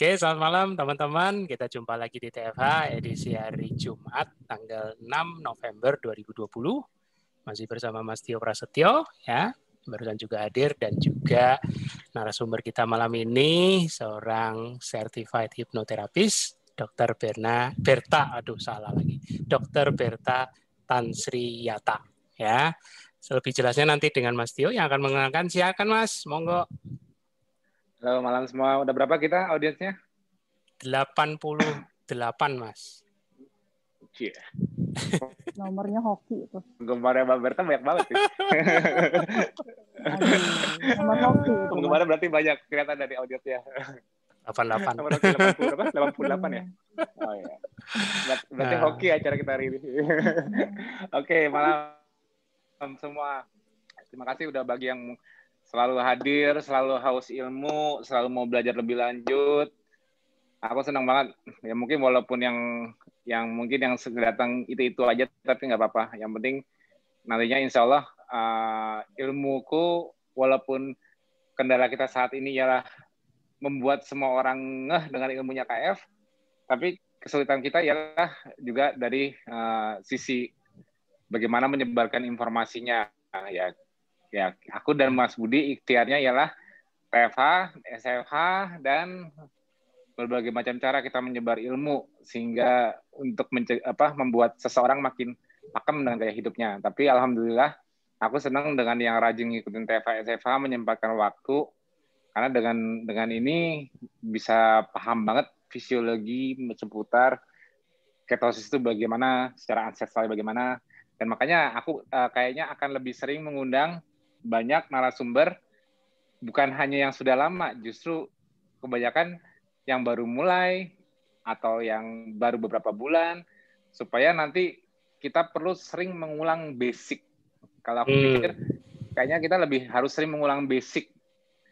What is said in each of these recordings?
Oke, selamat malam teman-teman. Kita jumpa lagi di TFH edisi hari Jumat tanggal 6 November 2020. Masih bersama Mas Tio Prasetyo ya. Barusan juga hadir dan juga narasumber kita malam ini seorang certified hypnotherapist, Dr. Dr. Berta Tansriyata ya. Lebih jelasnya nanti dengan Mas Tio yang akan mengenalkan. Silakan Mas, monggo. Halo malam semua. Udah berapa kita audiensnya? 88 Mas. Cie. Nomornya hoki itu. Penggemarnya Mbak Berta banyak banget sih. Nomor hoki itu. Penggemarnya berarti banyak kelihatan dari audiensnya. 88. Nomor hoki 80 apa? 88 ya? Oh iya. Berarti hoki acara kita hari ini. Oke, malam semua. Terima kasih udah bagi yang selalu hadir, selalu haus ilmu, selalu mau belajar lebih lanjut. Aku senang banget. Ya mungkin walaupun yang datang itu aja, tapi nggak apa-apa. Yang penting nantinya insya Allah ilmuku, walaupun kendala kita saat ini ialah membuat semua orang ngeh dengan ilmunya KF, tapi kesulitan kita ialah juga dari sisi bagaimana menyebarkan informasinya. Ya, aku dan Mas Budi ikhtiarnya ialah TFH, SFH, dan berbagai macam cara kita menyebar ilmu sehingga untuk membuat seseorang makin pakem dengan gaya hidupnya. Tapi alhamdulillah aku senang dengan yang rajin ngikutin TFH, SFH, menyempatkan waktu karena dengan ini bisa paham banget fisiologi seputar ketosis itu bagaimana, secara ancestral bagaimana, dan makanya aku kayaknya akan lebih sering mengundang banyak narasumber, bukan hanya yang sudah lama, justru kebanyakan yang baru mulai atau yang baru beberapa bulan, supaya nanti kita perlu sering mengulang basic. Kalau aku pikir, kayaknya kita lebih harus sering mengulang basic.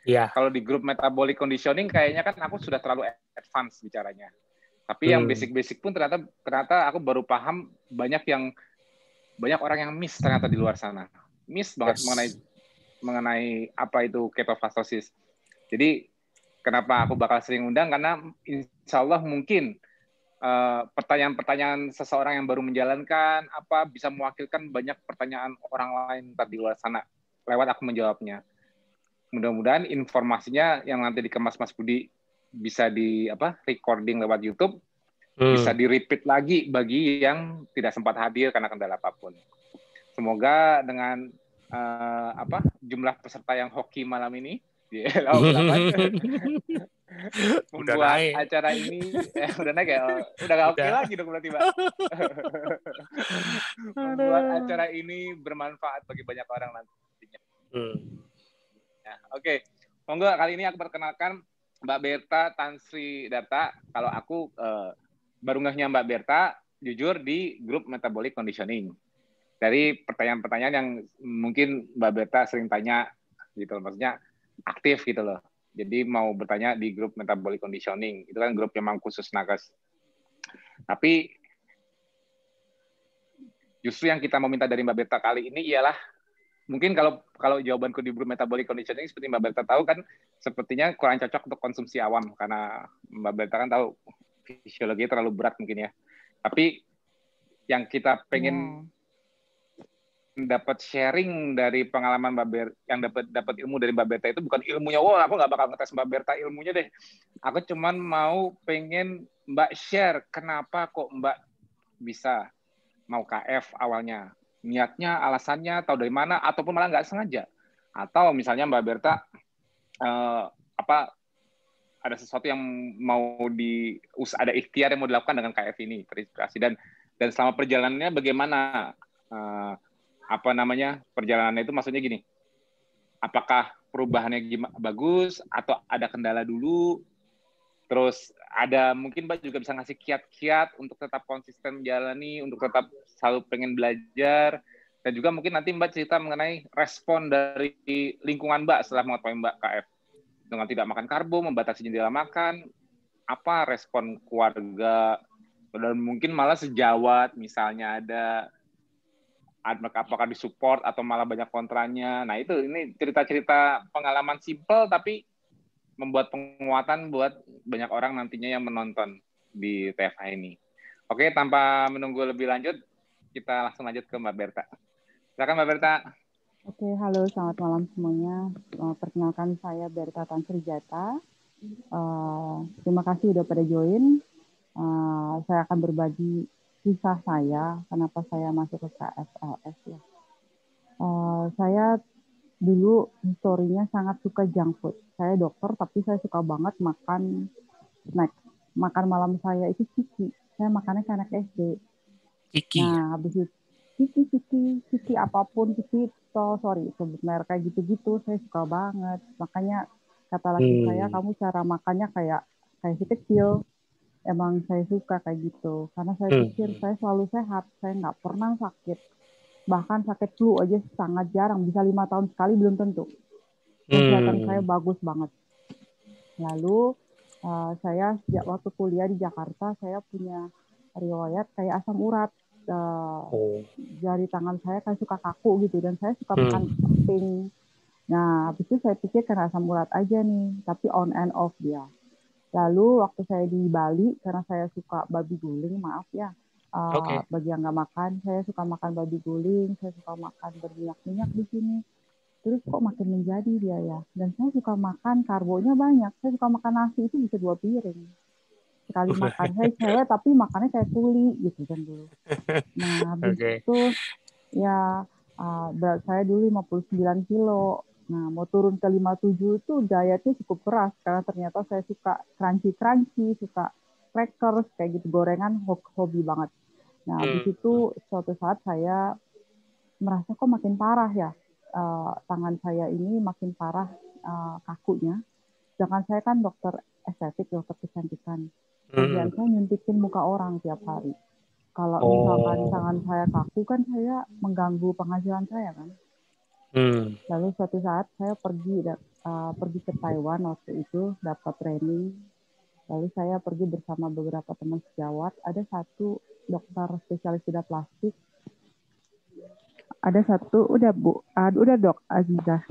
Yeah. Kalau di grup metabolic conditioning, kayaknya kan aku sudah terlalu advance bicaranya. Tapi yang basic-basic pun ternyata aku baru paham banyak orang yang miss ternyata di luar sana. Miss banget mengenai apa itu ketofastosis. Jadi kenapa aku bakal sering undang, karena insya Allah mungkin pertanyaan-pertanyaan seseorang yang baru menjalankan bisa mewakilkan banyak pertanyaan orang lain di luar sana lewat aku menjawabnya. Mudah-mudahan informasinya yang nanti dikemas Mas Budi bisa di recording lewat YouTube, bisa di-repeat lagi bagi yang tidak sempat hadir karena kendala apapun. Semoga dengan jumlah peserta yang hoki malam ini membuat acara ini udah naik ya, udah nggak oke lagi dong berarti Mbak. Membuat acara ini bermanfaat bagi banyak orang nantinya. Ya, oke. Monggo kali ini aku perkenalkan Mbak Berta Tansriyata. Kalau aku baru ngehnya Mbak Berta jujur di grup metabolic conditioning. Dari pertanyaan-pertanyaan yang mungkin Mbak Berta sering tanya gitu, maksudnya aktif gitu loh. Jadi mau bertanya di grup metabolic conditioning, itu kan grup memang khusus nakes. Tapi justru yang kita mau minta dari Mbak Berta kali ini ialah, mungkin kalau jawabanku di grup metabolic conditioning seperti Mbak Berta tahu kan, sepertinya kurang cocok untuk konsumsi awam karena Mbak Berta kan tahu fisiologi terlalu berat mungkin ya. Tapi yang kita pengen dapat sharing dari pengalaman Mbak Berta, yang dapat ilmu dari Mbak Berta itu bukan ilmunya, aku nggak bakal ngetes Mbak Berta ilmunya deh. Aku cuman pengen Mbak share kenapa kok Mbak bisa mau KF awalnya, niatnya, alasannya, tahu dari mana, ataupun malah nggak sengaja. Atau misalnya Mbak Berta ada sesuatu yang ada ikhtiar yang mau dilakukan dengan KF ini, terinspirasi, dan selama perjalanannya bagaimana perjalanannya itu, maksudnya gini, apakah perubahannya bagus atau ada kendala dulu, terus ada mungkin Mbak juga bisa ngasih kiat-kiat untuk tetap konsisten menjalani, untuk tetap selalu pengen belajar, dan juga mungkin nanti Mbak cerita mengenai respon dari lingkungan Mbak setelah mengetahui Mbak KF dengan tidak makan karbo, membatasi jendela makan, apa respon keluarga, dan mungkin malah sejawat misalnya apakah disupport atau malah banyak kontranya. Nah ini cerita-cerita pengalaman simpel tapi membuat penguatan buat banyak orang nantinya yang menonton di TFH ini. Oke, tanpa menunggu lebih lanjut, kita langsung lanjut ke Mbak Berta. Silakan Mbak Berta. Oke, halo, selamat malam semuanya. Perkenalkan saya Berta Tansrijata. Terima kasih udah pada join. Saya akan berbagi kisah saya, kenapa saya masuk ke KFLS ya. Saya dulu historinya sangat suka junk food. Saya dokter, tapi saya suka banget makan snack. Makan malam saya itu ciki. Saya makannya kayak anak SD. Kiki. Nah, habis itu ciki apapun, ciki sorry, sebut merek kayak gitu-gitu, saya suka banget. Makanya kata laki saya, kamu cara makannya kayak si kecil. Emang saya suka kayak gitu. Karena saya pikir saya selalu sehat, saya nggak pernah sakit. Bahkan sakit flu aja sangat jarang, bisa 5 tahun sekali belum tentu. Kesehatan saya bagus banget. Lalu saya sejak waktu kuliah di Jakarta, saya punya riwayat kayak asam urat. Jari tangan saya kan suka kaku gitu, dan saya suka makan emping. Nah, habis itu saya pikir karena asam urat aja nih, tapi on and off dia. Lalu waktu saya di Bali, karena saya suka babi guling, maaf ya, bagi yang nggak makan, saya suka makan babi guling, saya suka makan berminyak-minyak di sini. Terus kok makin menjadi dia ya. Dan saya suka makan karbonya banyak. Saya suka makan nasi itu bisa 2 piring. Sekali makan. Saya cewek tapi makannya kayak kuli gitu kan dulu. Nah, habis itu ya berat saya dulu 59 kilo. Nah, mau turun ke 57 itu dietnya cukup keras karena ternyata saya suka crunchy, suka crackers kayak gitu, gorengan hobi banget. Nah, habis itu suatu saat saya merasa kok makin parah ya. Tangan saya ini makin parah kakunya. Sedangkan saya kan dokter estetik, dokter kecantikan. Kerjaan saya nyuntikin muka orang tiap hari. Kalau misalkan tangan saya kaku kan saya mengganggu penghasilan saya kan. Lalu suatu saat saya pergi ke Taiwan waktu itu dapat training. Lalu saya pergi bersama beberapa teman sejawat. Ada satu dokter spesialis bedah plastik. Ada satu udah dok Aziza.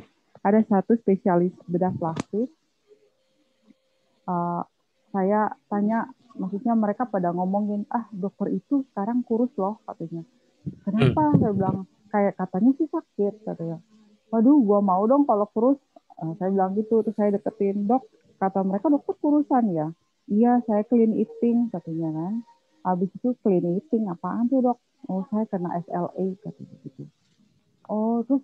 Ada satu spesialis bedah plastik. Saya tanya, maksudnya mereka pada ngomongin, dokter itu sekarang kurus loh katanya. Kenapa? Saya bilang, kayak katanya sih sakit katanya. Waduh, gua mau dong kalau kurus. Saya bilang gitu, terus saya deketin, dok, kata mereka dokter kurusan ya. Iya, saya clean eating katanya kan. Habis itu clean eating, apaan tuh dok? Oh, saya kena SLA katanya gitu. Oh, terus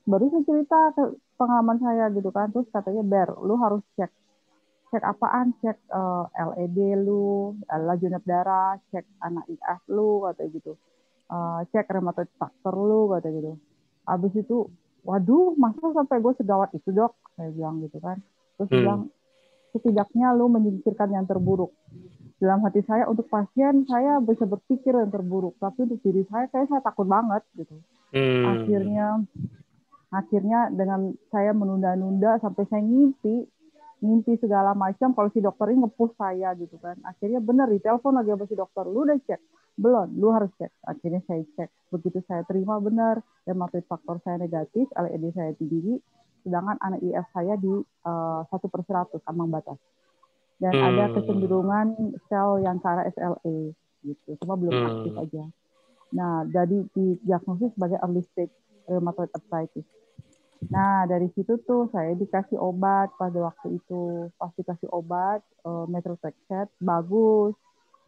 baru saya cerita ke pengalaman saya gitu kan. Terus katanya, Ber, lu harus cek apaan, cek LED lu, laju darah, cek anak IF lu, katanya gitu. Cek rheumatoid factor lu, katanya gitu. Habis itu, waduh, masa sampai gue segawat itu dok? Saya bilang gitu kan. Terus bilang, setidaknya lu menyingkirkan yang terburuk. Dalam hati saya, untuk pasien, saya bisa berpikir yang terburuk. Tapi untuk diri saya takut banget gitu. Akhirnya dengan saya menunda-nunda sampai saya ngimpi segala macam kalau si dokter ini nge-push saya gitu kan. Akhirnya bener di telepon lagi sama si dokter, lu udah cek? Belum, lu harus cek. Akhirnya saya cek. Begitu saya terima benar, rheumatoid faktor saya negatif, LED saya tinggi, sedangkan anak IF saya di 1/100 ambang batas. Dan ada kecenderungan sel yang ke arah SLA gitu, cuma belum aktif aja. Nah, jadi didiagnosis sebagai early stage rheumatoid arthritis. Nah, dari situ tuh saya dikasih obat pada waktu itu. Pas dikasih obat, methotrexate, bagus.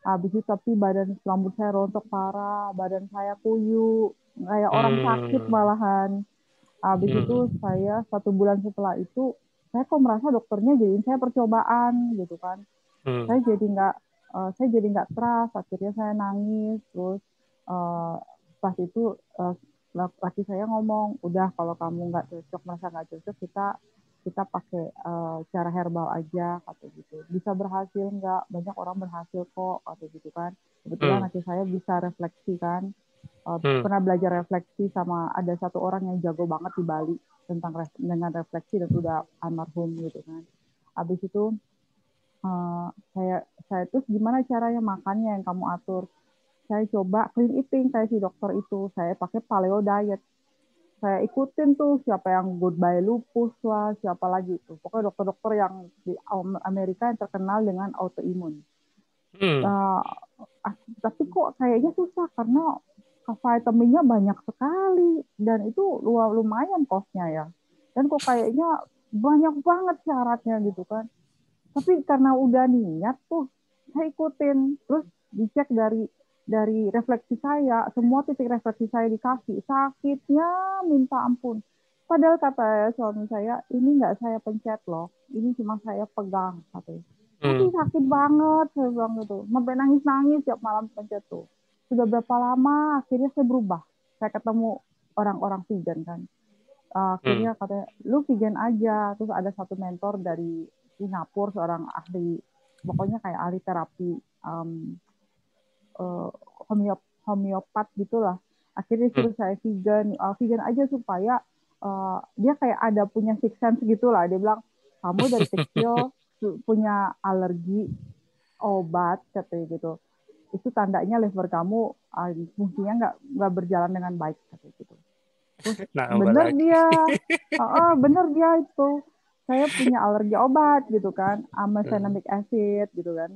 Habis itu tapi rambut saya rontok parah, badan saya kuyu, kayak orang sakit malahan. Habis itu saya 1 bulan setelah itu, saya kok merasa dokternya jadiin saya percobaan gitu kan. Saya jadi nggak trust, akhirnya saya nangis. Terus pas itu laki saya ngomong, udah kalau kamu nggak cocok, merasa nggak cocok, kita pakai cara herbal aja, kata gitu. Bisa berhasil nggak? Banyak orang berhasil kok, kata gitu kan. Kebetulan nanti saya bisa refleksi kan. Pernah belajar refleksi sama ada satu orang yang jago banget di Bali dengan refleksi dan udah almarhum gitu kan. Habis itu saya terus gimana caranya makannya yang kamu atur? Saya coba clean eating kayak si dokter itu. Saya pakai paleo diet. saya ikutin tuh siapa yang Goodbye Lupus lah, siapa lagi tuh. Pokoknya dokter-dokter yang di Amerika yang terkenal dengan autoimun. Tapi kok kayaknya susah karena vitaminnya banyak sekali dan itu lumayan costnya ya. Dan kok kayaknya banyak banget syaratnya gitu kan. Tapi karena udah niat tuh saya ikutin, terus dicek dari refleksi saya, semua titik refleksi saya di kaki, sakitnya minta ampun. Padahal kata suami saya, ini nggak saya pencet loh, ini cuma saya pegang katanya. Tapi sakit banget, saya bilang gitu. Sampai nangis-nangis tiap malam pencet tuh. Sudah berapa lama, akhirnya saya berubah. Saya ketemu orang-orang vegan kan. Akhirnya katanya, lu vegan aja. Terus ada satu mentor dari Singapura, seorang ahli, pokoknya kayak ahli terapi homeopat gitulah. Akhirnya suruh saya vegan aja supaya dia kayak ada punya six sense gitulah. Dia bilang, kamu dari kecil punya alergi obat katanya gitu. Itu tandanya liver kamu fungsinya nggak berjalan dengan baik katanya gitu. Terus bener dia itu. Saya punya alergi obat gitu kan, amoxicillin acid gitu kan.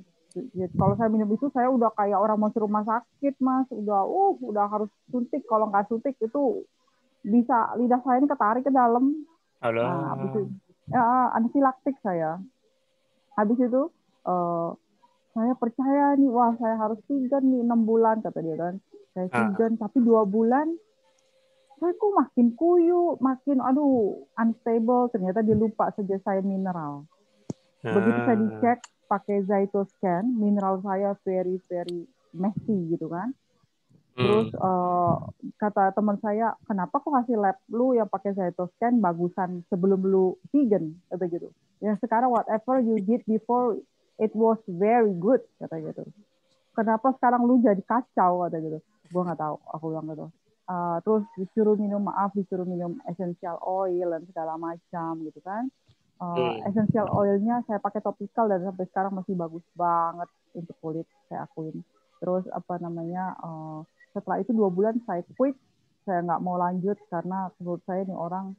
Kalau saya minum itu saya udah kayak orang masuk rumah sakit mas, udah harus suntik. Kalau nggak suntik itu bisa lidah saya ini ketarik ke dalam. Nah, habis itu anafilaktik saya. Habis itu saya percaya nih, wah saya harus vegan nih 6 bulan kata dia kan. Saya vegan tapi 2 bulan saya kok makin kuyu, makin unstable. Ternyata dia lupa saja saya mineral. Begitu saya dicek pakai Zytoscan, mineral saya very very messy gitu kan. Terus kata teman saya, kenapa kok hasil lab lu yang pakai Zytoscan bagusan sebelum lu vegan kata gitu. Ya sekarang whatever you did before it was very good kata gitu. Kenapa sekarang lu jadi kacau kata gitu. Gue nggak tahu, aku bilang gitu. Terus disuruh minum essential oil dan segala macam gitu kan. Essential oilnya saya pakai topikal dan sampai sekarang masih bagus banget untuk kulit, saya akuin. Terus setelah itu 2 bulan saya quit, saya nggak mau lanjut karena menurut saya nih orang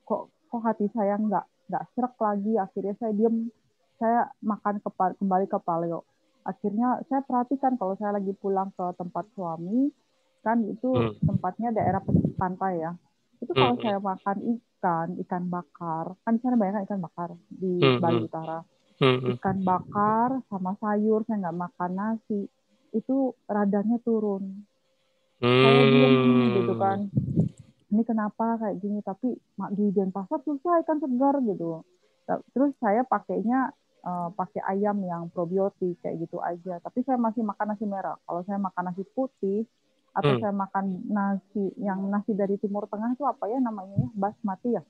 kok hati saya nggak serak lagi. Akhirnya saya diem, saya makan kembali ke paleo. Akhirnya saya perhatikan kalau saya lagi pulang ke tempat suami, kan itu tempatnya daerah pesisir pantai ya. Itu kalau saya makan ikan bakar, kan di sana banyak ikan bakar di Bali Utara. Ikan bakar sama sayur, saya nggak makan nasi, itu radarnya turun. Saya diam gitu kan. Ini kenapa kayak gini? Tapi di Denpasar susah ikan segar gitu. Terus saya pakainya pakai ayam yang probiotik kayak gitu aja. Tapi saya masih makan nasi merah. Kalau saya makan nasi putih atau saya makan nasi dari Timur Tengah itu apa ya namanya ya, basmati ya.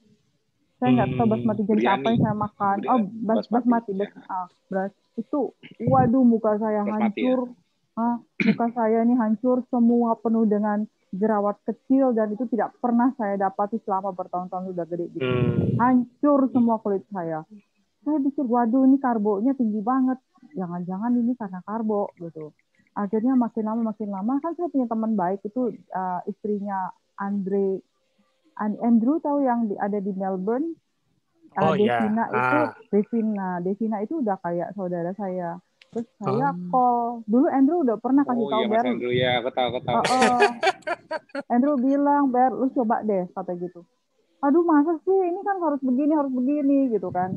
Saya nggak tahu basmati jenis apa yang saya makan. Basmati. Itu, waduh muka saya hancur. Muka saya ini hancur semua penuh dengan jerawat kecil dan itu tidak pernah saya dapati selama bertahun-tahun udah gede gitu. Hancur semua kulit saya. Saya pikir, waduh ini karbonya tinggi banget. Jangan-jangan ini karena karbo gitu. Akhirnya makin lama kan saya punya teman baik itu istrinya Andrew tahu yang ada di Melbourne. Devina itu udah kayak saudara saya. Terus saya call. Dulu Andrew udah pernah kasih tahu Mas Andrew ya, aku tahu. Andrew bilang, Ber, lu coba deh kata gitu. Aduh masa sih ini kan harus begini gitu kan.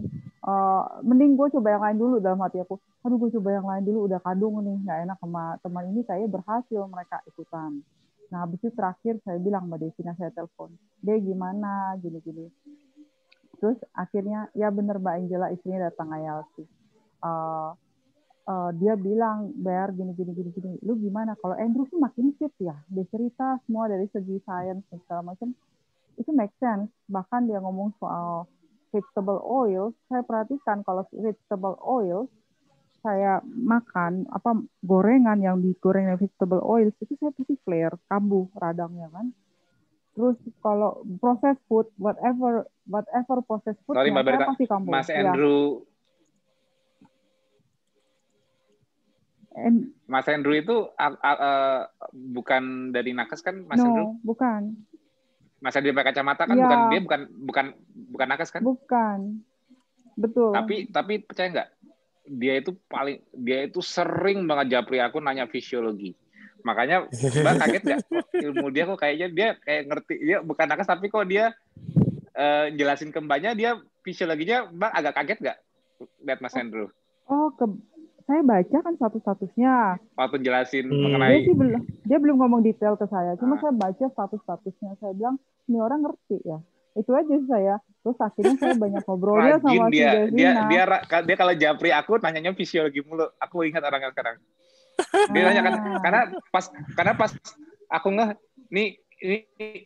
Mending gue coba yang lain dulu dalam hati aku. Aduh gue coba yang lain dulu, udah kadung nih, nggak enak sama teman ini, kayaknya berhasil mereka ikutan. Nah habis itu terakhir saya bilang Mbak Devina, saya telepon, dia gimana gini. Terus akhirnya ya bener Mbak Angela istrinya datang IELTS. Dia bilang, Ber gini. Lu gimana? Kalau Andrew sih makin fit ya. Dia cerita semua dari segi sains dan segala macam. Itu make sense. Bahkan dia ngomong soal vegetable oil. Saya perhatikan kalau vegetable oil saya makan gorengan yang digoreng dengan vegetable oil itu saya pasti flare, kambuh radangnya kan. Terus kalau processed food, whatever processed food, saya pasti kambuh. Mas Andrew. Mas Andrew itu bukan dari nakes kan, Mas Andrew? Bukan. Masa dia pakai kacamata kan Iya. bukan nakes kan? Bukan. Betul. Tapi percaya nggak? Dia itu sering banget japri aku nanya fisiologi. Makanya Mbak kaget nggak? Ilmu dia kok kayaknya dia kayak ngerti. Dia bukan nakes tapi kok dia jelasin ke Mbaknya dia fisiologinya Mbak agak kaget nggak? Lihat Mas Andrew. Saya baca kan status-statusnya. Waktu jelasin Dia mengenai sih dia belum ngomong detail ke saya. Cuma saya baca status-statusnya. Saya bilang, ini orang ngerti ya. Itu aja sih saya. Terus akhirnya saya banyak ngobrolnya sama si Devina. dia kalau japri aku nanyanya fisiologi mulu. Aku ingat orangnya sekarang. Dia nanya kan karena pas aku ini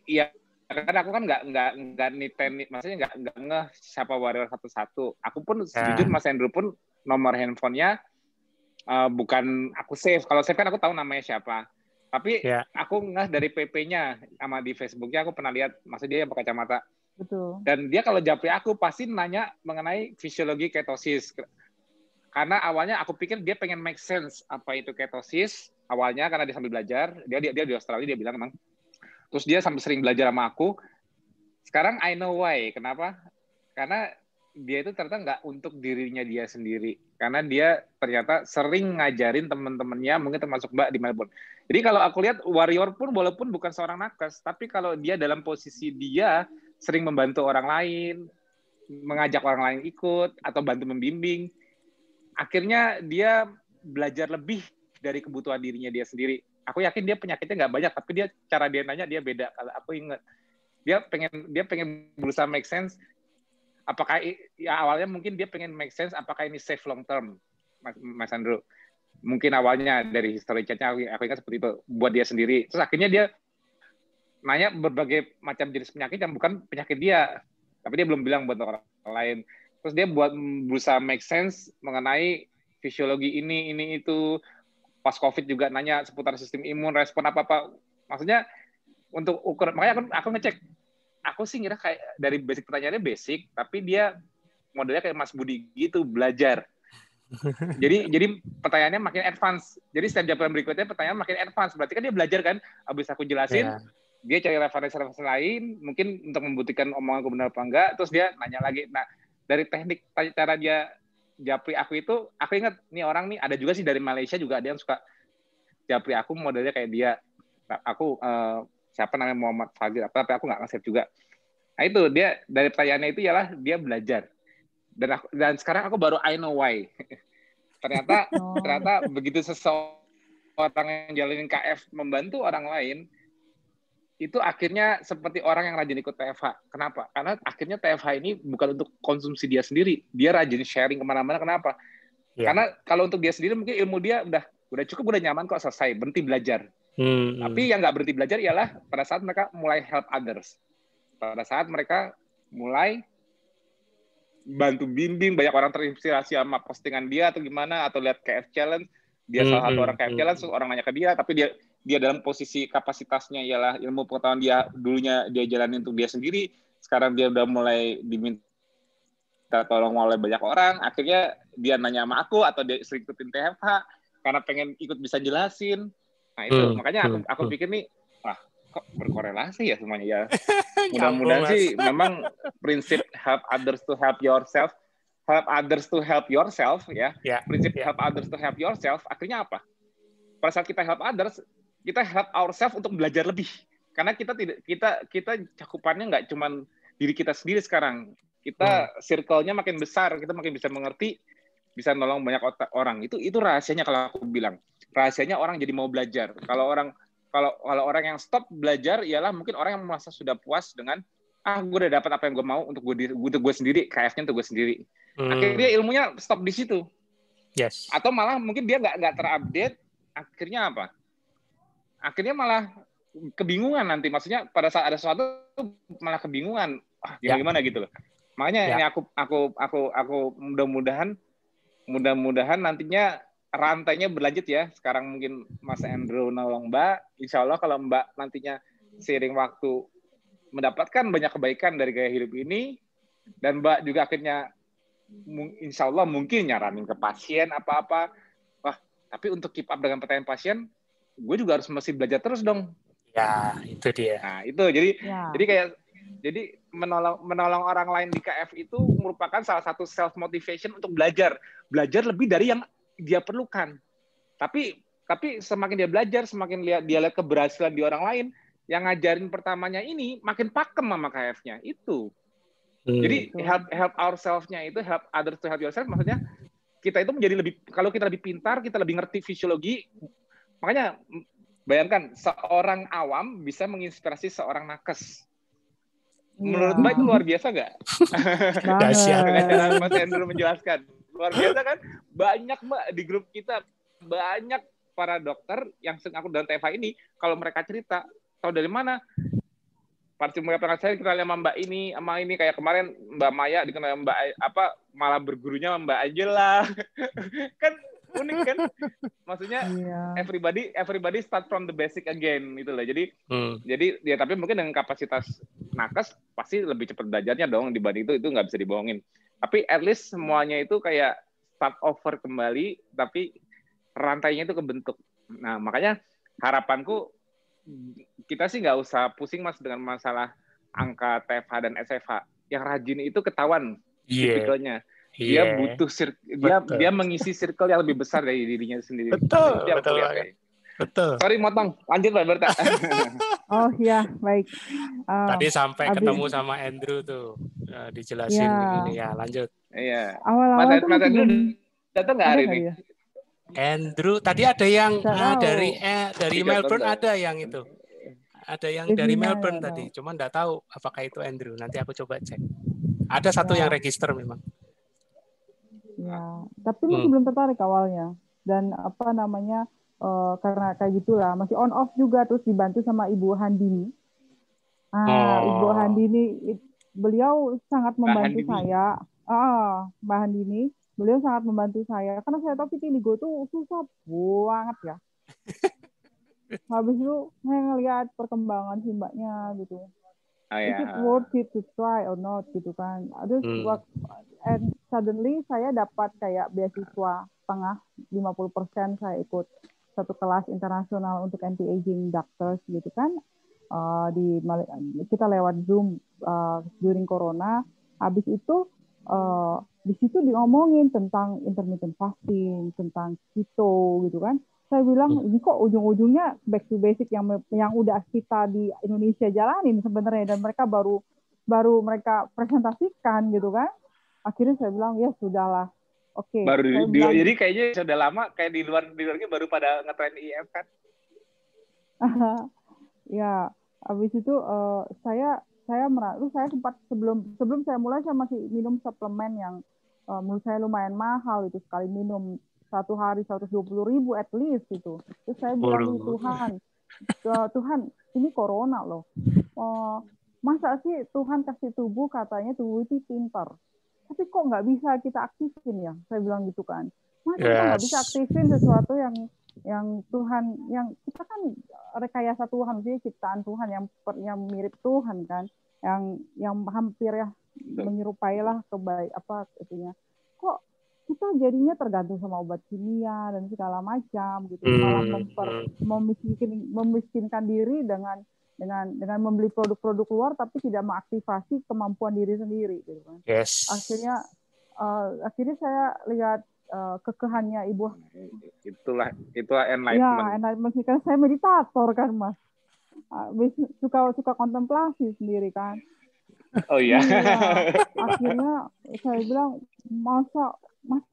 ya karena aku kan nggak niten, maksudnya nggak siapa warrior satu-satu. Aku pun jujur Mas Andrew pun nomor handphonenya bukan aku save. Kalau save kan aku tahu namanya siapa. Tapi aku dari PP-nya sama di Facebook-nya aku pernah lihat, maksudnya dia yang pakai kacamata. Betul. Dan dia kalau japri aku pasti nanya mengenai fisiologi ketosis. Karena awalnya aku pikir dia pengen make sense apa itu ketosis awalnya karena dia sambil belajar. Dia di Australia dia bilang emang. Terus dia sampai sering belajar sama aku. Sekarang I know why. Kenapa? Karena dia itu ternyata nggak untuk dirinya dia sendiri. Karena dia ternyata sering ngajarin teman-temannya, mungkin termasuk Mbak di Melbourne. Jadi kalau aku lihat warrior pun walaupun bukan seorang nakes, tapi kalau dia dalam posisi dia sering membantu orang lain, mengajak orang lain ikut, atau bantu membimbing, akhirnya dia belajar lebih dari kebutuhan dirinya dia sendiri. Aku yakin dia penyakitnya nggak banyak, tapi dia cara dia nanya dia beda. Kalau aku ingat, dia pengen berusaha make sense. Apakah ya awalnya mungkin dia pengen make sense, apakah ini safe long term, Mas Andrew? Mungkin awalnya dari history chatnya aku ingat seperti itu buat dia sendiri. Terus akhirnya dia nanya berbagai macam jenis penyakit yang bukan penyakit dia, tapi dia belum bilang buat orang lain. Terus dia berusaha make sense mengenai fisiologi ini itu. Pas COVID juga nanya seputar sistem imun, respon apa-apa. Maksudnya untuk ukuran, makanya aku ngecek. Aku sih ngira kayak dari basic pertanyaannya basic, tapi dia modelnya kayak Mas Budi gitu, belajar. Jadi pertanyaannya makin advance. Jadi setiap jawaban berikutnya pertanyaan makin advance. Berarti kan dia belajar kan, habis aku jelasin, dia cari referensi lain, mungkin untuk membuktikan omonganku benar apa enggak, terus dia nanya lagi. Nah, dari teknik cara dia japri aku itu, aku ingat nih orang nih ada juga sih dari Malaysia juga ada yang suka japri aku modelnya kayak dia. Aku siapa namanya Muhammad Fazil, tapi aku nggak nge-save juga. Nah itu dia dari pertanyaannya itu ialah dia belajar. Dan sekarang aku baru I know why. ternyata begitu seseorang yang jalanin KF membantu orang lain, itu akhirnya seperti orang yang rajin ikut TFH. Kenapa? Karena akhirnya TFH ini bukan untuk konsumsi dia sendiri. Dia rajin sharing kemana-mana. Kenapa? Karena kalau untuk dia sendiri mungkin ilmu dia udah cukup, udah nyaman kok, selesai, berhenti belajar. Tapi yang nggak berhenti belajar ialah pada saat mereka mulai help others. Pada saat mereka mulai bantu bimbing, banyak orang terinspirasi sama postingan dia atau gimana, atau lihat KF Challenge, dia salah satu orang KF Challenge, orang nanya ke dia, tapi dia dalam posisi kapasitasnya ialah ilmu pengetahuan dia dulunya dia jalanin untuk dia sendiri, sekarang dia udah mulai diminta tolong oleh banyak orang, akhirnya dia nanya sama aku atau dia sering ikutin TFH karena pengen ikut bisa jelasin. Nah itu makanya aku pikir nih, kok berkorelasi ya semuanya ya. Mudah-mudahan sih memang prinsip help others to help yourself ya. Prinsip help others to help yourself akhirnya apa? Pada saat kita help others, kita help ourselves untuk belajar lebih. Karena kita cakupannya nggak cuma diri kita sendiri sekarang. Kita circle-nya makin besar, kita makin bisa mengerti, bisa nolong banyak orang. Itu rahasianya kalau aku bilang. Rahasianya orang jadi mau belajar. Kalau orang yang stop belajar ialah mungkin orang yang merasa sudah puas dengan gue udah dapat apa yang gue mau untuk gue sendiri, KF-nya untuk gue sendiri. Akhirnya ilmunya stop di situ. Yes. Atau malah mungkin dia nggak terupdate. Akhirnya apa? Akhirnya malah kebingungan nanti. Maksudnya pada saat ada sesuatu malah kebingungan. Gimana gitu loh. Makanya ini aku mudah-mudahan nantinya rantainya berlanjut ya. Sekarang mungkin Mas Andrew nolong Mbak. Insya Allah kalau Mbak nantinya seiring waktu mendapatkan banyak kebaikan dari gaya hidup ini, dan Mbak juga akhirnya insya Allah mungkin nyaranin ke pasien apa-apa. Tapi untuk keep up dengan pertanyaan pasien, gue juga harus masih belajar terus dong. Ya, itu dia. Nah, itu jadi Ya. jadi menolong orang lain di KF itu merupakan salah satu self motivation untuk belajar lebih dari yang dia perlukan. Tapi semakin dia belajar, semakin dia lihat keberhasilan di orang lain, yang ngajarin pertamanya ini makin pakem sama KF-nya itu. Jadi help ourselves-nya itu help others to help yourself, maksudnya kita itu menjadi kalau kita lebih pintar, kita lebih ngerti fisiologi. Makanya bayangkan seorang awam bisa menginspirasi seorang nakes. Menurut Mbak itu luar biasa nggak? Dahsyat. Dengan cara Mas Andrew menjelaskan. Luar biasa kan? Banyak Mbak di grup kita, banyak para dokter yang aku dalam TFH ini, kalau mereka cerita, tahu dari mana? Parti mulai saya kenal sama Mbak ini, sama ini kayak kemarin Mbak Maya dikenal Mbak malah bergurunya sama Mbak Angela. Kan unik kan? Maksudnya everybody start from the basic again gitu loh. Jadi ya tapi mungkin dengan kapasitas nakes pasti lebih cepat belajarnya dong dibanding itu nggak bisa dibohongin. Tapi at least semuanya itu kayak start over kembali, tapi rantainya itu kebentuk. Nah makanya harapanku kita sih nggak usah pusing Mas dengan masalah angka TFH dan SFH. Yang rajin itu ketahuan tipikalnya. Dia butuh dia mengisi circle yang lebih besar dari dirinya sendiri. Betul, itu yang betul. Betul. Sorry motong, lanjut Mbak Berta. Oh ya, baik. Tadi sampai ketemu sama Andrew tuh dijelasin begini ya, lanjut. Iya. Awal-awal Mas Andrew datang nggak hari ini? Andrew, tadi ada yang dari Melbourne ada yang itu. Ada yang dari Melbourne tadi, cuman nggak tahu apakah itu Andrew. Nanti aku coba cek. Ada satu yang register memang. Ya, tapi masih belum tertarik awalnya. Dan apa namanya, karena kayak gitulah, masih on off juga, terus dibantu sama Ibu Handini. Ibu Handini, beliau sangat membantu saya. Mbak Handini, beliau sangat membantu saya. Karena saya tahu vitiligo itu susah banget ya. Habis itu saya ngelihat perkembangan si mbaknya gitu. Is it worth it to try or not gitu kan. And suddenly saya dapat kayak beasiswa setengah 50% saya ikut satu kelas internasional untuk anti-aging doctors gitu kan. Kita lewat Zoom during Corona. Habis itu di situ diomongin tentang intermittent fasting, tentang keto gitu kan. Saya bilang ini kok ujung-ujungnya back to basic yang udah kita di Indonesia jalanin sebenarnya, dan mereka baru mereka presentasikan gitu kan. Akhirnya saya bilang ya sudahlah, oke. Jadi kayaknya sudah lama kayak di luarnya baru pada ngetren IF kan. Ya, habis itu saya sempat sebelum saya mulai saya masih minum suplemen yang menurut saya lumayan mahal itu, sekali minum satu hari 120.000 at least itu. Terus saya bilang Tuhan ini corona loh. Masa sih Tuhan kasih tubuh, katanya tubuh itu pintar, tapi kok nggak bisa kita aktifin ya? Saya bilang gitu kan. Masa kita nggak bisa aktifin sesuatu yang Tuhan, yang kita kan rekayasa Tuhan, sih ciptaan Tuhan yang mirip Tuhan kan, yang hampir ya menyerupai lah itunya. Kok kita jadinya tergantung sama obat kimia dan segala macam gitu, malah memiskinkan diri dengan membeli produk-produk luar tapi tidak mengaktifasi kemampuan diri sendiri gitu kan. Akhirnya saya lihat kekehannya Ibu. Itulah enlightenment. Ya, enlightenment kan, saya meditator kan Mas. Suka kontemplasi sendiri kan. Oh iya. Akhirnya saya bilang masa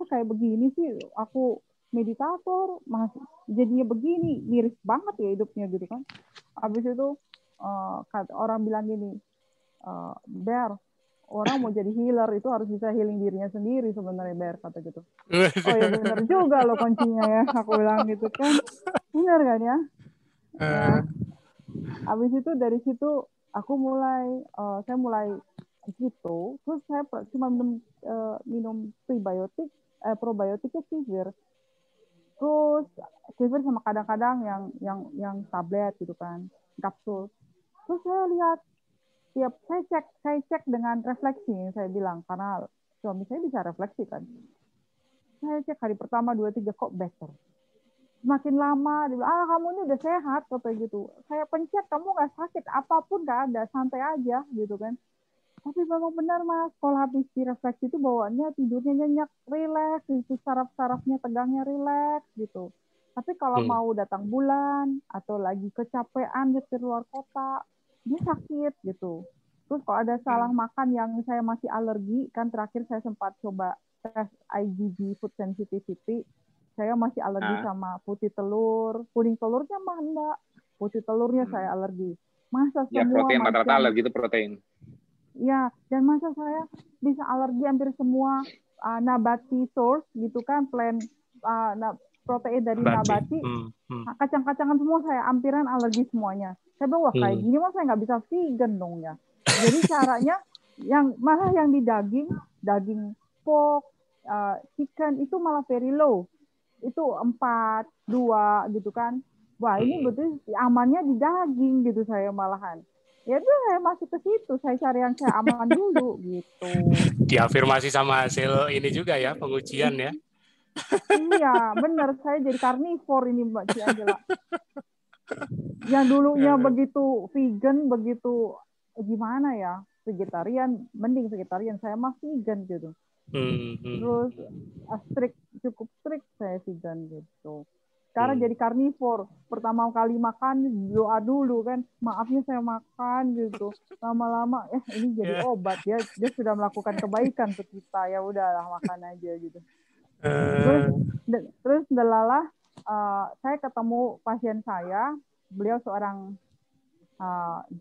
kayak begini sih aku meditator, jadinya begini, miris banget ya hidupnya gitu kan. Habis itu orang bilang gini, Ber, orang mau jadi healer itu harus bisa healing dirinya sendiri sebenarnya, Ber, kata gitu. Oh ya benar juga loh kuncinya ya, aku bilang gitu kan. Benar kan ya? Ya. Habis itu dari situ aku saya mulai gitu, terus saya cuma minum probiotiknya kefir. Terus kefir sama kadang-kadang yang tablet gitu kan, kapsul. Terus saya lihat saya cek dengan refleksi, saya bilang, karena suami saya bisa refleksi kan. Saya cek hari pertama 2-3 kok better. Semakin lama dia bilang, kamu ini udah sehat kata gitu. Saya pencet kamu nggak sakit, apapun nggak ada, santai aja gitu kan. Tapi memang benar Mas, kalau habis direfleksi itu bawaannya tidurnya nyenyak, rileks, itu saraf-sarafnya tegangnya rileks gitu. Tapi kalau mau datang bulan atau lagi kecapean nyetir luar kota, dia sakit gitu. Terus kalau ada salah makan yang saya masih alergi, kan terakhir saya sempat coba tes IgG food sensitivity, saya masih alergi sama putih telur, kuning telurnya mah enggak, putih telurnya saya alergi. Masa Ya, semua protein rata-rata macam alergi itu protein. ya, dan masa saya bisa alergi hampir semua nabati source gitu kan, plant protein dari nabati, kacang-kacangan semua saya hampiran alergi semuanya. Saya bilang, wah kayak gini mah saya nggak bisa vegan dong ya. Jadi caranya malah yang di daging pork, chicken itu malah very low. Itu 4, 2 gitu kan. Wah ini betul amannya di daging gitu saya malahan. Ya udah saya masuk ke situ, saya cari yang saya aman dulu gitu. Diafirmasi sama hasil ini juga ya, pengujian ya. Iya, benar. Saya jadi karnivor ini Mbak Ci Angela. Yang dulunya begitu vegan, begitu gimana ya, vegetarian, mending vegetarian, saya mah vegan gitu. Terus cukup strict saya vegan gitu. Sekarang jadi karnivor. Pertama kali makan doa dulu kan, maafnya saya makan gitu. Lama-lama ini jadi obat, dia sudah melakukan kebaikan untuk kita, ya udahlah makan aja gitu. Terus delalah saya ketemu pasien saya, beliau seorang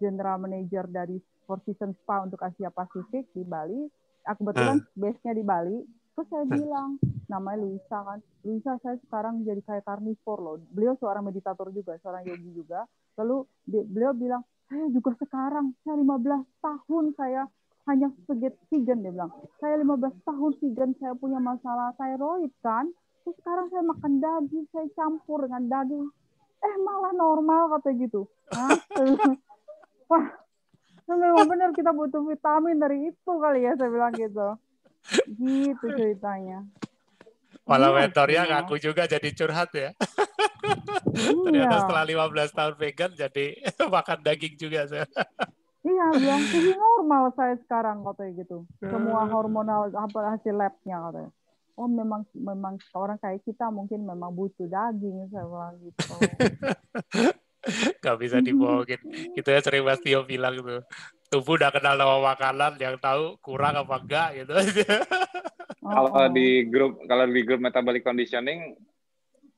general manager dari Four Seasons Spa untuk Asia Pasifik di Bali. Kebetulan base-nya di Bali. Terus saya bilang, namanya Luisa kan, Luisa saya sekarang jadi kayak karnivor loh. Beliau seorang meditator juga, seorang yogi juga. Lalu beliau bilang, saya juga sekarang, saya 15 tahun saya hanya vegan, dia bilang. Saya 15 tahun vegan, saya punya masalah thyroid kan. Terus sekarang saya makan daging, saya campur dengan daging. Malah normal kata gitu. Hah? Wah, memang benar kita butuh vitamin dari itu kali ya, saya bilang gitu. Gitu ceritanya. Malah mentornya ngaku juga jadi curhat ya. Ternyata setelah 15 tahun vegan jadi makan daging juga saya. Iya, bilang jadi normal saya sekarang katanya gitu. Semua hormonal hasil labnya katanya. Oh memang orang kayak kita mungkin memang butuh daging, saya bilang gitu. Gak bisa dibohongin. Itu ya sering Mas Tio bilang tuh. Tubuh udah kenal nama makanan, yang tahu kurang apa enggak gitu. Kalau di grup metabolic conditioning,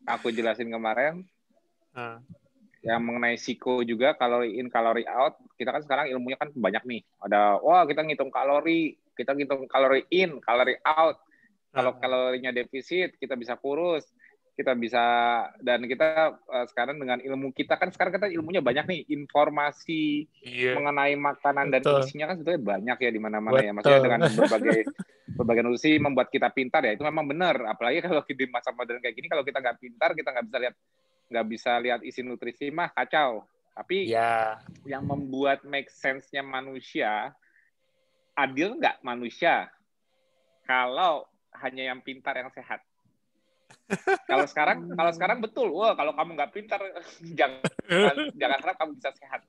aku jelasin kemarin, yang mengenai psiko juga, kalori in, kalori out. Kita kan sekarang ilmunya kan banyak nih. Ada, kita ngitung kalori, kita ngitung kalori in, kalori out. Kalau kalorinya defisit, kita bisa kurus. Kita bisa, dan kita sekarang dengan ilmu kita, kan sekarang kita ilmunya banyak nih, informasi mengenai makanan dan isinya kan sebetulnya banyak ya di mana-mana ya. Maksudnya dengan berbagai nutrisi membuat kita pintar ya, itu memang benar. Apalagi kalau di masa modern kayak gini, kalau kita nggak pintar, kita nggak bisa lihat isi nutrisi mah kacau. Tapi yang membuat make sense-nya manusia, adil nggak manusia kalau hanya yang pintar yang sehat? Kalau sekarang betul, kalau kamu nggak pintar, jangan harap kamu bisa sehat.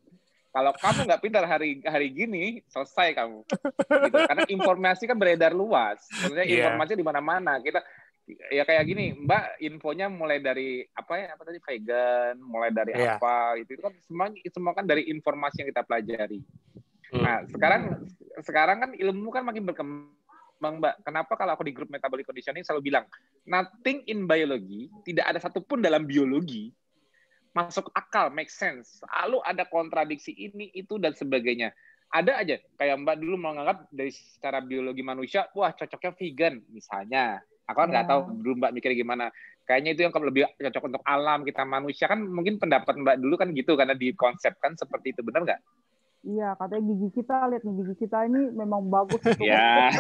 Kalau kamu nggak pintar hari gini, selesai kamu. Gitu. Karena informasi kan beredar luas. Maksudnya informasi di mana-mana. Kita ya kayak gini, Mbak, infonya mulai dari apa tadi, vegan, mulai dari apa, itu kan semua kan dari informasi yang kita pelajari. Nah, sekarang kan ilmu kan makin berkembang, Mbak. Kenapa kalau aku di grup metabolic conditioning selalu bilang, nothing in biology, tidak ada satupun dalam biologi masuk akal, make sense. Selalu ada kontradiksi ini, itu, dan sebagainya. Ada aja, kayak Mbak dulu menganggap dari secara biologi manusia, wah cocoknya vegan, misalnya. Aku kan nggak tahu dulu Mbak mikirnya gimana. Kayaknya itu yang lebih cocok untuk alam, kita manusia. Kan mungkin pendapat Mbak dulu kan gitu, karena dikonsepkan seperti itu, benar nggak? Iya, katanya gigi kita, lihat nih, gigi kita ini memang bagus untuk ya.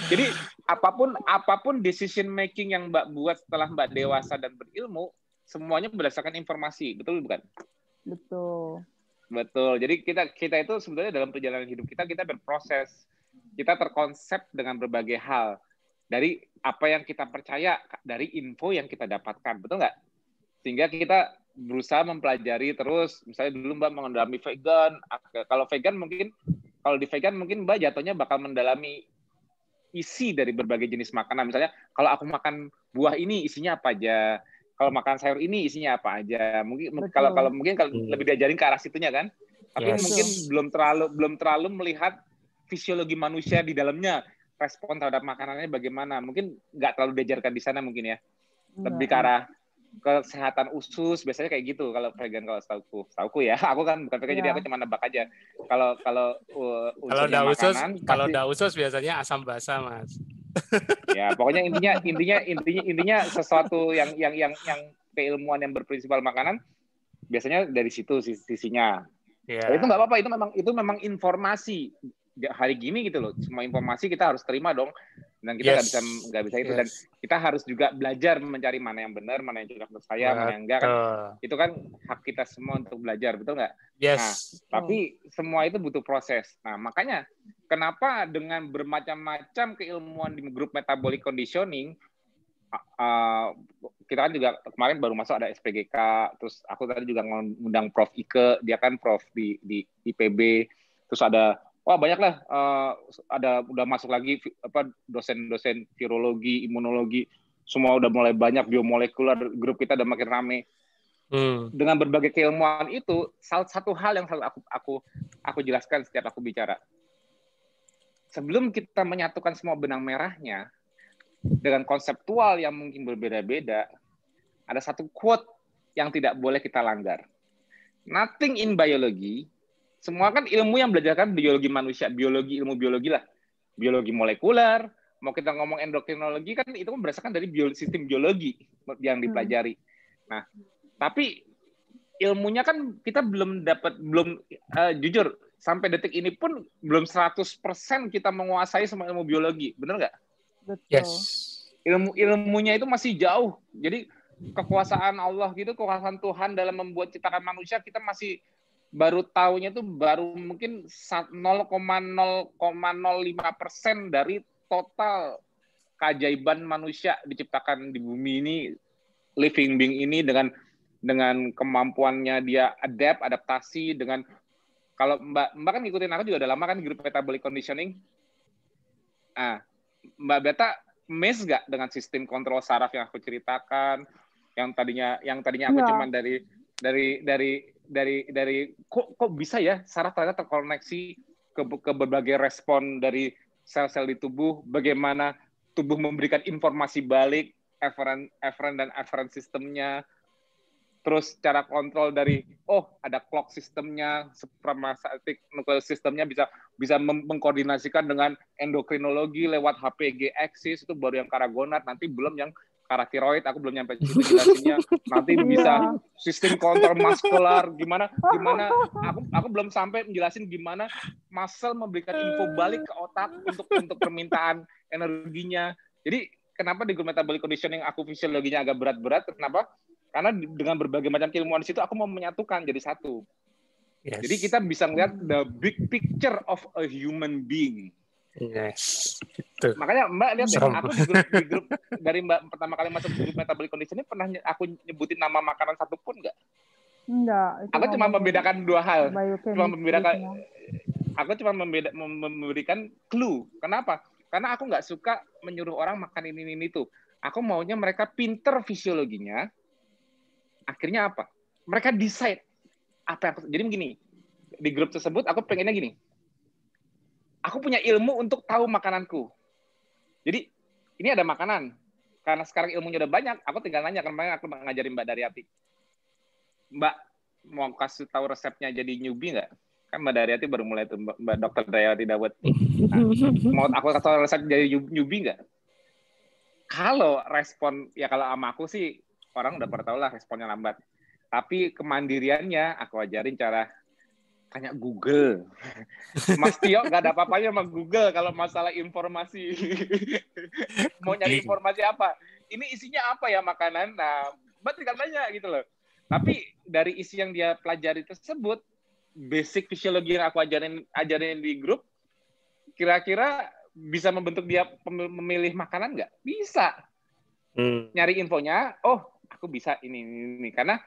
Jadi apapun decision making yang Mbak buat setelah Mbak dewasa dan berilmu, semuanya berdasarkan informasi, betul bukan? Betul. Jadi kita itu sebenarnya dalam perjalanan hidup kita berproses, kita terkonsep dengan berbagai hal, dari apa yang kita percaya, dari info yang kita dapatkan, betul nggak? Sehingga kita berusaha mempelajari terus. Misalnya dulu Mbak mendalami vegan. Kalau di vegan mungkin Mbak jatuhnya bakal mendalami isi dari berbagai jenis makanan. Misalnya kalau aku makan buah ini isinya apa aja, kalau makan sayur ini isinya apa aja. Mungkin kalau lebih diajarin ke arah situnya kan. Tapi mungkin belum terlalu melihat fisiologi manusia di dalamnya, respon terhadap makanannya bagaimana. Mungkin nggak terlalu diajarkan di sana mungkin ya. Lebih ke arah kesehatan usus, biasanya kayak gitu kalau vegan, kalau setauku ya. Aku kan bukan vegan, jadi aku cuma nebak aja. Kalau unsurnya makanan, kalau nggak usus biasanya asam basa, Mas. Ya, pokoknya intinya sesuatu yang keilmuan yang berprinsipal makanan biasanya dari situ sisinya. Yeah. Itu nggak apa-apa, itu memang informasi hari gini gitu loh. Semua informasi kita harus terima dong, dan kita nggak bisa itu, dan kita harus juga belajar mencari mana yang benar, mana yang cocok untuk saya, mana yang enggak kan. Itu kan hak kita semua untuk belajar, betul nggak? Yes. Nah, tapi semua itu butuh proses. Nah, makanya kenapa dengan bermacam-macam keilmuan di grup metabolic conditioning, kita kan juga kemarin baru masuk ada SPGK, terus aku tadi juga ngundang Prof. Ike, dia kan Prof di IPB, terus ada banyak lah, udah masuk lagi dosen-dosen virologi, imunologi, semua udah mulai banyak, biomolekular, grup kita udah makin rame. Dengan berbagai keilmuan itu, salah satu hal yang selalu aku jelaskan setiap aku bicara. Sebelum kita menyatukan semua benang merahnya dengan konseptual yang mungkin berbeda-beda, ada satu quote yang tidak boleh kita langgar. Nothing in biology. Semua kan ilmu yang belajarkan biologi manusia, ilmu biologi lah. Biologi molekuler, mau kita ngomong endokrinologi kan itu kan berdasarkan dari sistem biologi yang dipelajari. Nah, tapi ilmunya kan kita belum jujur, sampai detik ini pun belum 100% kita menguasai semua ilmu biologi. Benar nggak? Betul. Yes. Ilmunya itu masih jauh. Jadi kekuasaan Allah gitu, kekuasaan Tuhan dalam membuat ciptakan manusia, kita masih baru tahunya tuh baru mungkin 0,005% dari total keajaiban manusia diciptakan di bumi ini, living being ini dengan kemampuannya dia adaptasi dengan, kalau Mbak kan ngikutin aku juga udah lama kan grup metabolic conditioning. Mbak Beta miss nggak dengan sistem kontrol saraf yang aku ceritakan, yang tadinya aku cuman dari kok bisa ya saraf ternyata terkoneksi ke berbagai respon dari sel-sel di tubuh, bagaimana tubuh memberikan informasi balik, efferent dan afferent sistemnya, terus cara kontrol dari ada clock sistemnya, supramatic nuclear sistemnya bisa mengkoordinasikan dengan endokrinologi lewat HPG axis, itu baru yang karagonat, nanti belum yang paratiroid, aku belum nyampe situ jelasinnya. Nanti bisa sistem kontrol muskular, gimana aku belum sampai menjelasin gimana muscle memberikan info balik ke otak untuk permintaan energinya. Jadi kenapa di grup metabolic conditioning aku fisiologinya agak berat-berat, kenapa? Karena dengan berbagai macam keilmuan di situ aku mau menyatukan jadi satu. Yes. Jadi kita bisa melihat the big picture of a human being. Yes. Gitu. Makanya Mbak lihat deh, aku di grup dari Mbak pertama kali masuk grup metabolic conditioning pernah aku nyebutin nama makanan satu pun nggak? Enggak. Aku cuma membedakan dua hal. Aku cuma memberikan clue. Kenapa? Karena aku nggak suka menyuruh orang makan ini itu. Aku maunya mereka pinter fisiologinya. Akhirnya apa? Mereka decide apa yang. Jadi begini, di grup tersebut aku pengennya gini. Aku punya ilmu untuk tahu makananku. Jadi ini ada makanan. Karena sekarang ilmunya udah banyak, aku tinggal nanya. Kemarin aku ngajarin Mbak Daryati. Mbak, mau kasih tahu resepnya jadi newbie nggak? Kan Mbak Daryati baru mulai tuh, Mbak Dr. Daryati Dawet. Mau aku kasih tahu resep jadi newbie nggak? Kalau respon, ya kalau sama aku sih, orang udah pernah tahu lah responnya lambat. Tapi kemandiriannya, aku ajarin cara tanya Google. Mas Tio nggak ada apa-apanya sama Google kalau masalah informasi. Mau nyari informasi apa? Ini isinya apa ya makanan? Nah, Mbak tinggal tanya gitu loh. Tapi dari isi yang dia pelajari tersebut, basic fisiologi yang aku ajarin di grup, kira-kira bisa membentuk dia memilih makanan nggak? Bisa. Nyari infonya, oh aku bisa ini. Karena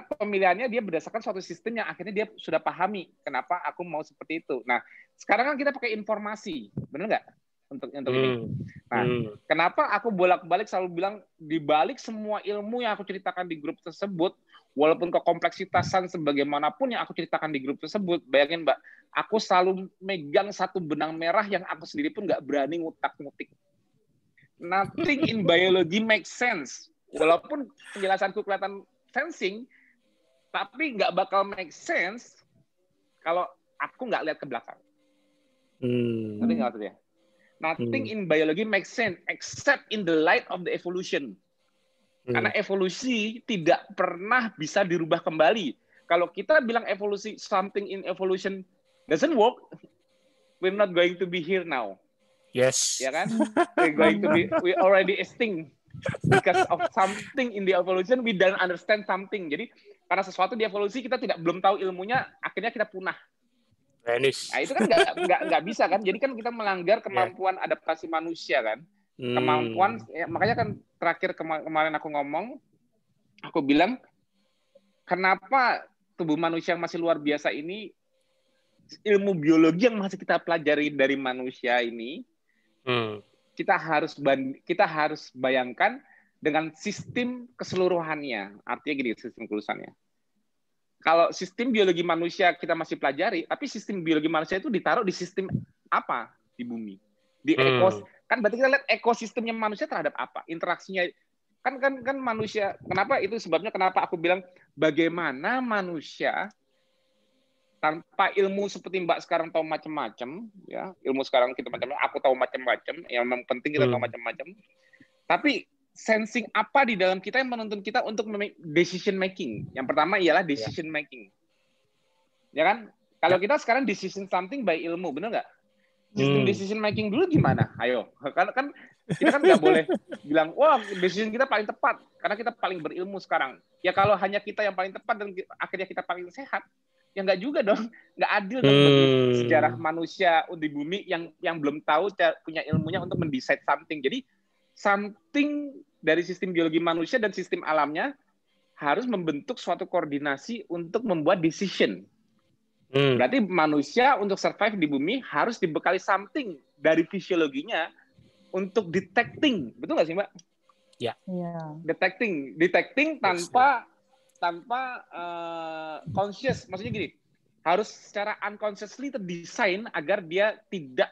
pemilihannya dia berdasarkan suatu sistem yang akhirnya dia sudah pahami kenapa aku mau seperti itu. Nah, sekarang kan kita pakai informasi, benar nggak? Untuk ini. Nah, kenapa aku bolak-balik selalu bilang di balik semua ilmu yang aku ceritakan di grup tersebut, walaupun kekompleksitasan sebagaimanapun yang aku ceritakan di grup tersebut, bayangin Mbak, aku selalu megang satu benang merah yang aku sendiri pun nggak berani ngutak-ngutik. Nothing in biology makes sense. Walaupun penjelasanku kelihatan sensing, tapi nggak bakal make sense kalau aku nggak lihat ke belakang. Ngerti nggak maksudnya? Nothing in biology makes sense except in the light of the evolution. Karena evolusi tidak pernah bisa dirubah kembali. Kalau kita bilang evolusi, something in evolution doesn't work, we're not going to be here now. Yes. Ya kan? We already extinct because of something in the evolution, we don't understand something. Jadi karena sesuatu di evolusi kita belum tahu ilmunya, akhirnya kita punah. Vanish. Nah, itu kan nggak bisa kan? Jadi kan kita melanggar kemampuan adaptasi manusia kan? Kemampuan, ya, makanya kan terakhir kemarin aku ngomong, aku bilang kenapa tubuh manusia yang masih luar biasa ini, ilmu biologi yang masih kita pelajari dari manusia ini, kita harus bayangkan dengan sistem keseluruhannya. Artinya gini, sistem kelulusannya. Kalau sistem biologi manusia kita masih pelajari, tapi sistem biologi manusia itu ditaruh di sistem apa di bumi? Di kan berarti kita lihat ekosistemnya manusia terhadap apa? Interaksinya kan manusia. Kenapa itu sebabnya kenapa aku bilang bagaimana manusia tanpa ilmu seperti Mbak sekarang tahu macam-macam, ya ilmu sekarang kita macam-macam, aku tahu macam-macam, yang memang penting kita tahu macam-macam. Tapi sensing apa di dalam kita yang menuntun kita untuk decision making? Yang pertama ialah decision making, ya kan? Kalau kita sekarang decision something by ilmu, benar nggak? Sistem decision making dulu gimana? Ayo, kan kita kan nggak boleh bilang, wah decision kita paling tepat karena kita paling berilmu sekarang. Ya kalau hanya kita yang paling tepat dan akhirnya kita paling sehat, ya nggak juga dong, nggak adil dong bagi sejarah manusia di bumi yang belum tahu punya ilmunya untuk mendesain something. Jadi something dari sistem biologi manusia dan sistem alamnya harus membentuk suatu koordinasi untuk membuat decision. Berarti manusia untuk survive di bumi harus dibekali something dari fisiologinya untuk detecting, betul nggak sih Mbak? Ya. Detecting tanpa conscious, maksudnya gini, harus secara unconsciously terdesain agar dia tidak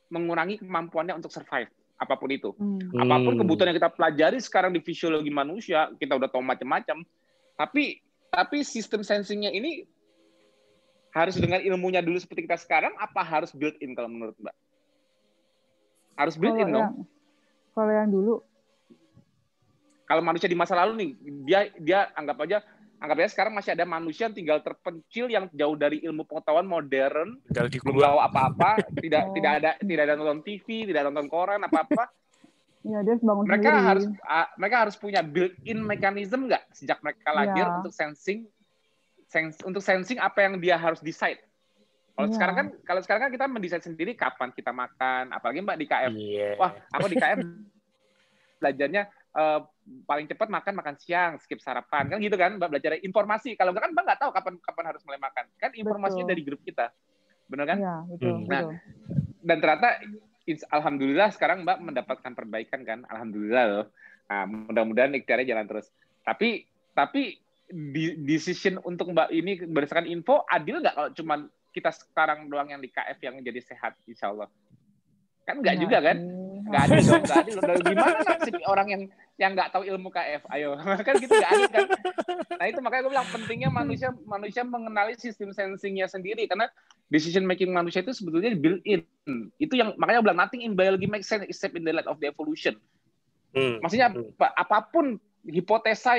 mengurangi kemampuannya untuk survive, apapun itu. Apapun kebutuhan yang kita pelajari sekarang di fisiologi manusia, kita udah tahu macam-macam, tapi sistem sensingnya ini harus dengan ilmunya dulu seperti kita sekarang, apa harus built-in kalau menurut Mbak? Harus built-in dong? Kalau yang dulu, kalau manusia di masa lalu nih, dia anggap aja sekarang masih ada manusia yang tinggal terpencil yang jauh dari ilmu pengetahuan modern, belum tahu apa-apa, tidak ada nonton TV, tidak nonton koran apa-apa. Ya, dia bangun sendiri. Mereka harus punya built-in mechanism nggak sejak mereka lahir untuk sensing apa yang dia harus decide. Kalau sekarang kan kita mendesain sendiri kapan kita makan, apalagi Mbak di KF. Wah, aku di KF belajarnya paling cepat makan siang, skip sarapan, kan gitu kan Mbak, belajar informasi. Kalau enggak kan Mbak nggak tahu kapan harus mulai makan. Kan informasinya dari grup kita. Benar kan? Iya, betul. Nah, dan ternyata alhamdulillah sekarang Mbak mendapatkan perbaikan kan. Alhamdulillah loh. Nah, mudah-mudahan ikhtiarnya jalan terus. Tapi decision untuk Mbak ini berdasarkan info adil nggak kalau cuma kita sekarang doang yang di KF yang jadi sehat, insya Allah? Kan nggak juga kan? Nggak adil dong, nggak adil. Gimana nasib orang yang nggak tahu ilmu KF? Ayo, kan gitu nggak adil kan? Nah itu makanya gue bilang pentingnya manusia mengenali sistem sensingnya sendiri, karena decision making manusia itu sebetulnya built-in. Itu yang makanya gue bilang nothing in biology makes sense except in the light of the evolution. Maksudnya apapun hipotesa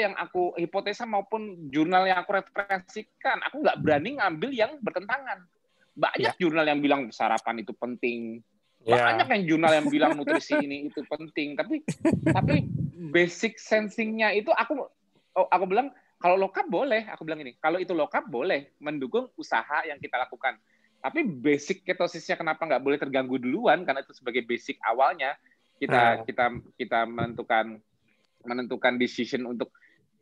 maupun jurnal yang aku referensikan, aku nggak berani ngambil yang bertentangan. Banyak jurnal yang bilang sarapan itu penting, banyak yang jurnal yang bilang nutrisi ini itu penting, tapi basic sensingnya itu aku bilang kalau lokap boleh, aku bilang ini, kalau itu lokap boleh mendukung usaha yang kita lakukan. Tapi basic ketosisnya kenapa nggak boleh terganggu duluan? Karena itu sebagai basic awalnya kita menentukan decision untuk.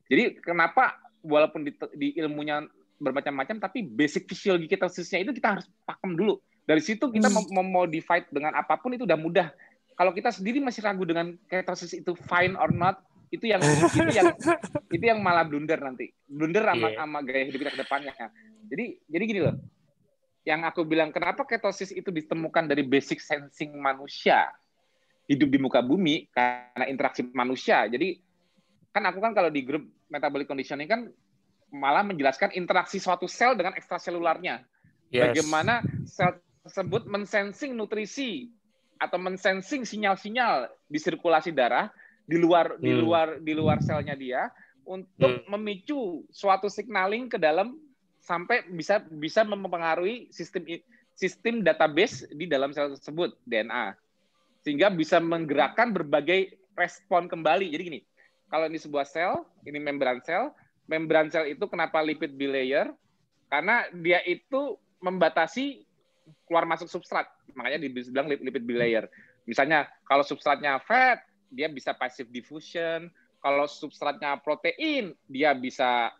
Jadi kenapa walaupun di ilmunya bermacam-macam, tapi basic fisiologi ketosisnya itu kita harus paham dulu. Dari situ kita memodify dengan apapun itu udah mudah. Kalau kita sendiri masih ragu dengan ketosis itu fine or not, itu yang malah blunder nanti. Blunder sama gaya hidup kita ke depannya. Jadi gini loh. Yang aku bilang kenapa ketosis itu ditemukan dari basic sensing manusia hidup di muka bumi karena interaksi manusia. Jadi aku kalau di grup metabolic conditioning kan malah menjelaskan interaksi suatu sel dengan ekstraselularnya. Yes. Bagaimana sel tersebut mensensing nutrisi atau mensensing sinyal-sinyal di sirkulasi darah di luar selnya dia untuk memicu suatu signaling ke dalam sampai bisa mempengaruhi sistem database di dalam sel tersebut, DNA. Sehingga bisa menggerakkan berbagai respon kembali. Jadi gini, kalau ini sebuah sel, ini membran sel itu kenapa lipid bilayer? Karena dia itu membatasi keluar masuk substrat. Makanya dibilang lipid bilayer. Misalnya kalau substratnya fat, dia bisa passive diffusion. Kalau substratnya protein, dia bisa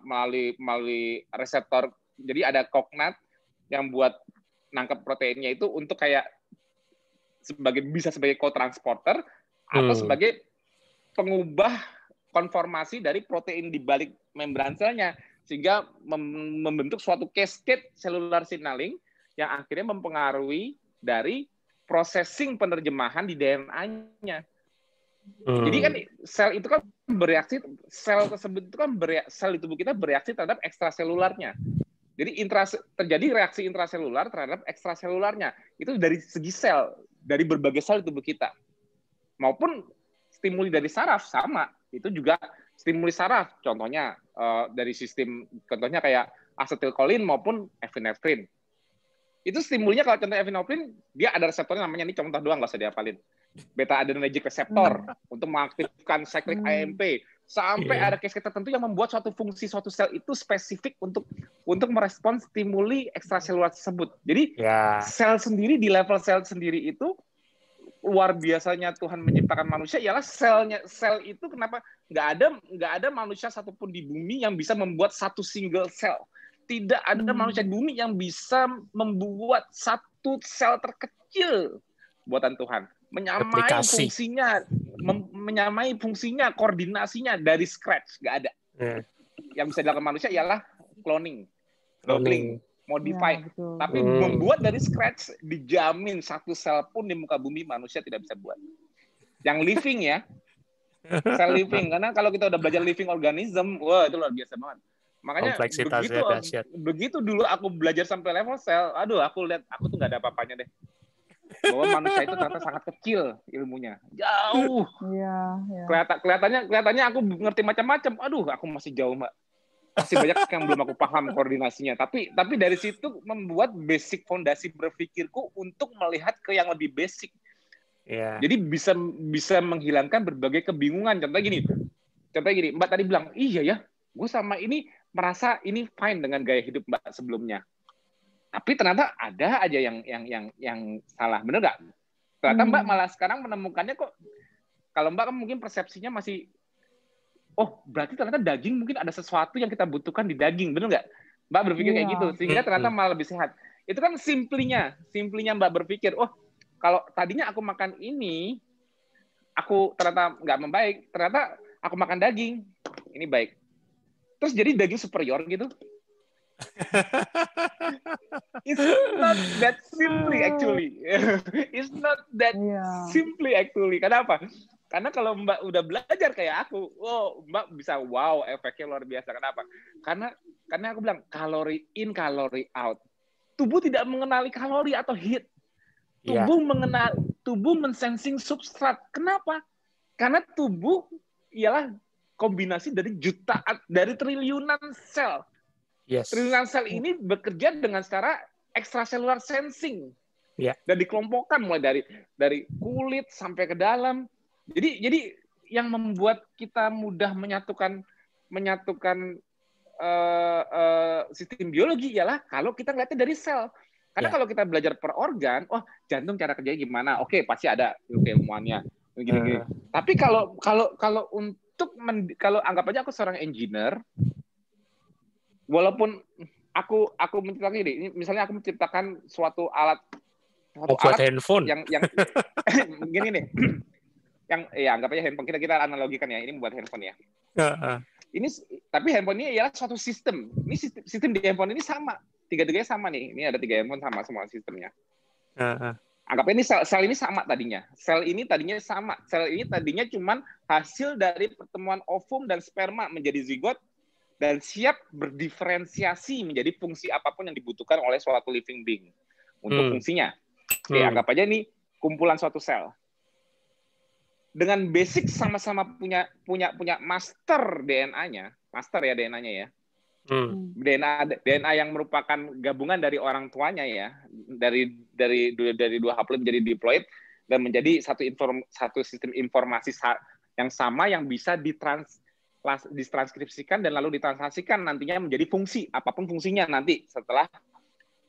melalui reseptor. Jadi ada cognate yang buat nangkep proteinnya itu untuk kayak bisa sebagai co-transporter atau sebagai pengubah konformasi dari protein di balik membran selnya sehingga membentuk suatu cascade cellular signaling yang akhirnya mempengaruhi dari processing penerjemahan di DNA-nya. Jadi kan sel itu kan bereaksi, sel tersebut itu kan sel di tubuh kita bereaksi terhadap ekstraselularnya. Jadi terjadi reaksi intraselular terhadap ekstraselularnya. Itu dari segi sel, dari berbagai sel di tubuh kita. Maupun stimuli dari saraf sama, itu juga stimuli saraf. Contohnya dari contohnya kayak asetilkolin maupun epinefrin. Itu stimulinya kalau contoh epinefrin, dia ada reseptornya namanya, ini contoh doang, nggak usah dihafalin. Beta adrenergic receptor untuk mengaktifkan cyclic AMP. Sampai ada case tertentu yang membuat suatu sel itu spesifik untuk merespons stimuli ekstraselular tersebut. Jadi sel sendiri di level sel sendiri itu luar biasanya Tuhan menciptakan manusia ialah sel itu kenapa nggak ada manusia satupun di bumi yang bisa membuat satu single sel. Tidak ada manusia di bumi yang bisa membuat satu sel terkecil buatan Tuhan. Menyamai fungsinya, koordinasinya dari scratch, nggak ada. Yang bisa dilakukan manusia ialah cloning, modify. Tapi membuat dari scratch dijamin satu sel pun di muka bumi manusia tidak bisa buat. Yang living ya, sel living. Karena kalau kita udah belajar living organism, wah itu luar biasa banget. Makanya begitu dulu aku belajar sampai level sel, aduh aku tuh nggak ada apa-apanya deh. Bahwa manusia itu ternyata sangat kecil ilmunya, jauh. Kelihatannya aku ngerti macam-macam. Aduh, aku masih jauh, Mbak. Masih banyak yang belum aku paham koordinasinya. Tapi dari situ membuat basic fondasi berpikirku untuk melihat ke yang lebih basic. Jadi bisa menghilangkan berbagai kebingungan. Contohnya gini, Mbak tadi bilang, iya ya, gue sama ini merasa ini fine dengan gaya hidup Mbak sebelumnya. Tapi ternyata ada aja yang salah, bener nggak? Ternyata Mbak malah sekarang menemukannya kok. Kalau Mbak kan mungkin persepsinya masih, oh berarti ternyata daging mungkin ada sesuatu yang kita butuhkan di daging, bener nggak? Mbak berpikir kayak gitu, sehingga ternyata malah lebih sehat. Itu kan simplinya Mbak berpikir, oh kalau tadinya aku makan ini, aku ternyata nggak membaik, ternyata aku makan daging, ini baik. Terus jadi daging superior gitu. It's not that simply actually. It's not that simply actually. Kenapa? Karena kalau Mbak udah belajar kayak aku, Mbak bisa efeknya luar biasa. Kenapa? Karena aku bilang kalori in, kalori out. Tubuh tidak mengenali kalori atau heat. Tubuh mensensing substrat. Kenapa? Karena tubuh ialah kombinasi dari triliunan sel. Triliunan sel ini bekerja dengan cara extracellular sensing. Dan dikelompokkan mulai dari kulit sampai ke dalam. Jadi yang membuat kita mudah menyatukan sistem biologi ialah kalau kita ngeliatnya dari sel. Karena kalau kita belajar per organ, oh jantung cara kerjanya gimana? Oke, pasti ada ilmuannya. Gini-gini. Tapi kalau anggap aja aku seorang engineer, walaupun aku menciptakan ini, misalnya aku menciptakan suatu alat handphone yang gini nih. Yang ya anggap aja handphone, kita analogikan ya, ini membuat handphone ya. Ini tapi handphone ini ialah suatu sistem. Ini sistem di handphone ini sama. Tiga-tiganya sama nih. Ini ada 3 handphone sama semua sistemnya. Anggap ini sel ini sama tadinya. Sel ini tadinya sama. Sel ini tadinya cuman hasil dari pertemuan ovum dan sperma menjadi zigot dan siap berdiferensiasi menjadi fungsi apapun yang dibutuhkan oleh suatu living being untuk fungsinya. Oke, anggap aja ini kumpulan suatu sel. Dengan basic sama-sama punya master DNA-nya, master ya DNA-nya ya. DNA yang merupakan gabungan dari orang tuanya ya, dari 2 haploid menjadi diploid dan menjadi satu sistem informasi yang sama yang bisa ditranskripsikan dan lalu ditranslasikan nantinya menjadi fungsi apapun fungsinya nanti setelah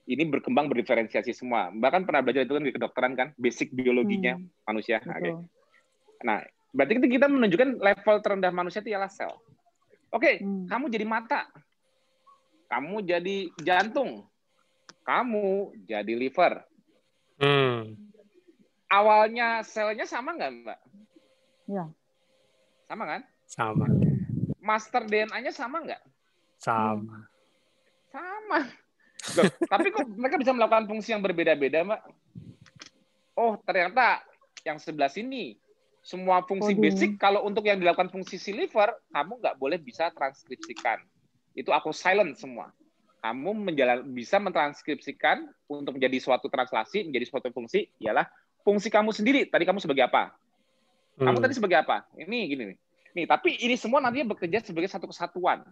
ini berkembang berdiferensiasi semua. Bahkan pernah belajar itu kan di kedokteran kan, basic biologinya manusia. Okay. Nah, berarti kita menunjukkan level terendah manusia itu ialah sel. Oke, kamu jadi mata. Kamu jadi jantung, kamu jadi liver. Awalnya selnya sama nggak, Mbak? Ya. Sama kan? Sama. Master DNA-nya sama nggak? Sama. Sama. Loh, tapi kok mereka bisa melakukan fungsi yang berbeda-beda, Mbak? Oh, ternyata yang sebelah sini, semua fungsi basic, kalau untuk yang dilakukan fungsi si liver, kamu nggak boleh bisa transkripsikan. Itu aku silent semua. Kamu bisa mentranskripsikan untuk menjadi suatu translasi, menjadi suatu fungsi, ialah fungsi kamu sendiri. Tadi kamu sebagai apa? Kamu tadi sebagai apa? Ini gini nih. Nih, tapi ini semua nantinya bekerja sebagai satu kesatuan.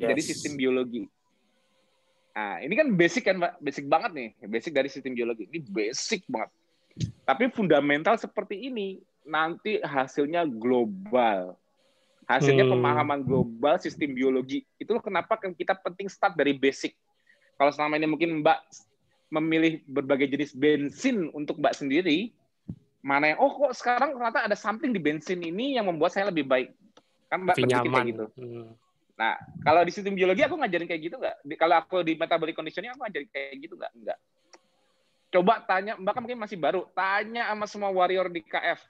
Jadi sistem biologi. Nah, ini kan basic kan, Mbak? Basic banget nih. Basic dari sistem biologi. Ini basic banget. Tapi fundamental seperti ini, nanti hasilnya global. Hasilnya pemahaman global sistem biologi. Itulah kenapa kita penting start dari basic. Kalau selama ini mungkin Mbak memilih berbagai jenis bensin untuk Mbak sendiri, mana yang, kok sekarang ternyata ada something di bensin ini yang membuat saya lebih baik. Kan Mbak berpikir kayak gitu. Nah, kalau di sistem biologi aku ngajarin kayak gitu nggak? Kalau aku di metabolic conditioning aku ngajarin kayak gitu nggak? Enggak. Coba tanya, Mbak kan mungkin masih baru, tanya sama semua warrior di KF.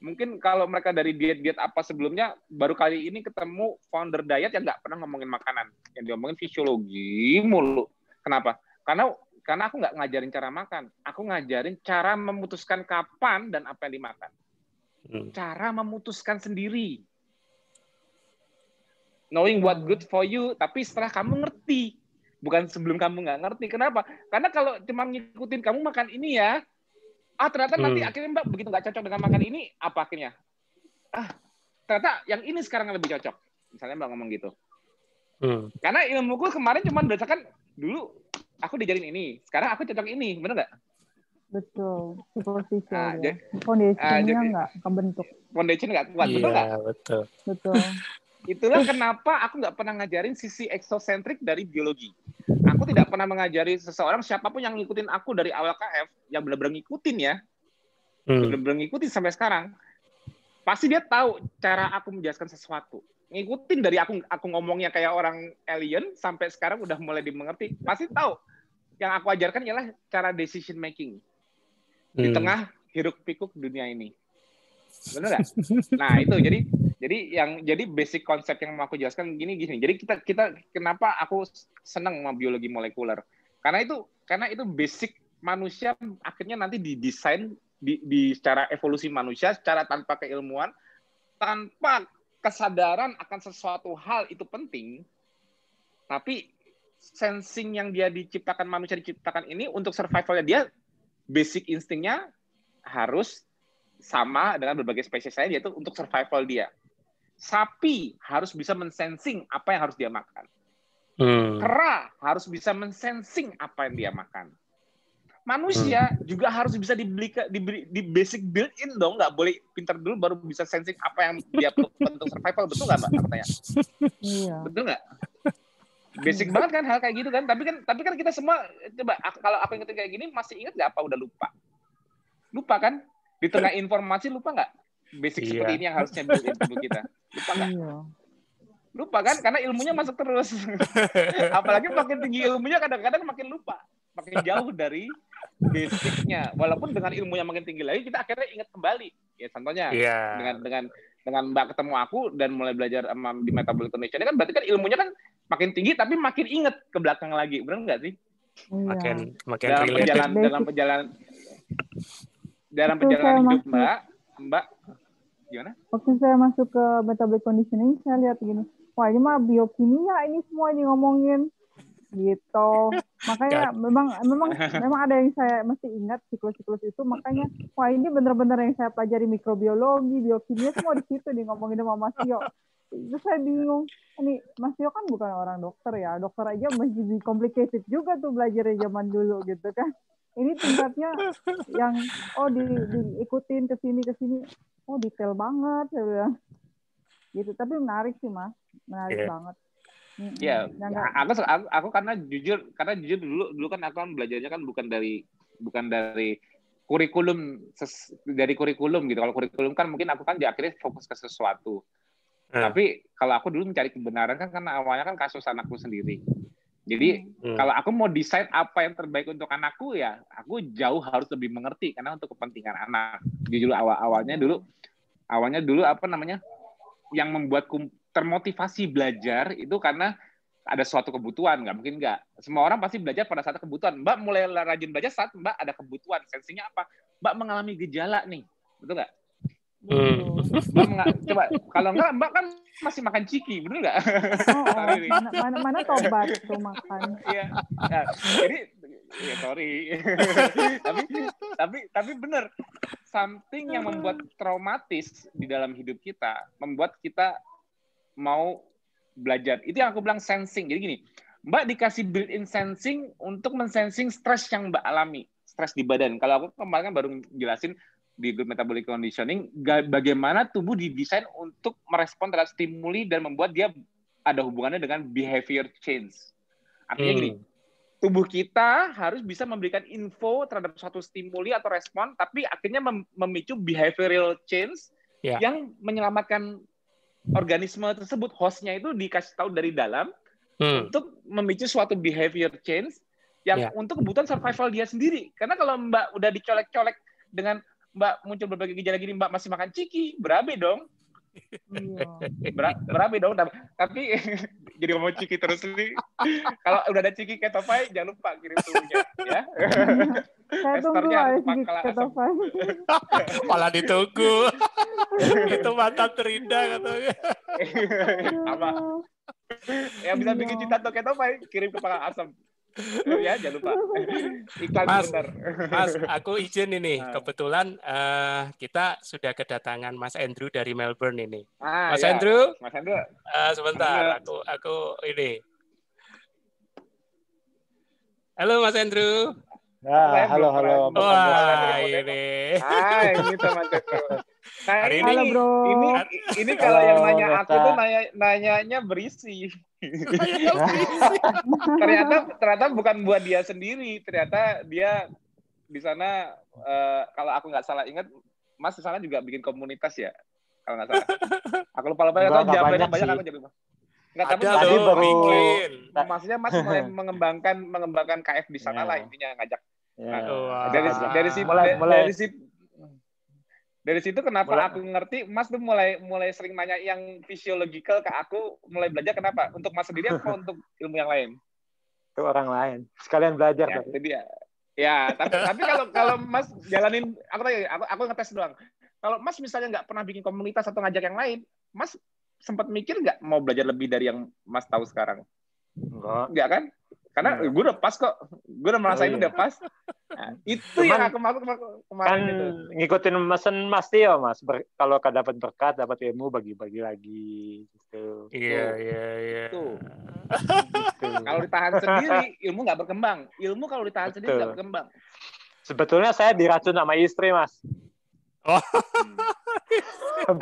Mungkin kalau mereka dari diet-diet apa sebelumnya, baru kali ini ketemu founder diet yang nggak pernah ngomongin makanan. Yang diomongin fisiologi mulu. Kenapa? Karena aku nggak ngajarin cara makan. Aku ngajarin cara memutuskan kapan dan apa yang dimakan. Cara memutuskan sendiri. Knowing what good for you, tapi setelah kamu ngerti. Bukan sebelum kamu nggak ngerti. Kenapa? Karena kalau cuma ngikutin kamu makan ini ya, ternyata nanti akhirnya Mbak begitu nggak cocok dengan makan ini, apa akhirnya? Ternyata yang ini sekarang lebih cocok. Misalnya Mbak ngomong gitu. Karena ilmuku kemarin cuma berdasarkan dulu aku diajarin ini, sekarang aku cocok ini, benar nggak? Betul, superficial ya. Foundation-nya nggak kebentuk. Foundation nggak kuat, betul nggak? Betul. Itulah kenapa aku nggak pernah ngajarin sisi eksosentrik dari biologi. Aku tidak pernah mengajari seseorang, siapapun yang ngikutin aku dari awal KF, yang benar-benar ngikutin ya, benar-benar ngikutin sampai sekarang, pasti dia tahu cara aku menjelaskan sesuatu. Ngikutin dari aku ngomongnya kayak orang alien, sampai sekarang udah mulai dimengerti, pasti tahu. Yang aku ajarkan ialah cara decision making. Di tengah hiruk-pikuk dunia ini. Benar nggak? Nah, itu jadi basic konsep yang mau aku jelaskan gini. Jadi kita kenapa aku senang sama biologi molekuler? Karena itu basic manusia akhirnya nanti didesain di secara evolusi manusia secara tanpa keilmuan, tanpa kesadaran akan sesuatu hal itu penting. Tapi sensing yang dia manusia diciptakan ini untuk survivalnya dia, basic instingnya harus sama dengan berbagai spesies lain, yaitu untuk survival dia. Sapi harus bisa mensensing apa yang harus dia makan. Kera harus bisa mensensing apa yang dia makan. Manusia juga harus bisa di basic built-in dong, nggak boleh pintar dulu baru bisa sensing apa yang dia perlu untuk survival. Betul nggak, Mbak? Aku tanya. Iya. Betul nggak? Basic banget kan hal kayak gitu kan. Tapi kan kita semua coba kalau aku ingetin kayak gini masih ingat nggak apa udah lupa? Lupa kan? Di tengah informasi lupa nggak? Basic seperti ini yang harusnya built-in tubuh kita. Lupa nggak? Lupa kan? Karena ilmunya masuk terus. Apalagi makin tinggi ilmunya kadang-kadang makin lupa. Makin jauh dari basicnya. Walaupun dengan ilmu yang makin tinggi lagi kita akhirnya ingat kembali. Ya contohnya dengan Mbak ketemu aku dan mulai belajar di metabolic condition ini kan berarti kan ilmunya kan makin tinggi tapi makin inget ke belakang lagi, benar nggak sih? Makin dalam perjalanan hidup Mbak gimana? Waktu saya masuk ke metabolic conditioning saya lihat gini, wah ini mah biokimia ini semua ini ngomongin gitu. Makanya memang ada yang saya mesti ingat siklus-siklus itu, makanya wah ini benar-benar yang saya pelajari mikrobiologi, biokimia semua di situ nih ngomongin sama Mas Tio. Terus saya bingung, ini Mas Tio kan bukan orang dokter ya, dokter aja masih complicated juga tuh belajarnya zaman dulu gitu kan. Ini tingkatnya yang diikutin ke sini, oh detail banget saya bilang. Gitu, tapi menarik sih Mas, menarik banget. Ya, aku karena jujur dulu kan aku kan belajarnya kan bukan dari kurikulum gitu. Kalau kurikulum kan mungkin aku kan akhirnya fokus ke sesuatu. Tapi kalau aku dulu mencari kebenaran kan karena awalnya kan kasus anakku sendiri. Jadi kalau aku mau decide apa yang terbaik untuk anakku ya, aku jauh harus lebih mengerti karena untuk kepentingan anak. Jujur awalnya dulu apa namanya? Yang membuatku termotivasi belajar itu karena ada suatu kebutuhan, nggak mungkin nggak. Semua orang pasti belajar pada saat kebutuhan. Mbak mulai rajin belajar saat Mbak ada kebutuhan. Sensinya apa? Mbak mengalami gejala nih, betul nggak? Mbak coba kalau nggak Mbak kan masih makan ciki, betul nggak? Mana tobat tuh makan? Iya, jadi ya sorry. tapi benar. Something yang membuat traumatis di dalam hidup kita, membuat kita mau belajar. Itu yang aku bilang sensing. Jadi gini, Mbak dikasih built-in sensing untuk mensensing stres yang Mbak alami. Stres di badan. Kalau aku kemarin kan baru jelasin di grup metabolic conditioning, bagaimana tubuh didesain untuk merespon terhadap stimuli dan membuat dia ada hubungannya dengan behavior change. Artinya gini, tubuh kita harus bisa memberikan info terhadap suatu stimuli atau respon, tapi akhirnya memicu behavioral change yang menyelamatkan organisme tersebut. Hostnya itu dikasih tahu dari dalam untuk memicu suatu behavior change yang untuk kebutuhan survival dia sendiri. Karena kalau Mbak udah dicolek-colek dengan Mbak muncul berbagai gejala gini, Mbak masih makan ciki, berabe dong. Berabe dong. Tapi jadi ngomong ciki terus nih. Kalau udah ada ciki ketofai, jangan lupa kirim tubuhnya. Ya. Saya tunggu lah ciki ketofai. Malah ditunggu. Itu mantan terindah katanya. Apa? Yang bisa bikin cinta atau ketofai, kirim ke Pangkal Asam. Ya, jangan lupa. Iklan benar. Mas, aku izin ini. Kebetulan kita sudah kedatangan Mas Andrew dari Melbourne ini. Mas Andrew? Mas Andrew. Sebentar, aku ini. Halo Mas Andrew. Halo. Wah, ini. Hai, ini teman Andrew. Nah, halo bro. Ini kalau yang nanya aku tuh nanyanya berisi. ternyata bukan buat dia sendiri. Ternyata dia di sana kalau aku nggak salah ingat, Mas di sana juga bikin komunitas ya. Kalau nggak salah. Aku lupa atau jawabannya banyak aku jadi lupa. Nggak tahu tadi baru bikin. Maksudnya Mas mulai mengembangkan KF di sana lah intinya ngajak. Dari situ kenapa aku ngerti Mas tuh mulai sering nanya yang physiological ke aku, mulai belajar kenapa? Untuk Mas sendiri apa untuk ilmu yang lain? Untuk orang lain. Sekalian belajar. Ya, itu dia. Ya, tapi kalau Mas jalanin, aku ngetes doang. Kalau Mas misalnya nggak pernah bikin komunitas atau ngajak yang lain, Mas sempat mikir nggak mau belajar lebih dari yang Mas tahu sekarang? Enggak kan? Karena gue udah pas kok. Gue udah merasain udah pas. Nah, itu cuman, yang aku maksud kemarin kan itu. Ngikutin mesen Mas Tio, Mas. Kalau dapat berkat, dapat ilmu, bagi-bagi lagi. Gitu. Iya. Gitu. Kalau ditahan sendiri, ilmu nggak berkembang. Ilmu kalau ditahan sendiri nggak berkembang. Sebetulnya saya diracun sama istri, Mas.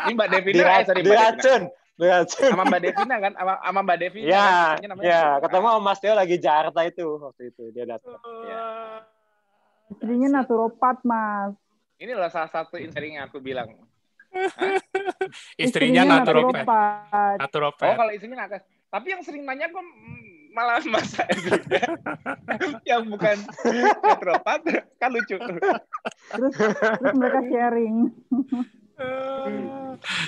Ini Mbak Devina. Diracun. Sama Mbak Devina kan, sama Mbak Devina Ya, kan, istrinya namanya. ya, ketemu sama Mas Tio lagi Jakarta itu waktu itu dia datang. Ya. Istrinya naturopat, Mas. Ini adalah salah satu insight yang aku bilang. Istrinya naturopat. naturopat. Naturopat. Oh, kalau istrinya nggak. Tapi yang sering nanya kok malah Mas Hendra yang bukan naturopat, kan lucu. Terus mereka sharing.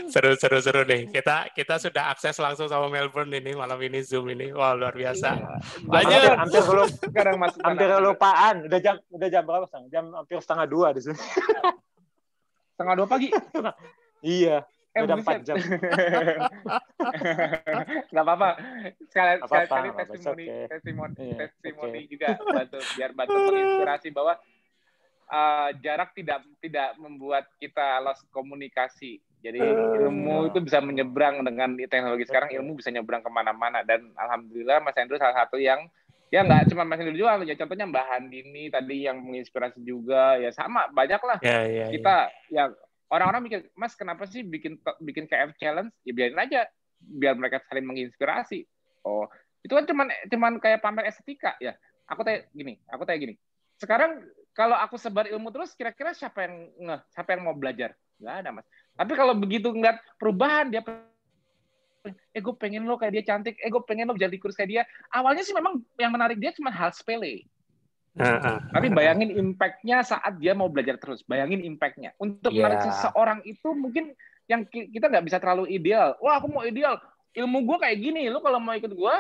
Seru nih. Kita sudah akses langsung sama Melbourne ini malam ini Zoom ini. Wah, luar biasa. Hampir kelupaan. Udah jam berapa sekarang? Hampir 1:30 di sini. 1:30 pagi. Iya. Udah 4 jam. Nggak apa-apa. Sekali testimoni juga bantu menginspirasi bahwa jarak tidak membuat kita lost komunikasi. Jadi ilmu itu bisa menyeberang dengan teknologi sekarang, ilmu bisa nyebrang kemana-mana. Dan alhamdulillah Mas Hendro salah satu yang ya nggak cuma Mas Hendro juga, ya contohnya Mbak Handini tadi yang menginspirasi juga, ya sama banyak lah. Kita ya orang-orang mikir, Mas kenapa sih bikin KF Challenge? Ya biarin aja, biar mereka saling menginspirasi. Oh, itu kan cuman kayak pamer estetika ya. Aku tanya gini. Sekarang kalau aku sebar ilmu terus, kira-kira siapa yang mau belajar? Nggak ada, Mas. Tapi kalau begitu ngeliat perubahan, dia gue pengen lo kayak dia cantik, gue pengen lo jadi kurus kayak dia. Awalnya sih memang yang menarik dia cuma hal sepele. Tapi bayangin impact-nya saat dia mau belajar terus. Bayangin impact-nya. Untuk menarik seseorang itu mungkin yang kita nggak bisa terlalu ideal. Wah, aku mau ideal. Ilmu gue kayak gini. Lo kalau mau ikut gue,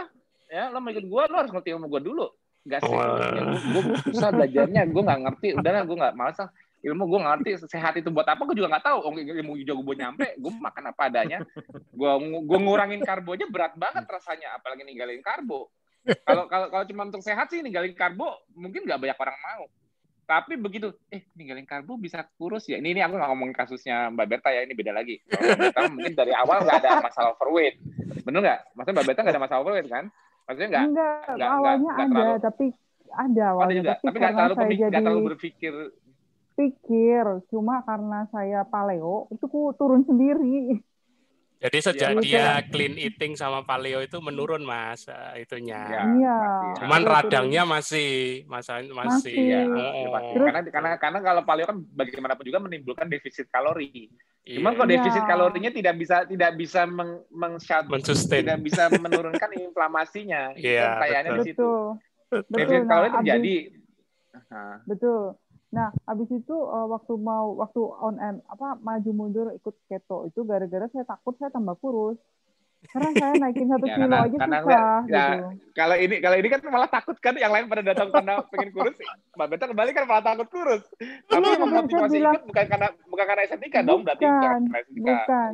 lo harus ngerti ilmu gue dulu. Gak sih, gue susah belajarnya, gue nggak ngerti, udahlah gue nggak malas lah. Ilmu gue ngerti, sehat itu buat apa, gue juga nggak tahu. Ilmu hijau gue nyampe, gue makan apa adanya. Gue ngurangin karbonya berat banget rasanya, apalagi ninggalin karbo. Kalau cuma untuk sehat sih ninggalin karbo, mungkin nggak banyak orang mau. Tapi begitu, ninggalin karbo bisa kurus ya. Ini aku nggak ngomongin kasusnya Mbak Berta ya, ini beda lagi. Kalau Mbak Berta mungkin dari awal nggak ada masalah overweight, bener nggak? Maksudnya Mbak Berta nggak ada masalah overweight kan? Maksudnya enggak awalnya ada terlalu, tapi ada awalnya tapi nggak terlalu berpikir cuma karena saya paleo itu turun sendiri. Jadi sejak dia clean eating sama paleo itu menurun Mas itunya. Iya. Cuman radangnya masih. Ya. Karena kalau paleo kan bagaimanapun juga menimbulkan defisit kalori. Cuman kalau defisit kalorinya tidak bisa men-sustain, tidak bisa menurunkan inflamasinya. Iya, kayaknya di situ. Betul. Kalori terjadi. Betul. Nah, habis itu waktu maju mundur ikut keto itu gara-gara saya takut saya tambah kurus. Karena saya naikin 1 kilo aja susah gitu. Kalau ini kan malah takut kan, yang lain pada datang karena pengen kurus, Mbak Beta kembali kan malah takut kurus. Tapi memotivasi ikut bukan karena estetika dong, berarti bukan.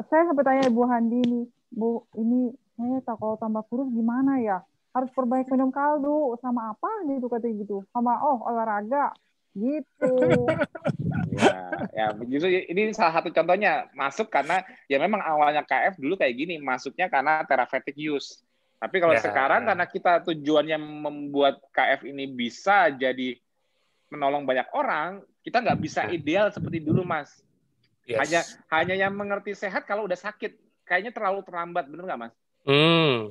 Saya sampai tanya Ibu Handi nih, Bu, ini saya tak kalau tambah kurus gimana ya? Harus perbanyak minum kaldu sama apa gitu katanya gitu. Sama olahraga gitu. Ya begitu. Ini salah satu contohnya masuk karena ya memang awalnya KF dulu kayak gini, masuknya karena therapeutic use. Tapi kalau sekarang karena kita tujuannya membuat KF ini bisa jadi menolong banyak orang, kita nggak bisa ideal seperti dulu, Mas. Hanya yang mengerti sehat kalau udah sakit. Kayaknya terlalu terlambat, bener nggak, Mas?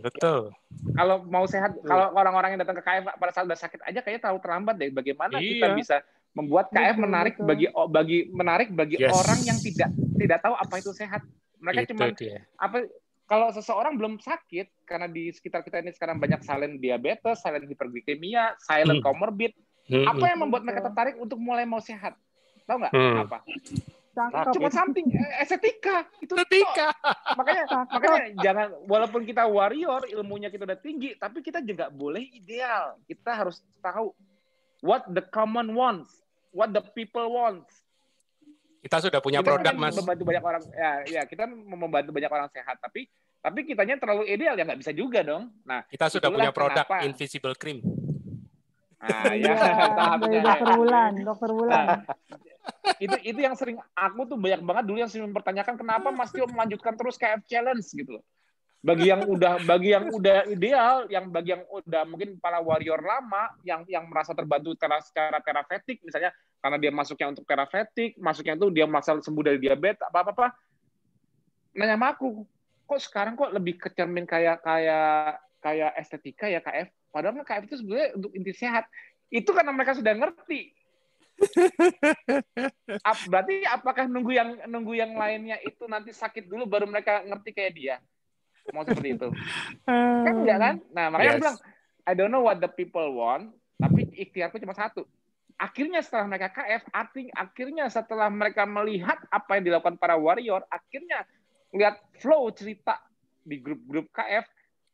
Betul. Kalau mau sehat, kalau orang-orang yang datang ke KF pada saat udah sakit aja kayaknya terlalu terlambat deh. Bagaimana kita bisa membuat KF menarik bagi orang yang tidak tahu apa itu sehat. Mereka cuma kalau seseorang belum sakit karena di sekitar kita ini sekarang banyak silent diabetes, silent hiperglikemia, silent comorbid. Apa yang membuat mereka tertarik untuk mulai mau sehat? Tahu nggak apa? Cuma something estetika itu makanya jangan, walaupun kita warrior, ilmunya kita udah tinggi, tapi kita juga boleh ideal. Kita harus tahu what the common wants, what the people wants. Kita sudah punya produk, Mas. Membantu banyak orang, ya kita membantu banyak orang sehat, tapi kitanya terlalu ideal ya nggak bisa juga dong. Nah, kita sudah punya produk Invisible Cream. Dari dokter Wulan. Itu yang sering aku tuh banyak banget dulu yang sering mempertanyakan kenapa Mas Tio melanjutkan terus KF Challenge gitu loh. Bagi yang udah ideal, bagi yang udah mungkin para warrior lama yang merasa terbantu secara terapeutik misalnya karena dia masuknya untuk terapeutik, masuknya itu dia merasa sembuh dari diabetes apa nanya sama aku, kok sekarang kok lebih kecermin kayak estetika ya KF. Padahal kan KF itu sebenarnya untuk inti sehat. Itu karena mereka sudah ngerti. Berarti apakah nunggu yang lainnya itu nanti sakit dulu baru mereka ngerti kayak dia? Mau seperti itu? Kan enggak kan? Nah, makanya aku bilang, I don't know what the people want, tapi ikhtiarku cuma satu. Akhirnya setelah mereka KF, akhirnya setelah mereka melihat apa yang dilakukan para warrior, akhirnya lihat flow cerita di grup-grup KF,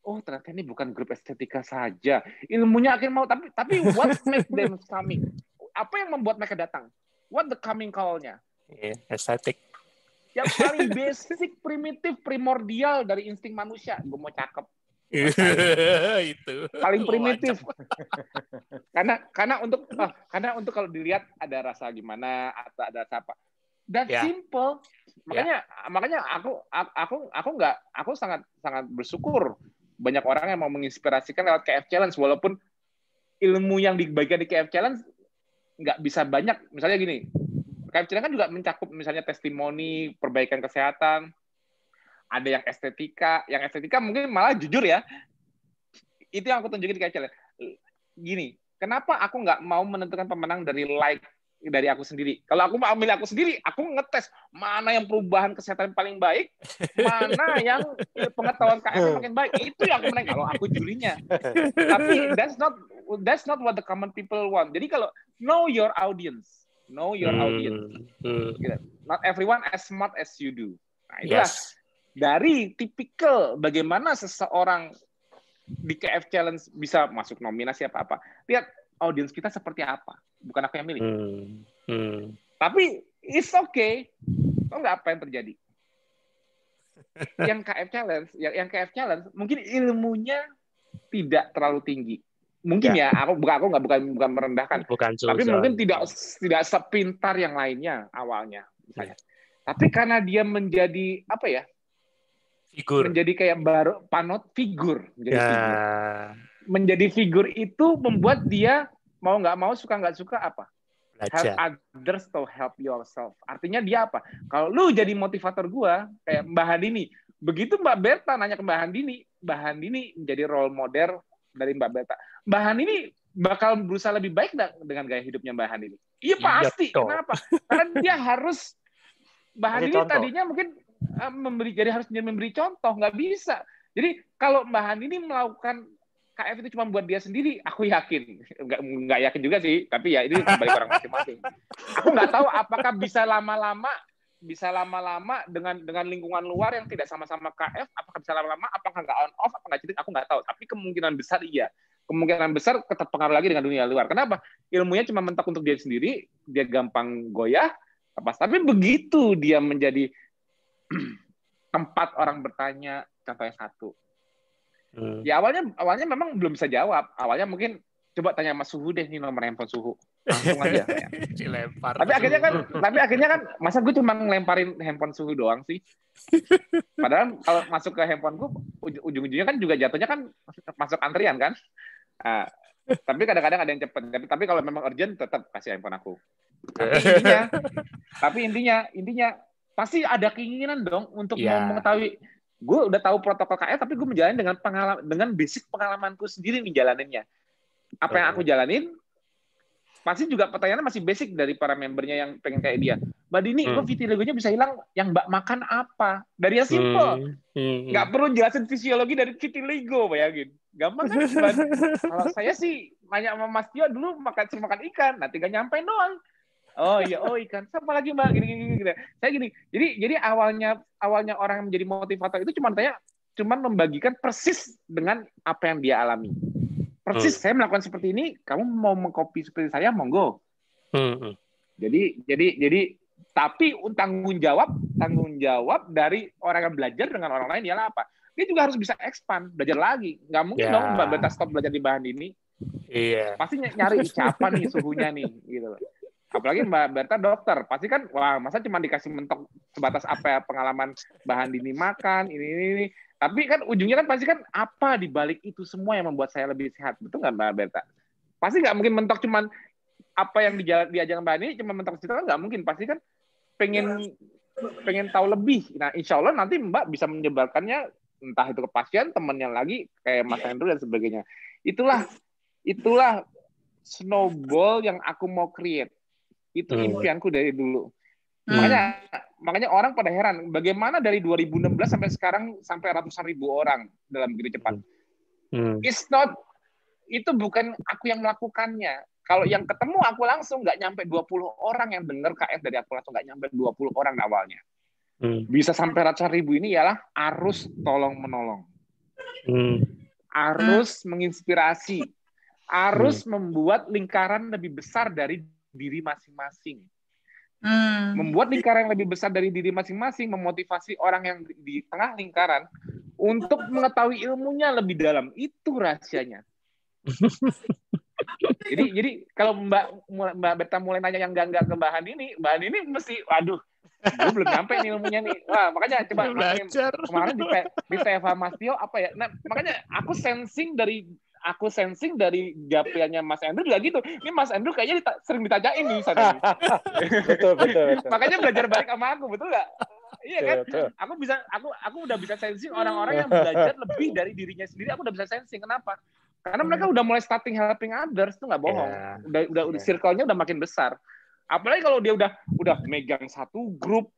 oh ternyata ini bukan grup estetika saja. Ilmunya akhirnya mau, tapi what make them coming? Apa yang membuat mereka datang? What the coming call-nya? Estetik. Yang paling basic, primitif, primordial dari insting manusia. Gue mau cakep. Itu paling primitif. karena untuk kalau dilihat ada rasa gimana atau ada rasa apa. Dan simple. Makanya aku sangat bersyukur banyak orang yang mau menginspirasikan lewat KF Challenge, walaupun ilmu yang dibagikan di KF Challenge nggak bisa banyak. Misalnya gini, KF Challenge kan juga mencakup misalnya testimoni, perbaikan kesehatan, ada yang estetika mungkin malah jujur ya, itu yang aku tunjukin di KF Challenge. Gini, kenapa aku nggak mau menentukan pemenang dari aku sendiri? Kalau aku mau milih aku sendiri, aku ngetes mana yang perubahan kesehatan paling baik, mana yang pengetahuan KF makin baik. Itu yang aku menang kalau aku jurinya. Tapi that's not what the common people want. Jadi kalau know your audience. Not everyone as smart as you do. Nah, itulah dari tipikal bagaimana seseorang di KF Challenge bisa masuk nominasi apa-apa. Lihat audiens kita seperti apa. Bukan aku yang milih. Tapi it's okay. Tahu nggak apa yang terjadi? Yang KF Challenge mungkin ilmunya tidak terlalu tinggi. Mungkin aku bukan merendahkan. Tapi mungkin tidak sepintar yang lainnya awalnya. Misalnya. Tapi karena dia menjadi apa ya? Menjadi kayak baru figur. Menjadi figur itu membuat dia mau nggak mau, suka nggak suka apa? Help others to help yourself. Artinya dia apa? Kalau lu jadi motivator gua kayak Mbak Handini, begitu Mbak Berta nanya ke Mbak Handini menjadi role model dari Mbak Berta. Mbak Handini bakal berusaha lebih baik dengan gaya hidupnya Mbak Handini. Iya pasti. Kenapa? Karena dia harus Mbak Handini tadinya mungkin harus memberi contoh, nggak bisa. Jadi kalau Mbak Handini melakukan KF itu cuma buat dia sendiri, aku yakin. Nggak yakin juga sih, tapi ya ini balik orang masing-masing. Aku nggak tahu apakah bisa lama-lama dengan lingkungan luar yang tidak sama-sama KF, apakah bisa lama-lama, apakah nggak on off, apa nggak jadi, aku nggak tahu. Tapi kemungkinan besar iya. Kemungkinan besar terpengaruh lagi dengan dunia luar. Kenapa? Ilmunya cuma mentok untuk dia sendiri, dia gampang goyah, tapi begitu dia menjadi tempat orang bertanya, contohnya satu. Ya awalnya memang belum bisa jawab. Awalnya mungkin coba tanya Mas Suhu deh, nih nomor handphone Suhu. Langsung aja. Ya. Dilempar. Tapi akhirnya kan masa gue cuma ngelemparin handphone Suhu doang sih. Padahal kalau masuk ke handphoneku ujung-ujungnya kan juga jatuhnya kan masuk antrian kan. Nah, tapi kadang-kadang ada yang cepat. Tapi kalau memang urgent tetap kasih handphone aku. Tapi intinya pasti ada keinginan dong untuk mau mengetahui. Gue udah tahu protokol KF, tapi gue menjalani dengan basic pengalamanku sendiri menjalaninnya. Apa yang aku jalanin, pasti juga pertanyaannya masih basic dari para membernya yang pengen kayak dia. Mbak Dini, kok vitiligonya bisa hilang? Yang Mbak makan apa? Dari yang simple. Nggak perlu jelasin fisiologi dari vitiligo, bayangin. Gampang kan? Kalau saya sih nanya sama Mas Tio dulu makan ikan, nah tinggal nyampein doang. Oh iya, ikan. Siapa lagi Mbak? Gini. Saya gini. Jadi awalnya orang yang menjadi motivator itu cuma membagikan persis dengan apa yang dia alami. Persis saya melakukan seperti ini, kamu mau mengcopy seperti saya, monggo. Jadi tapi tanggung jawab dari orang yang belajar dengan orang lain ialah apa? Dia juga harus bisa expand, belajar lagi. Nggak mungkin dong Mbak Berta stop belajar di bahan ini. Iya. Pasti nyari siapa nih suhunya nih, gitu loh. Apalagi Mbak Berta dokter, pasti kan, wah masa cuma dikasih mentok sebatas apa ya pengalaman bahan dini makan, ini. Tapi kan ujungnya kan pasti kan apa dibalik itu semua yang membuat saya lebih sehat, betul nggak Mbak Berta? Pasti nggak mungkin mentok cuman apa yang diajarkan Mbak ini cuma mentok situ kan nggak mungkin, pasti kan pengen pengen tahu lebih. Nah, insya Allah nanti Mbak bisa menyebarkannya entah itu ke pasien, temannya lagi kayak Mas Hendro dan sebagainya. Itulah snowball yang aku mau create. Itu impianku dari dulu. Makanya orang pada heran bagaimana dari 2016 sampai sekarang sampai ratusan ribu orang dalam begitu cepat. It's not, itu bukan aku yang melakukannya. Kalau yang ketemu aku langsung nggak nyampe 20 orang yang dengar KF dari aku langsung nggak nyampe 20 orang awalnya. Bisa sampai ratusan ribu ini ialah arus tolong menolong. Arus menginspirasi. Arus membuat lingkaran lebih besar dari diri masing-masing. Membuat lingkaran yang lebih besar dari diri masing-masing, memotivasi orang yang di tengah lingkaran untuk mengetahui ilmunya lebih dalam. Itu rahasianya. Jadi kalau Mbak Berta mulai nanya yang enggak ke Mbak Handini mesti, waduh, gue belum nyampe nih ilmunya nih. Wah, makanya coba kemarin di TFH Mas Tio apa ya? Nah, makanya aku sensing dari gapliannya Mas Andrew juga gitu. Ini Mas Andrew kayaknya sering ditanyain nih sana. Betul. Makanya belajar balik sama aku, betul nggak? Iya kan? Betul. Aku udah bisa sensing orang-orang yang belajar lebih dari dirinya sendiri. Aku udah bisa sensing. Kenapa? Karena mereka udah mulai starting helping others, itu nggak bohong. Udah circle-nya udah makin besar. Apalagi kalau dia udah megang satu grup,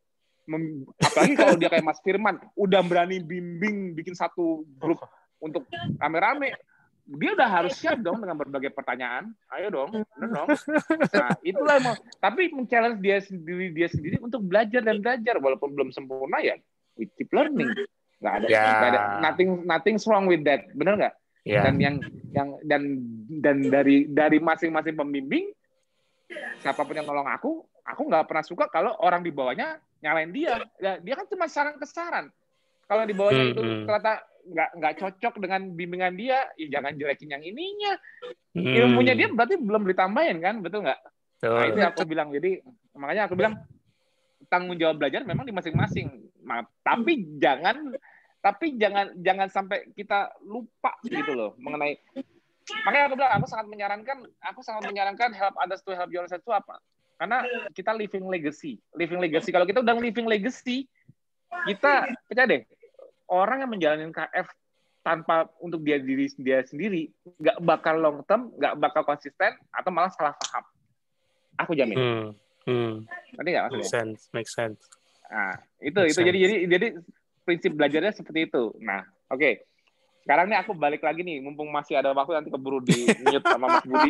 apalagi kalau dia kayak Mas Firman, udah berani bimbing bikin satu grup untuk rame-rame. Dia udah harus siap dong dengan berbagai pertanyaan. Ayo dong, bener dong. Nah, itulah tapi men-challenge dia sendiri untuk belajar walaupun belum sempurna ya. We keep learning. Nggak ada nothing wrong with that. Bener nggak? Yeah. Dan dari masing-masing pembimbing, siapapun yang nolong aku nggak pernah suka kalau orang di bawahnya nyalain dia. Dia kan cuma saran. Kalau di bawahnya itu ternyata nggak cocok dengan bimbingan dia, ya jangan jelekin yang ininya. Ilmunya dia berarti belum ditambahin kan, betul nggak? Nah, itu yang aku bilang. Jadi makanya aku bilang tanggung jawab belajar memang di masing-masing. Tapi jangan sampai kita lupa gitu loh mengenai. Makanya aku bilang aku sangat menyarankan help others to help yourself itu apa? Karena kita living legacy. Kalau kita udah living legacy, kita percaya deh, orang yang menjalani KF tanpa untuk dia sendiri nggak bakal long term, nggak bakal konsisten, atau malah salah paham. Aku jamin. Nanti nggak maksudnya? Make sense. Nah, itu jadi prinsip belajarnya seperti itu. Nah, oke. Sekarang nih aku balik lagi nih, mumpung masih ada waktu, nanti keburu di mute sama Mas Budi.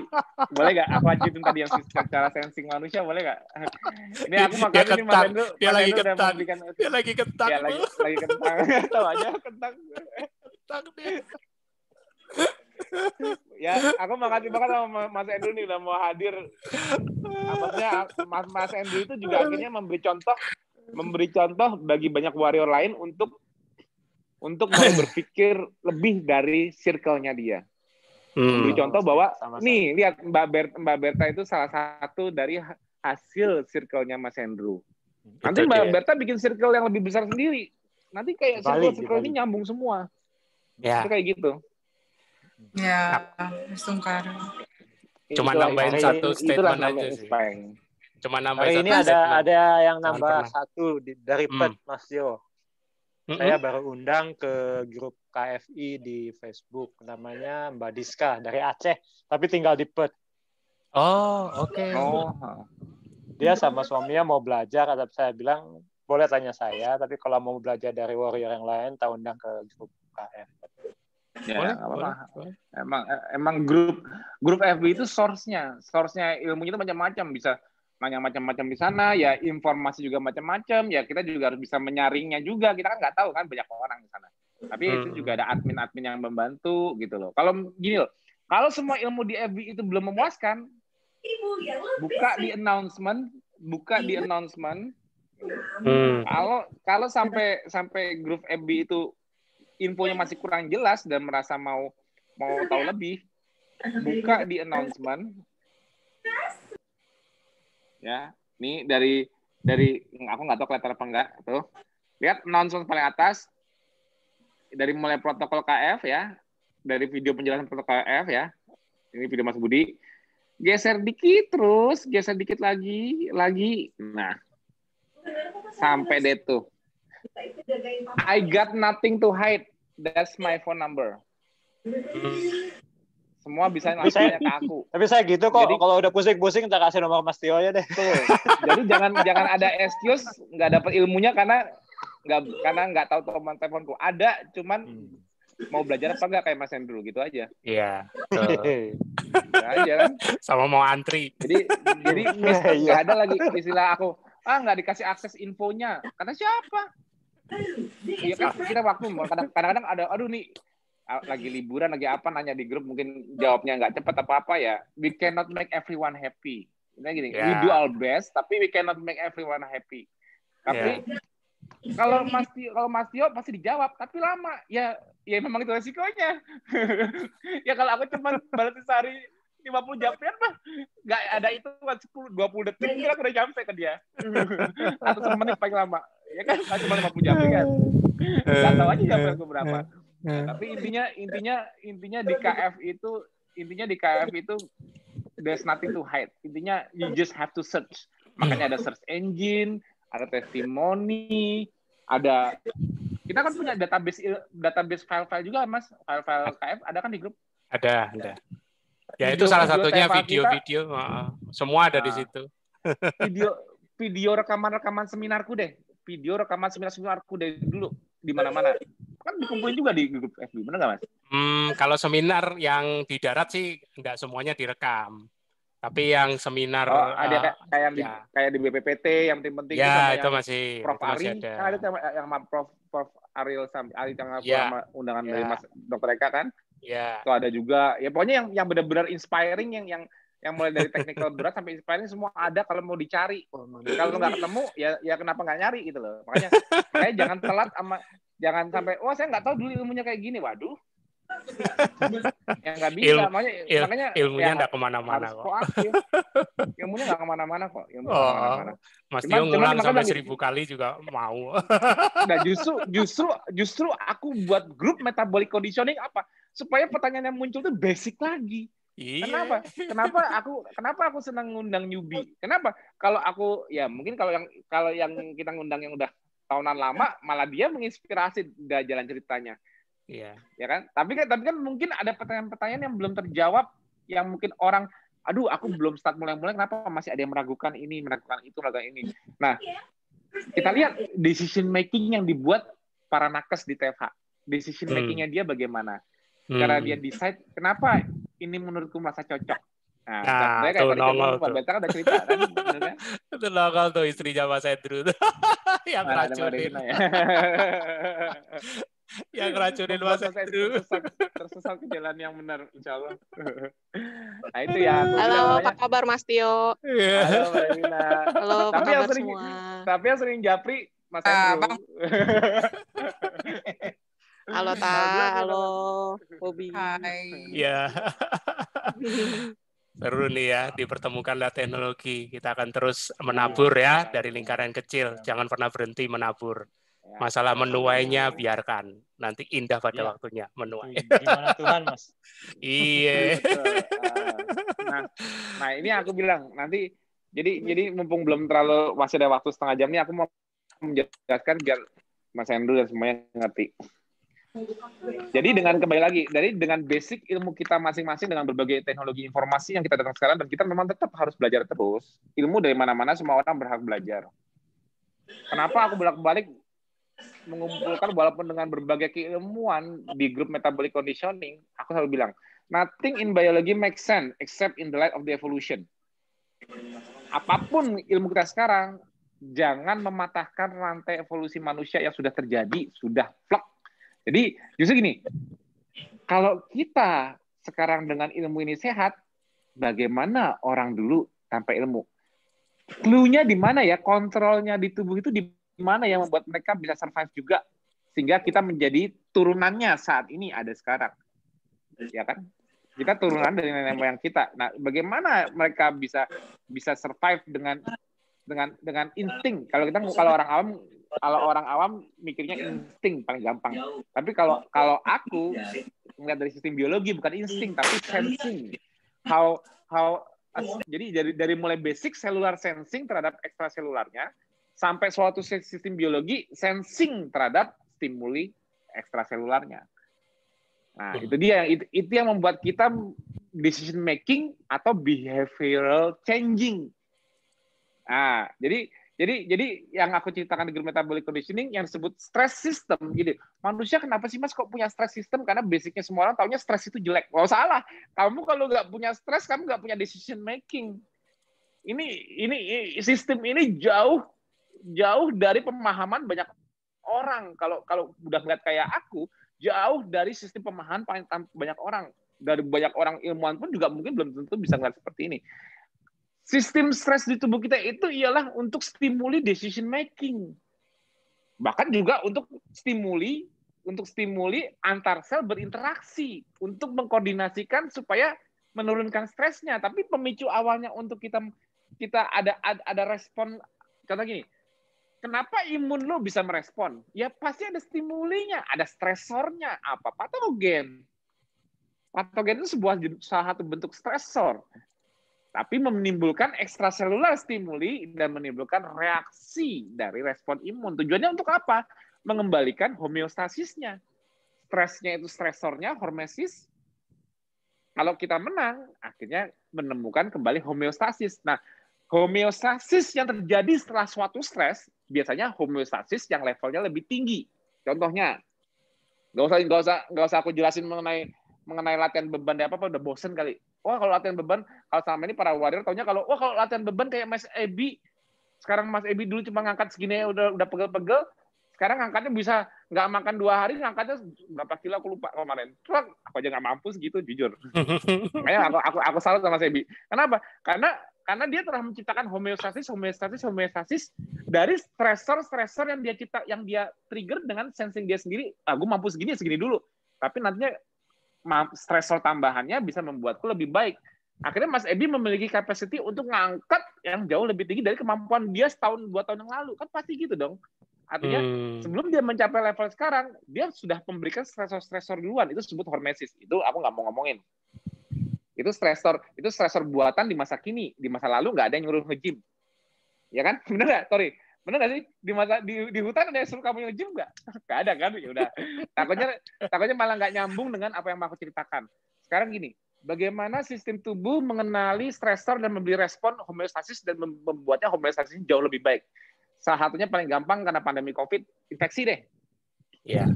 Boleh nggak aku lanjutin tadi yang secara sensing manusia, boleh nggak? Ini aku makanya nih Mas Hendro. Dia lagi kentang. Ya, lagi kentang. Tahu aja kentang. Dia. Ya, aku makasih banget sama Mas Hendro nih udah mau hadir. Maksudnya Mas Hendro itu juga akhirnya memberi contoh bagi banyak warrior lain untuk mulai berpikir lebih dari circle-nya dia. Memberi contoh bahwa nih lihat Mbak Berta itu salah satu dari hasil circle-nya Mas Hendro. Nanti Mbak Berta bikin circle yang lebih besar sendiri. Nanti kayak circle ini nyambung semua. Ya. Itu kayak gitu. Ya, sungkar. Cuma nambahin satu statement aja sih. Cuma nambahin ini ada yang nambah satu dari Pet Mas Tio. Saya baru undang ke grup KFI di Facebook, namanya Mbak Diska dari Aceh, tapi tinggal di Perth. Oh, oke. Dia sama suaminya mau belajar, tapi saya bilang boleh tanya saya, tapi kalau mau belajar dari warrior yang lain, tak undang ke grup KF. Ya, boleh. Emang grup FB itu source-nya ilmunya itu macam-macam, bisa nanya macam-macam di sana, ya informasi juga macam-macam, ya kita juga harus bisa menyaringnya juga, kita kan nggak tahu kan banyak orang di sana. Tapi itu juga ada admin-admin yang membantu gitu loh. Kalau gini loh, kalau semua ilmu di FB itu belum memuaskan, buka di announcement. Kalau sampai grup FB itu infonya masih kurang jelas dan merasa mau tahu lebih, buka di announcement. Ya, ini dari aku nggak tahu kelihatan apa enggak tuh. Lihat announcement paling atas dari mulai protokol KF ya, dari video penjelasan protokol KF ya. Ini video Mas Budi. Geser dikit lagi. Nah, sampai deh tuh. I got nothing to hide. That's my phone number. Semua bisa langsung tanya ke aku. Tapi saya gitu kok. Jadi, kalau udah pusing-pusing kita kasih nomor Mas Tio aja deh. Tuh. Jadi jangan ada excuse nggak dapat ilmunya karena nggak tahu teleponku. Ada, cuman mau belajar apa nggak kayak Mas Andrew gitu aja. Iya. Aja kan. Sama mau antri. Jadi nggak ada lagi istilah aku. Nggak dikasih akses infonya. Karena siapa? Iya kan kita waktu kadang-kadang ada aduh nih lagi liburan lagi apa nanya di grup mungkin jawabnya nggak cepat apa ya. We cannot make everyone happy. Nah gini, we do our best tapi we cannot make everyone happy. Tapi kalau Mas Tio pasti dijawab tapi lama. Ya memang itu resikonya. Ya kalau aku cuma balas sehari 50 japrian mah nggak ada itu kan 10-20 detik kira udah nyampe ke dia. Atau semenit paling lama. Ya kan cuma 50 japrian kan. Nggak tahu aja japrian aku berapa. Nah, tapi intinya di KF itu there's nothing to hide. Intinya you just have to search. Makanya ada search engine, ada testimoni, ada kita kan punya database file-file juga Mas. File-file KF ada kan di grup? Ada. Ya itu salah satunya video-video, semua ada di situ. Video rekaman seminarku deh. Video rekaman seminarku dari dulu di mana-mana. Kan dikumpulin juga di grup FB, benar nggak Mas? Kalau seminar yang di darat sih nggak semuanya direkam. Tapi yang seminar ada kayak di BPPT yang penting-penting itu masih Prof Ari, ada. Kan ada yang Prof Ariel sama undangan dari Mas Dr. Eka kan? Iya. Itu ada juga. Ya pokoknya yang benar-benar inspiring yang mulai dari technical berat sampai inspiring semua ada kalau mau dicari. Kalau nggak ketemu ya kenapa nggak nyari gitu loh. Makanya jangan telat jangan sampai saya nggak tahu dulu ilmunya kayak gini. Waduh. Ya nggak bisa. Makanya ilmunya nggak kemana-mana kok. Ilmunya nggak kemana-mana kok. Mas Tio ngulang sampai 1000 kali juga mau. Nah justru aku buat grup metabolic conditioning apa? Supaya pertanyaan yang muncul tuh basic lagi. Iya. Kenapa aku senang ngundang newbie? Kenapa? Kalau aku mungkin kalau yang kita ngundang yang udah tahunan lama malah dia menginspirasi dari jalan ceritanya. Iya. Ya kan? Tapi kan mungkin ada pertanyaan-pertanyaan yang belum terjawab yang mungkin orang aku belum start mulai-mulai kenapa masih ada yang meragukan ini, meragukan itu, meragukan ini. Nah, kita lihat decision making yang dibuat para nakes di TFH. Decision makingnya dia bagaimana? Karena dia decide kenapa ini menurutku merasa cocok. Nah itu nongol tuh. Kan ada cerita kan? Itu nongol tuh istrinya Mas Andrew tuh. Yang racunin. Yang racunin Mas Andrew. Tersesat ke jalan yang benar, insya Allah. Nah itu ya. Halo, apa kabar Mas Tio? Halo Mbak Rina. Halo, apa kabar semua? Tapi yang sering japri Mas Andrew. Halo halo Bobby. Hai. Ya. Seru nih ya, dipertemukanlah teknologi. Kita akan terus menabur ya dari lingkaran kecil. Jangan pernah berhenti menabur. Masalah menuainya biarkan. Nanti indah pada waktunya menuai. Gimana Tuhan, Mas? Iya. Nah, ini aku bilang nanti jadi mumpung belum terlalu masih ada waktu setengah jam ini aku mau menjelaskan biar Mas Andrew dan semuanya ngerti. Jadi kembali lagi dengan basic ilmu kita masing-masing dengan berbagai teknologi informasi yang kita datang sekarang dan kita memang tetap harus belajar terus. Ilmu dari mana-mana semua orang berhak belajar. Kenapa aku bolak-balik mengumpulkan walaupun dengan berbagai keilmuan di grup metabolic conditioning, aku selalu bilang, nothing in biology makes sense except in the light of the evolution. Apapun ilmu kita sekarang, jangan mematahkan rantai evolusi manusia yang sudah terjadi, sudah plek. Jadi justru gini, kalau kita sekarang dengan ilmu ini sehat, bagaimana orang dulu tanpa ilmu? Clue-nya di mana ya? Kontrolnya di tubuh itu di mana yang membuat mereka bisa survive juga, sehingga kita menjadi turunannya saat ini ada sekarang, ya kan? Kita turunan dari nenek moyang kita. Nah, bagaimana mereka bisa survive dengan insting? Kalau orang awam mikirnya insting paling gampang. Tapi kalau aku melihat dari sistem biologi bukan insting tapi sensing. Jadi dari mulai basic cellular sensing terhadap ekstraselularnya sampai suatu sistem biologi sensing terhadap stimuli ekstraselularnya. Nah, itu dia, itu yang membuat kita decision making atau behavioral changing. Nah, jadi yang aku ceritakan di grup metabolic conditioning yang disebut stress system. Jadi manusia kenapa sih Mas kok punya stress system? Karena basicnya semua orang taunya stress itu jelek. Oh salah. Kamu kalau nggak punya stress, kamu nggak punya decision making. Ini sistem ini jauh dari pemahaman banyak orang. Kalau udah ngeliat kayak aku, jauh dari sistem pemahaman banyak orang. Dari banyak orang ilmuwan pun juga mungkin belum tentu bisa ngeliat seperti ini. Sistem stres di tubuh kita itu ialah untuk stimuli decision making. Bahkan juga untuk stimuli antar sel berinteraksi untuk mengkoordinasikan supaya menurunkan stresnya. Tapi pemicu awalnya untuk kita ada respon. Contoh gini, kenapa imun lo bisa merespon? Ya pasti ada stimulinya, ada stresornya. Apa? Patogen. Patogen itu salah satu bentuk stresor. Tapi menimbulkan ekstraselular stimuli dan menimbulkan reaksi dari respon imun. Tujuannya untuk apa? Mengembalikan homeostasisnya. Stresnya itu stresornya, hormesis. Kalau kita menang, akhirnya menemukan kembali homeostasis. Nah, homeostasis yang terjadi setelah suatu stres, biasanya homeostasis yang levelnya lebih tinggi. Contohnya, nggak usah aku jelasin mengenai latihan beban apa udah bosen kali. Wah kalau latihan beban, kalau selama ini para warrior taunya kalau latihan beban kayak Mas Ebi. Sekarang Mas Ebi dulu cuma ngangkat segini udah pegel-pegel. Sekarang ngangkatnya bisa nggak makan 2 hari, ngangkatnya berapa kilo aku lupa kemarin. Aku aja nggak mampu segitu jujur. Makanya aku salut sama Mas Ebi. Kenapa? Karena dia telah menciptakan homeostasis dari stresor yang dia trigger dengan sensing dia sendiri. Gue mampu segini dulu. Tapi nantinya stresor tambahannya bisa membuatku lebih baik. Akhirnya Mas Ebi memiliki capacity untuk ngangkat yang jauh lebih tinggi dari kemampuan dia 1-2 tahun yang lalu. Kan pasti gitu dong. Artinya sebelum dia mencapai level sekarang, dia sudah memberikan stresor duluan. Itu disebut hormesis. Itu aku nggak mau ngomongin. Itu stresor buatan di masa kini. Di masa lalu nggak ada yang nyuruh nge-gym. Ya kan? Bener nggak, Tori? Bener nggak sih? Di hutan ada yang suruh kamu nge-gym nggak? Nggak ada kan? Ya udah. Takutnya malah nggak nyambung dengan apa yang aku ceritakan. Sekarang gini, bagaimana sistem tubuh mengenali stresor dan memberi respon homeostasis dan membuatnya homeostasis jauh lebih baik. Salah satunya paling gampang karena pandemi COVID, infeksi deh. Iya.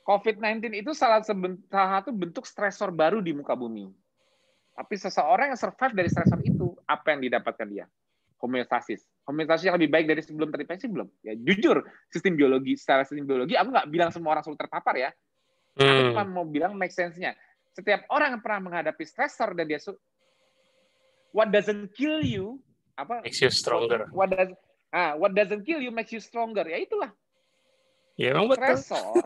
COVID-19 itu salah satu bentuk stresor baru di muka bumi. Tapi seseorang yang survive dari stresor itu, apa yang didapatkan dia? Homeostasis. Homeostasis yang lebih baik dari sebelum terinfeksi belum? Ya jujur, secara sistem biologi, aku nggak bilang semua orang selalu terpapar ya. Aku cuma mau bilang make sense-nya. Setiap orang yang pernah menghadapi stresor dan dia what doesn't kill you makes you stronger. What doesn't kill you makes you stronger. Ya itulah. Ya emang betul. Stresor.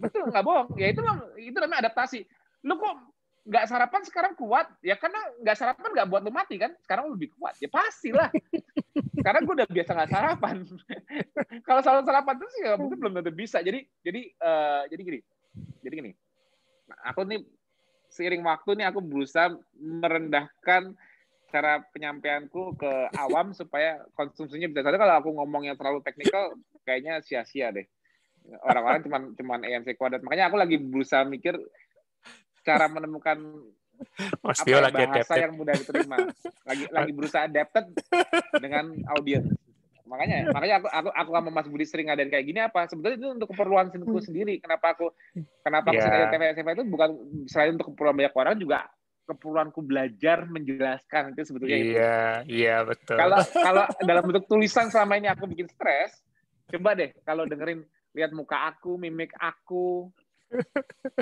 Betul, nggak bohong. Ya itu namanya adaptasi. Lu kok nggak sarapan sekarang kuat? Ya karena nggak sarapan nggak buat lu mati kan? Sekarang lu lebih kuat. Ya pastilah. Sekarang gue udah biasa nggak sarapan. Kalau sarapan terus ya mungkin belum tentu bisa. Jadi gini. Nah, aku nih seiring waktu nih aku berusaha merendahkan cara penyampaianku ke awam supaya konsumsinya bisa. Soalnya kalau aku ngomongnya terlalu teknikal, kayaknya sia-sia deh. Orang-orang cuman EMC kuadrat. Makanya aku lagi berusaha mikir cara menemukan bahasa yang mudah diterima. Lagi berusaha adapted dengan audiens. Makanya aku sama Mas Budi sering ngadain kayak gini apa? Sebetulnya itu untuk keperluan aku sendiri. Kenapa aku sering ada TV itu bukan selain untuk keperluan banyak orang juga keperluanku belajar menjelaskan itu sebetulnya itu. Iya betul. Kalau dalam bentuk tulisan selama ini aku bikin stres, coba deh kalau lihat muka aku, mimik aku,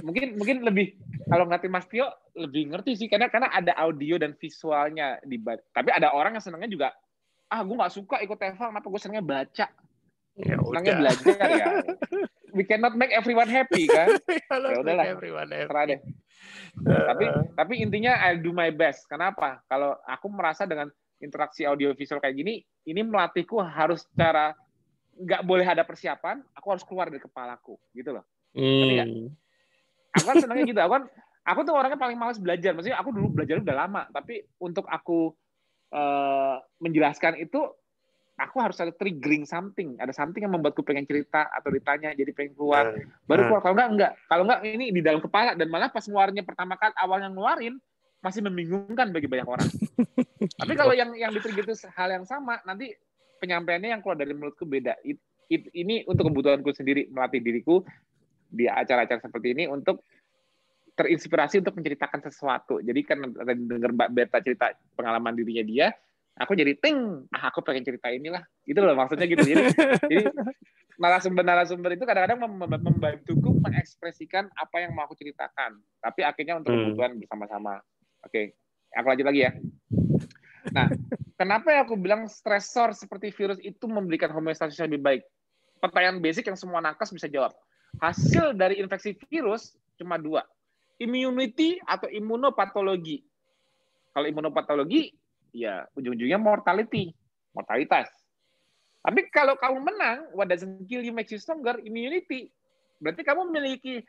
mungkin lebih kalau ngerti Mas Tio lebih ngerti sih karena ada audio dan visualnya tapi ada orang yang senangnya juga gue nggak suka ikut TEFA, kenapa gue senangnya baca, senangnya belajar ya. We cannot make everyone happy kan? Ya udahlah, terserah deh. Tapi intinya I'll do my best. Kenapa? Kalau aku merasa dengan interaksi audio visual kayak gini, ini melatihku harus cara nggak boleh ada persiapan, aku harus keluar dari kepalaku, gitu loh. Aku kan senangnya gitu. Aku tuh orangnya paling malas belajar. Maksudnya aku dulu belajar udah lama, tapi untuk aku menjelaskan itu aku harus ada triggering something, ada something yang membuatku pengen cerita atau ditanya jadi pengen keluar, baru keluar. Kalau enggak ini di dalam kepala, dan malah pas ngeluarinnya pertama kali awalnya ngeluarin masih membingungkan bagi banyak orang. Tapi kalau yang di-trigger itu hal yang sama, nanti penyampaiannya yang keluar dari mulutku beda. Ini untuk kebutuhanku sendiri, melatih diriku di acara-acara seperti ini untuk terinspirasi untuk menceritakan sesuatu. Jadi kan dengar Mbak Berta cerita pengalaman dirinya dia, aku jadi aku pengen cerita inilah. Itu loh maksudnya gitu. Jadi narasumber itu kadang-kadang membantuku mengekspresikan apa yang mau aku ceritakan. Tapi akhirnya untuk kebutuhan bersama-sama. Oke, aku lanjut lagi ya. Nah, kenapa ya aku bilang stresor seperti virus itu memberikan homeostasis yang lebih baik? Pertanyaan basic yang semua nakes bisa jawab. Hasil dari infeksi virus cuma 2. Immunity atau imunopatologi. Kalau imunopatologi, ya ujung-ujungnya mortalitas. Tapi kalau kamu menang, what doesn't kill you makes you stronger, immunity. Berarti kamu memiliki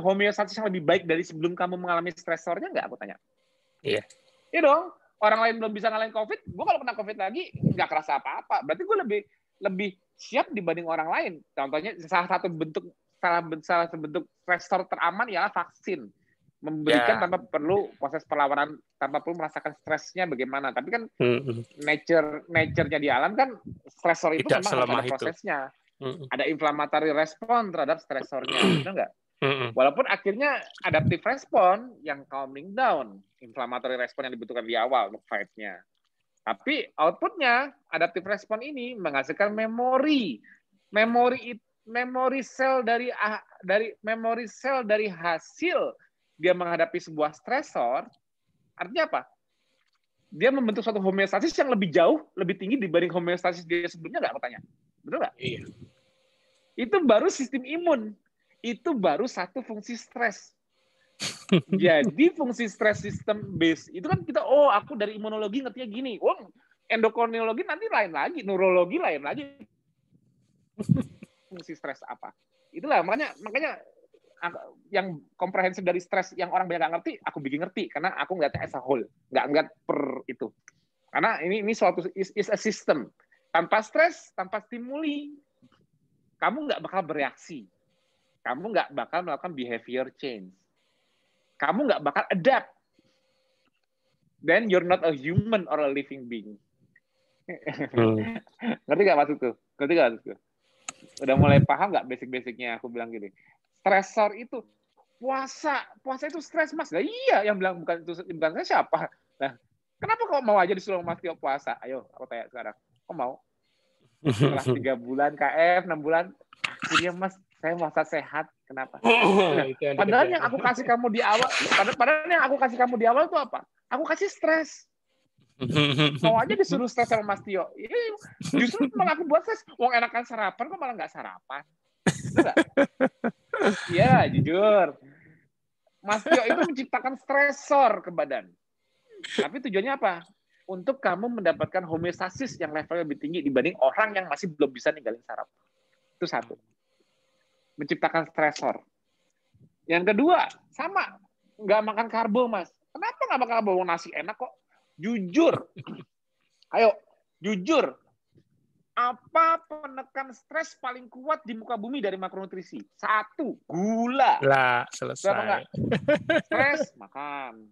homeostasis yang lebih baik dari sebelum kamu mengalami stresornya nggak, aku tanya? Iya. Iya dong. Orang lain belum bisa ngalahin COVID, gue kalau kena COVID lagi nggak kerasa apa-apa. Berarti gue lebih siap dibanding orang lain. Contohnya salah satu bentuk stresor teraman ialah vaksin. Memberikan tanpa perlu proses perlawanan, tanpa perlu merasakan stresnya bagaimana. Tapi kan nature-nya di alam kan stresor itu memang ada prosesnya. Ada inflammatory respon terhadap stresornya, benar nggak? Walaupun akhirnya adaptive respon yang calming down, inflammatory respon yang dibutuhkan di awal untuk fight-nya. Tapi outputnya adaptive respon ini menghasilkan memori sel dari hasil dia menghadapi sebuah stresor. Artinya apa? Dia membentuk suatu homeostasis yang lebih jauh, lebih tinggi dibanding homeostasis dia sebelumnya, nggak, aku tanya. Betul nggak? Iya. Itu baru sistem imun. Itu baru satu fungsi stres. Jadi fungsi stres sistem base itu kan kita, aku dari imunologi ngertinya gini. Endokrinologi nanti lain lagi, neurologi lain lagi. Fungsi stres apa? Itulah makanya yang komprehensif dari stres yang orang banyak nggak ngerti, aku bikin ngerti karena aku ngeliatnya as a whole, nggak per itu. Karena ini suatu is a system. Tanpa stres, tanpa stimuli, kamu nggak bakal bereaksi. Kamu nggak bakal melakukan behavior change. Kamu nggak bakal adapt. Then you're not a human or a living being. Ngerti nggak maksudku? Udah mulai paham nggak basic-basicnya? Aku bilang gini, stresor itu puasa itu stres, Mas. Nah, iya, yang bilang bukan saya siapa? Nah, kenapa kok mau aja disuruh Mas Tio puasa? Ayo, aku tanya sekarang. Kok mau? Setelah 3 bulan KF, 6 bulan, akhirnya Mas, saya merasa sehat. Kenapa? Nah, padahal yang aku kasih kamu di awal, itu apa? Aku kasih stres. Mau aja disuruh stres sama Mas Tio. Justru malah aku buat stres. Wong enakan sarapan, kok malah nggak sarapan? Iya, jujur. Mas Tio itu menciptakan stresor ke badan. Tapi tujuannya apa? Untuk kamu mendapatkan homeostasis yang levelnya lebih tinggi dibanding orang yang masih belum bisa ninggalin sarapan. Itu satu. Menciptakan stresor. Yang kedua, sama. Nggak makan karbo, Mas. Kenapa nggak makan karbo? Nasi enak kok. Jujur. Ayo, jujur. Apa penekan stres paling kuat di muka bumi dari makronutrisi? 1, gula. Lah, selesai. Stres, makan.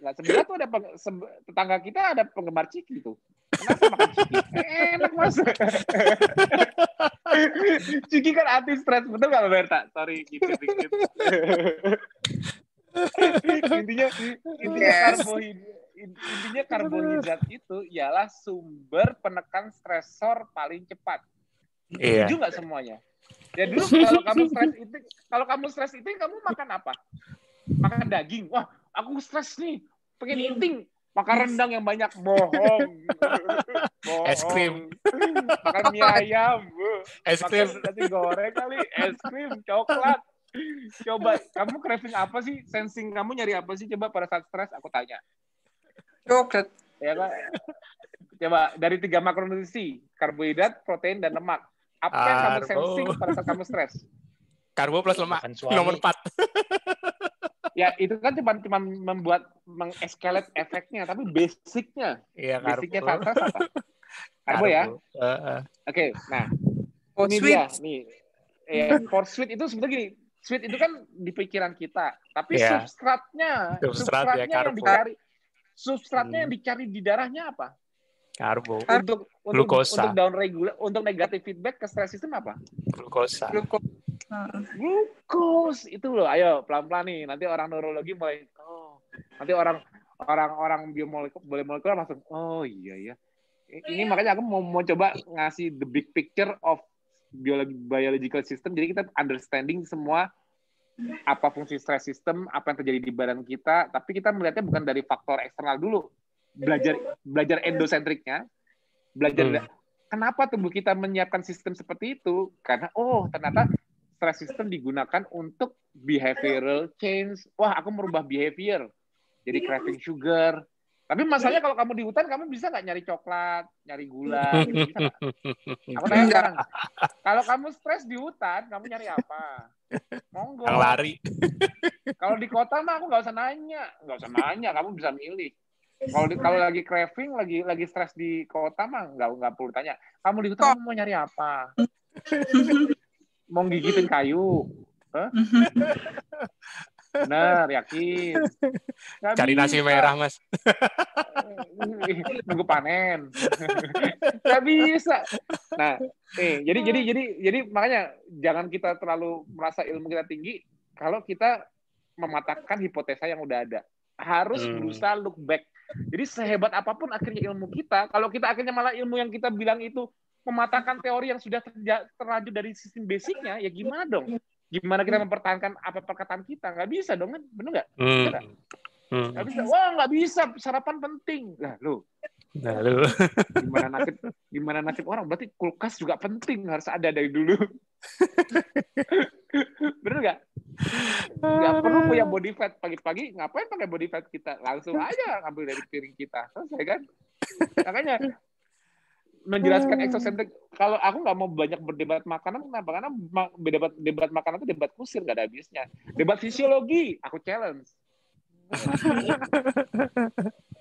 Nah, sebenarnya tuh ada tetangga kita ada penggemar ciki tuh. Kenapa makan ciki? Enak, Mas. Ciki kan anti stres, betul nggak, Berta? Sorry, dikit. Intinya karbohidrat itu ialah sumber penekan stresor paling cepat. Setuju nggak semuanya? Ya dulu kalau kamu stres itu kamu makan apa? Makan daging. Wah, aku stres nih, pengen eating. Makan rendang yang banyak, bohong. Es krim. Makan mie ayam, es krim. Makan nasi goreng kali, es krim, coklat. Coba, kamu craving apa sih? Sensing kamu nyari apa sih? Coba pada saat stres, aku tanya. Coklat. Ya kan? Coba, dari 3 makronutrisi, karbohidrat, protein, dan lemak. Apa yang kamu sensing pada saat kamu stres? Karbo plus lemak, nomor 4. Ya, itu kan cuma membuat mengescalate efeknya, tapi basicnya. Iya, basicnya stres apa? Karbo ya. Oke, nah ini dia nih. For sweet itu sebetulnya gini, sweet itu kan di pikiran kita, tapi substratnya yang dicari, substratnya yang dicari di darahnya apa? Karbo. Untuk glukosa. Untuk down regulate, untuk negatif feedback ke stress system apa? Glukosa. Glukos itu loh. Ayo pelan-pelan nih. Nanti orang neurologi mulai. Nanti orang biomolekuler langsung. Oh iya. Ini makanya aku mau coba ngasih the big picture of biological system. Jadi kita understanding semua apa fungsi stress system, apa yang terjadi di badan kita. Tapi kita melihatnya bukan dari faktor eksternal dulu. Belajar endosentriknya. Belajar kenapa tubuh kita menyiapkan sistem seperti itu. Karena ternyata stress system digunakan untuk behavioral change. Wah, aku merubah behavior. Jadi craving sugar. Tapi masalahnya kalau kamu di hutan, kamu bisa nggak nyari coklat, nyari gula, gitu, bisa nggak? Aku tanya sekarang. Kalau kamu stres di hutan, kamu nyari apa? Monggo. Yang lari. Kalau di kota mah aku nggak usah nanya. Kamu bisa milih. Kalau lagi craving, lagi stres di kota mah nggak perlu tanya. Kamu di hutan kamu mau nyari apa? Mau gigitin kayu? Benar, yakin. Cari nasi merah, Mas. Nunggu panen. Nggak bisa. Nah, jadi makanya jangan kita terlalu merasa ilmu kita tinggi kalau kita mematahkan hipotesa yang udah ada. Harus berusaha look back. Jadi sehebat apapun akhirnya ilmu kita, kalau kita akhirnya malah ilmu yang kita bilang itu mematahkan teori yang sudah terlanjur dari sistem basicnya, ya gimana dong? Gimana kita mempertahankan apa perkataan kita? Nggak bisa dong, kan? Bener nggak? Nggak bisa. Wah, nggak bisa. Sarapan penting. Nah, lu. Gimana nasib orang? Berarti kulkas juga penting. Harus ada dari dulu. Bener nggak? Nggak perlu punya body fat. Pagi-pagi ngapain pakai body fat kita? Langsung aja ambil dari piring kita. Selesai kan? Makanya menjelaskan exocentric. Kalau aku nggak mau banyak berdebat makanan, kenapa? Karena debat makanan itu debat kusir, nggak ada habisnya. Debat fisiologi, aku challenge.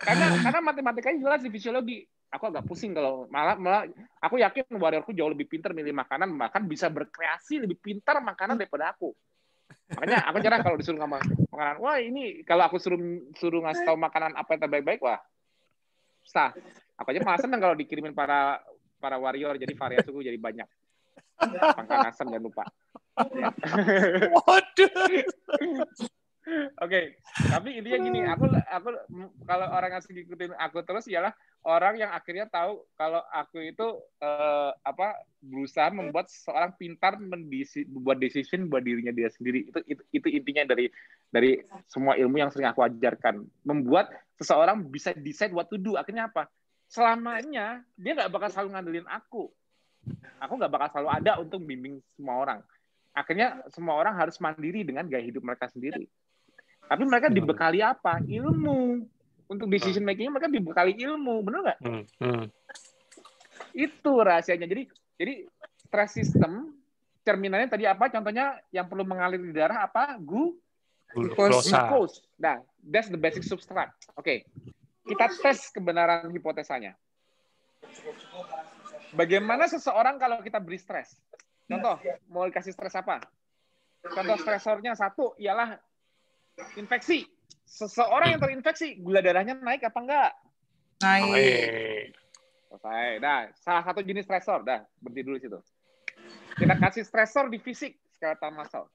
karena matematikanya jelas di fisiologi. Aku agak pusing kalau malah aku yakin warriorku jauh lebih pintar milih makanan, bahkan bisa berkreasi lebih pintar makanan daripada aku. Makanya aku jarang kalau disuruh ngomong makanan. Wah, ini kalau aku suruh ngasih tahu makanan apa yang terbaik-baik, wah, susah. Aku aja malah seneng kalau dikirimin para warrior, jadi variasiku jadi banyak. Pangkal asam jangan lupa. Ya. Waduh. Oke, tapi intinya gini, aku kalau orang ngasih ngikutin aku terus ialah orang yang akhirnya tahu kalau aku itu berusaha membuat seseorang pintar membuat decision buat dirinya dia sendiri. Itu intinya dari semua ilmu yang sering aku ajarkan. Membuat seseorang bisa decide what to do. Akhirnya apa? Selamanya dia nggak bakal selalu ngandelin aku. Aku nggak bakal selalu ada untuk bimbing semua orang. Akhirnya semua orang harus mandiri dengan gaya hidup mereka sendiri. Tapi mereka dibekali apa? Ilmu. Untuk decision making mereka dibekali ilmu, benar nggak? Itu rahasianya. Jadi stress system cerminannya tadi apa? Contohnya yang perlu mengalir di darah apa? Glucose. Nah, that's the basic substrate. Oke. Kita tes kebenaran hipotesanya. Bagaimana seseorang kalau kita beri stres? Contoh, mau dikasih stres apa? Contoh stresornya satu ialah infeksi. Seseorang yang terinfeksi, gula darahnya naik apa enggak? Naik. Selesai. Nah, salah satu jenis stresor. Dah, berhenti dulu situ. Kita kasih stresor di fisik, skeletal muscle.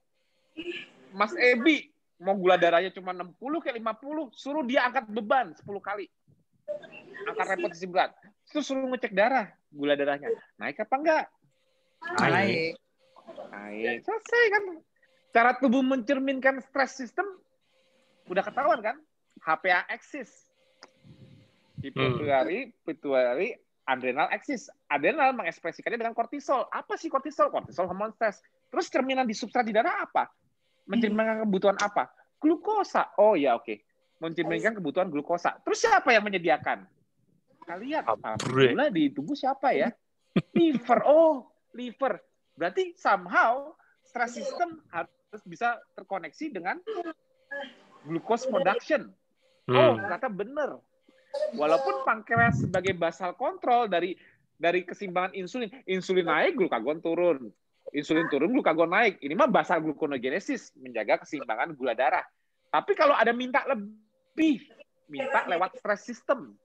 Mas Ebi, mau gula darahnya cuma 60 ke 50, suruh dia angkat beban 10 kali. Angkat repetisi berat. Terus suruh ngecek darah, gula darahnya. Naik apa enggak? Naik. Selesai kan? Cara tubuh mencerminkan stress system udah ketahuan kan? HPA axis. Pituitary, adrenal axis. Adrenal mengekspresikannya dengan kortisol. Apa sih kortisol? Kortisol hormon stres. Terus cerminan di substrat di darah apa? Mencerminkan kebutuhan apa? Glukosa. Oh ya, oke. Mencerminkan kebutuhan glukosa. Terus siapa yang menyediakan? Kalian. Gula di tubuh siapa ya? Liver. Oh, liver. Berarti somehow stress system harus bisa terkoneksi dengan glucose production. Oh, ternyata benar. Walaupun pankreas sebagai basal kontrol dari keseimbangan insulin. Insulin naik, glukagon turun. Insulin turun, glukagon naik. Ini mah basal gluconeogenesis, menjaga keseimbangan gula darah. Tapi kalau ada minta lebih, minta lewat stress system.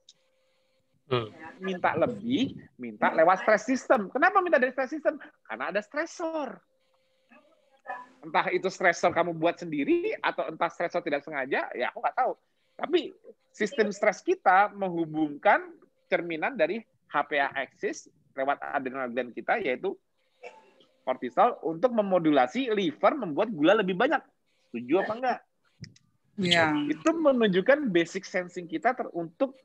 Minta lebih, minta lewat stress system. Kenapa minta dari stress system? Karena ada stresor. Entah itu stresor kamu buat sendiri, atau entah stresor tidak sengaja, ya aku nggak tahu. Tapi sistem stres kita menghubungkan cerminan dari HPA axis lewat adrenal gland kita, yaitu kortisol, untuk memodulasi liver membuat gula lebih banyak. Setuju apa enggak? Ya. Itu menunjukkan basic sensing kita untuk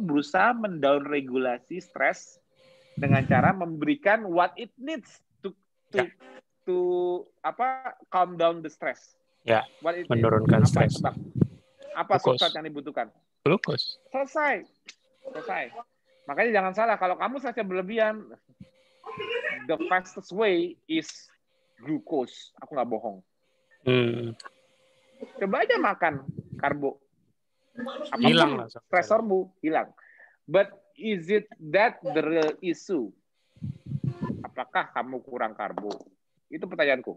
berusaha mendown regulasi stres dengan cara memberikan what it needs to calm down the stress. Ya, menurunkan stres. Apa substrat yang dibutuhkan? Glukos. Selesai. Makanya jangan salah, kalau kamu stresnya berlebihan, the fastest way is glucose. Aku nggak bohong. Coba aja makan karbo. Hilang langsung. Stresormu hilang. But is it that the real issue? Apakah kamu kurang karbo? Itu pertanyaanku.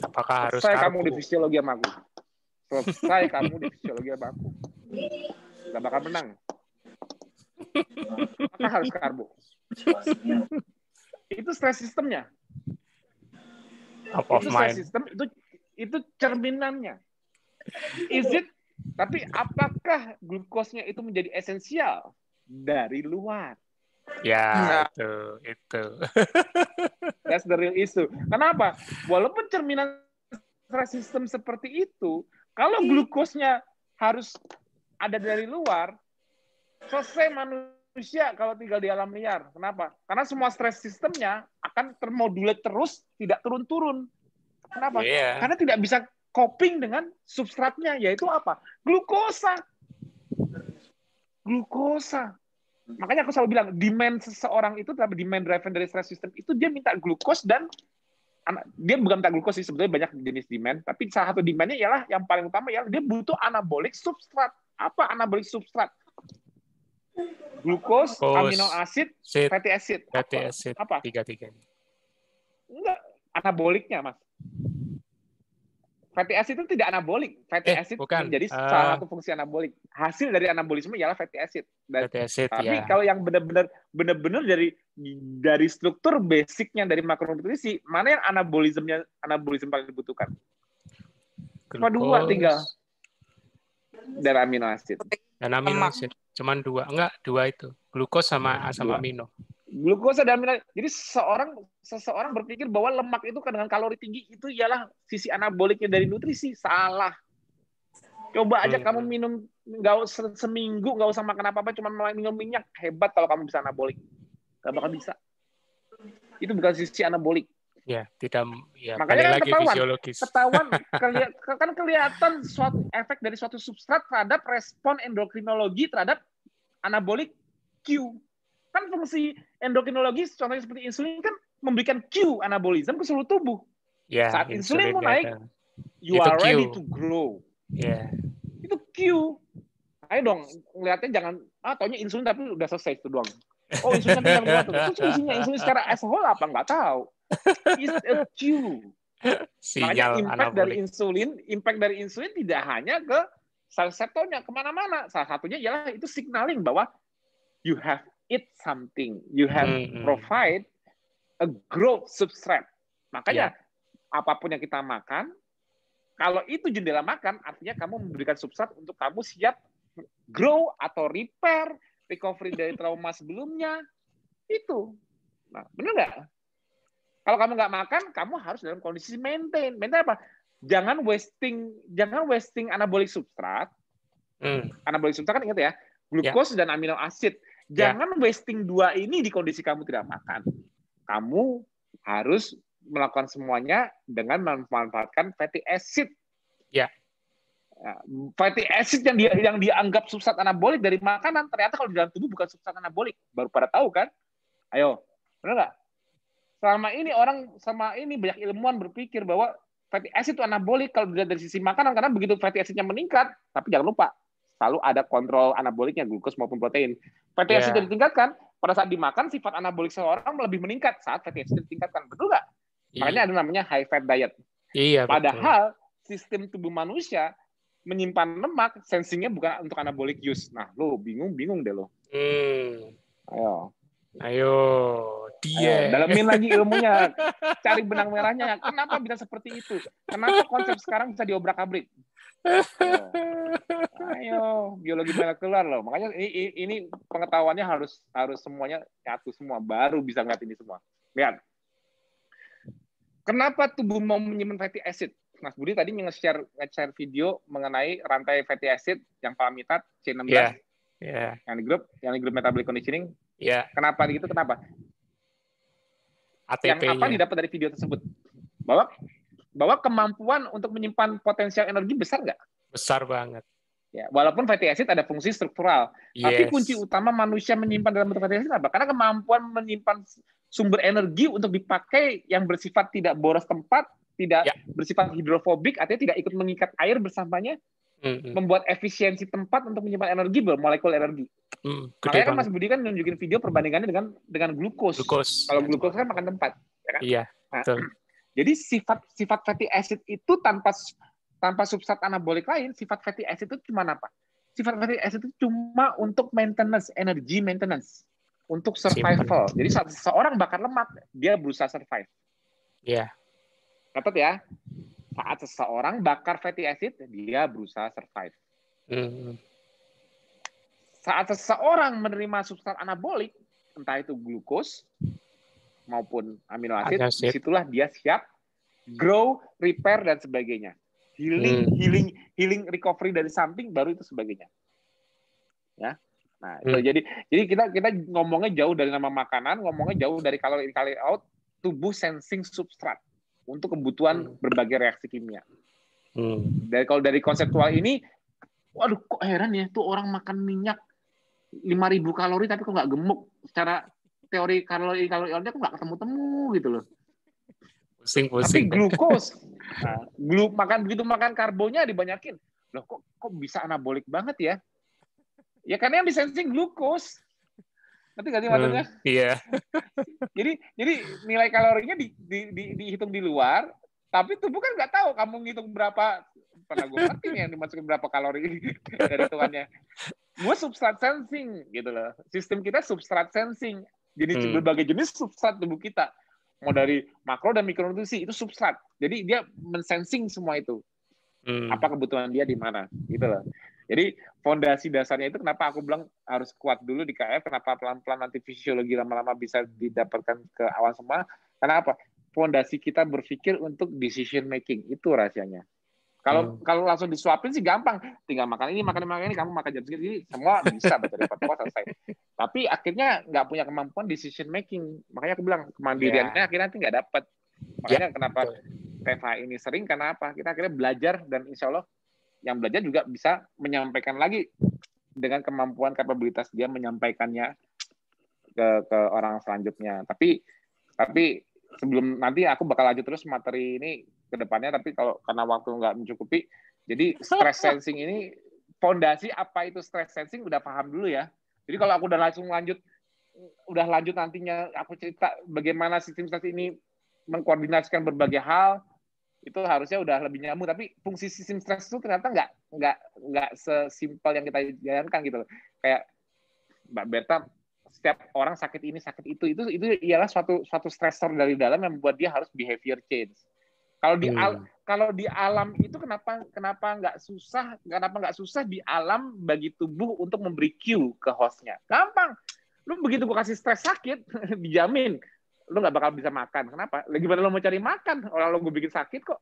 Apakah harus selesai karbo? Kamu di fisiologi sama aku. Selesai kamu di fisiologi sama aku. Gak bakal menang. Apakah harus karbo? Itu stress systemnya. Top of Itu mind. stress system, itu cerminannya. Is it? Tapi apakah glukosnya itu menjadi esensial dari luar? Ya, itu. That's the real issue. Kenapa? Walaupun cerminan stress system seperti itu, kalau glukosnya harus ada dari luar, selesai manusia kalau tinggal di alam liar. Kenapa? Karena semua stress systemnya akan termodulate terus, tidak turun-turun. Kenapa? Yeah. Karena tidak bisa coping dengan substratnya, yaitu apa? Glukosa. Makanya aku selalu bilang, demand seseorang itu, demand driven dari stress system itu, dia minta glukos, dan dia bukan minta glukos sih, sebetulnya banyak jenis demand, tapi salah satu demandnya ialah, yang paling utama ialah dia butuh anabolic substrat. Apa anabolic substrat? Glukos, amino acid, fatty acid. Apa? Tiga-tiganya. Enggak, anaboliknya, Mas. Fatty acid itu tidak anabolik. Fatty acid bukan. menjadi salah satu fungsi anabolik. Hasil dari anabolisme ialah fatty acid. Tapi kalau yang benar-benar dari struktur basicnya dari makronutrisi, mana yang anabolisme paling dibutuhkan? Cuma dua tinggal. Dari amino acid. Dan amino acid. Cuman dua itu. Glukos sama amino. Glukosa dan amino. Jadi seseorang berpikir bahwa lemak itu dengan kalori tinggi itu ialah sisi anaboliknya dari nutrisi. Salah. Coba aja kamu minum seminggu nggak usah makan apa-apa, cuma minum minyak. Hebat kalau kamu bisa anabolik. Nggak bakal bisa. Itu bukan sisi anabolik. Ya, tidak. Ya, makanya lagi fisiologis. Kan kelihatan suatu efek dari suatu substrat terhadap respon endokrinologi terhadap anabolik Q. Kan fungsi endokrinologi, contohnya seperti insulin, kan memberikan Q anabolisme ke seluruh tubuh. Ya, saat insulin mau naik, you are ready to grow. Ya. Itu Q. Ayo dong, ngeliatnya jangan, taunya insulin tapi udah selesai itu doang. Oh, insulin tinggal buat tuh. Terus fungsinya insulin secara as whole apa? Nggak tahu. It's a Q. Makanya impact dari insulin tidak hanya ke sel reseptornya, kemana-mana. Salah satunya ialah itu signaling bahwa you have eat something, you have provide a growth substrate. Makanya apapun yang kita makan, kalau itu jendela makan, artinya kamu memberikan substrat untuk kamu siap grow atau repair, recovery dari trauma sebelumnya. Itu. Nah, benar nggak? Kalau kamu nggak makan, kamu harus dalam kondisi maintain. Maintain apa? Jangan wasting anabolic substrat. Anabolic substrat kan ingat ya, glukos dan amino acid. Jangan wasting dua ini di kondisi kamu tidak makan. Kamu harus melakukan semuanya dengan memanfaatkan fatty acid. Ya. Fatty acid yang dianggap substrat anabolik dari makanan, ternyata kalau di dalam tubuh bukan substrat anabolik. Baru pada tahu kan? Ayo, benar nggak? Selama ini banyak ilmuwan berpikir bahwa fatty acid itu anabolik kalau dilihat dari sisi makanan, karena begitu fatty acidnya meningkat, tapi jangan lupa, selalu ada kontrol anaboliknya, glukos maupun protein. Fatty acid ditingkatkan, pada saat dimakan sifat anabolik seseorang lebih meningkat saat fatty acid ditingkatkan. Betul nggak? Makanya ada namanya high fat diet. Iya, padahal sistem tubuh manusia menyimpan lemak, sensingnya bukan untuk anabolic use. Nah, lo bingung deh lo. Ayo, dia. Dalamin lagi ilmunya, cari benang merahnya. Kenapa bisa seperti itu? Kenapa konsep sekarang bisa diobrak-abrik? Ayo, biologi molekuler loh. Makanya ini pengetahuannya harus semuanya nyatu semua, baru bisa ngeliat ini semua. Lihat. Kenapa tubuh mau menyimpan fatty acid? Mas Budi tadi nge-share video mengenai rantai fatty acid yang palmitat C16. Yang di grup metabolic conditioning. Kenapa gitu? Kenapa? Yang apa didapat dari video tersebut? Bahwa kemampuan untuk menyimpan potensial energi besar nggak? Besar banget. Ya, walaupun fatty acid ada fungsi struktural, tapi kunci utama manusia menyimpan dalam bentuk fatty acid apa? Karena kemampuan menyimpan sumber energi untuk dipakai yang bersifat tidak boros tempat, tidak bersifat hidrofobik, artinya tidak ikut mengikat air bersamanya, membuat efisiensi tempat untuk menyimpan energi bermolekul energi. Makanya kan Mas Budi kan nunjukin video perbandingannya dengan glukos. Kalau glukos kan makan tempat, ya kan? Iya. Betul. Jadi sifat fatty acid itu tanpa substrat anabolik lain, sifat fatty acid itu cuma apa? Sifat fatty acid itu cuma untuk maintenance, energy maintenance, untuk survival. Jadi saat seseorang bakar lemak, dia berusaha survive. Iya. Catat ya. Saat seseorang bakar fatty acid, dia berusaha survive. Saat seseorang menerima substrat anabolik, entah itu glukos maupun amino acid, disitulah dia siap grow, repair, dan sebagainya. Healing, recovery dari something, baru itu sebagainya. Ya. Nah, itu jadi kita ngomongnya jauh dari nama makanan, ngomongnya jauh dari kalori in, kalori out, tubuh sensing substrat untuk kebutuhan berbagai reaksi kimia. Kalau dari konseptual ini, waduh kok heran ya, tuh orang makan minyak 5.000 kalori tapi kok nggak gemuk. Secara teori kalori outnya kok nggak ketemu-temu gitu loh. Tapi glukos, begitu makan karbonya dibanyakin, loh kok bisa anabolik banget ya? Ya karena yang disensing glukos. Ngerti nggak sih maksudnya? Iya. Jadi nilai kalorinya dihitung di luar, tapi tubuh kan nggak tahu kamu ngitung berapa. Pernah gue ngerti nih yang dimasukin berapa kalori dari hitungannya. Gue substrat sensing gitu loh. Sistem kita substrat sensing. Jadi berbagai jenis substrat tubuh kita. Mau dari makro dan mikronutrisi itu substrat. Jadi dia mensensing semua itu. Apa kebutuhan dia di mana, gitu loh. Jadi fondasi dasarnya itu kenapa aku bilang harus kuat dulu di KF, kenapa pelan-pelan nanti fisiologi lama-lama bisa didapatkan ke awal semua. Karena apa? Fondasi kita berpikir untuk decision making, itu rahasianya. Kalau langsung disuapin sih gampang, tinggal makan ini, kamu makan jam segini, semua bisa baca dari fatwa selesai. Tapi akhirnya nggak punya kemampuan decision making, makanya aku bilang kemandiriannya akhirnya nanti nggak dapat. Makanya kenapa TFH ini sering, karena apa? Kita akhirnya belajar dan insya Allah yang belajar juga bisa menyampaikan lagi dengan kemampuan kapabilitas dia menyampaikannya ke orang selanjutnya. Tapi sebelum nanti aku bakal lanjut terus materi ini ke depannya, tapi karena waktu nggak mencukupi, jadi stress sensing ini fondasi apa itu stress sensing udah paham dulu ya. Jadi kalau aku udah lanjut nantinya aku cerita bagaimana sistem stres ini mengkoordinasikan berbagai hal, itu harusnya udah lebih nyambung. Tapi fungsi sistem stres itu ternyata nggak sesimpel yang kita bayangkan gitu. Kayak Mbak Berta, setiap orang sakit ini sakit itu ialah suatu stressor dari dalam yang membuat dia harus behavior change. Kalau di alam itu kenapa nggak susah di alam bagi tubuh untuk memberi cue ke hostnya? Gampang. Lu begitu gua kasih stres sakit, dijamin lu nggak bakal bisa makan. Kenapa? Gimana lu mau cari makan? Orang lu gue bikin sakit kok.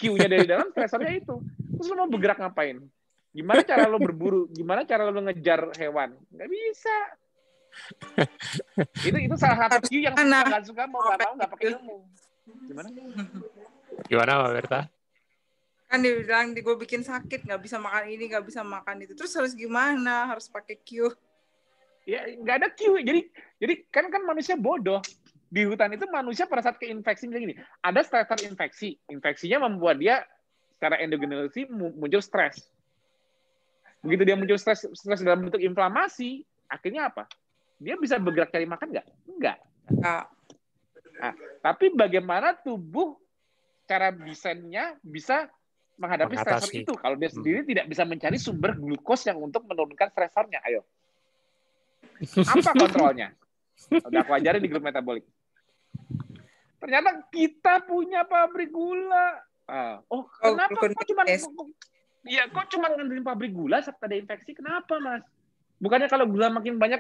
Cue-nya dari dalam stresornya itu. Terus lu mau bergerak ngapain? Gimana cara lu berburu? Gimana cara lu ngejar hewan? Nggak bisa. itu salah satu cue yang nggak suka mau nggak pakai ilmu. Gimana Mbak Berta? Kan dia bilang gue bikin sakit, nggak bisa makan ini, nggak bisa makan itu. Terus harus gimana? Harus pakai cue? Ya nggak ada cue. Jadi kan manusia bodoh. Di hutan itu manusia pada saat keinfeksi misalnya gini, ada stressor infeksinya membuat dia secara endogenesis muncul stres. Begitu dia muncul stres dalam bentuk inflamasi, akhirnya apa? Dia bisa bergerak cari makan nggak? Enggak. Nah, tapi bagaimana tubuh cara desainnya bisa menghadapi stresor itu kalau dia sendiri tidak bisa mencari sumber glukos yang untuk menurunkan stresornya? Ayo. Apa kontrolnya? Udah aku ajarin di grup metabolik. Ternyata kita punya pabrik gula. Kenapa? Kok cuma ngandelin pabrik gula saat ada infeksi? Kenapa, Mas? Bukannya kalau gula makin banyak,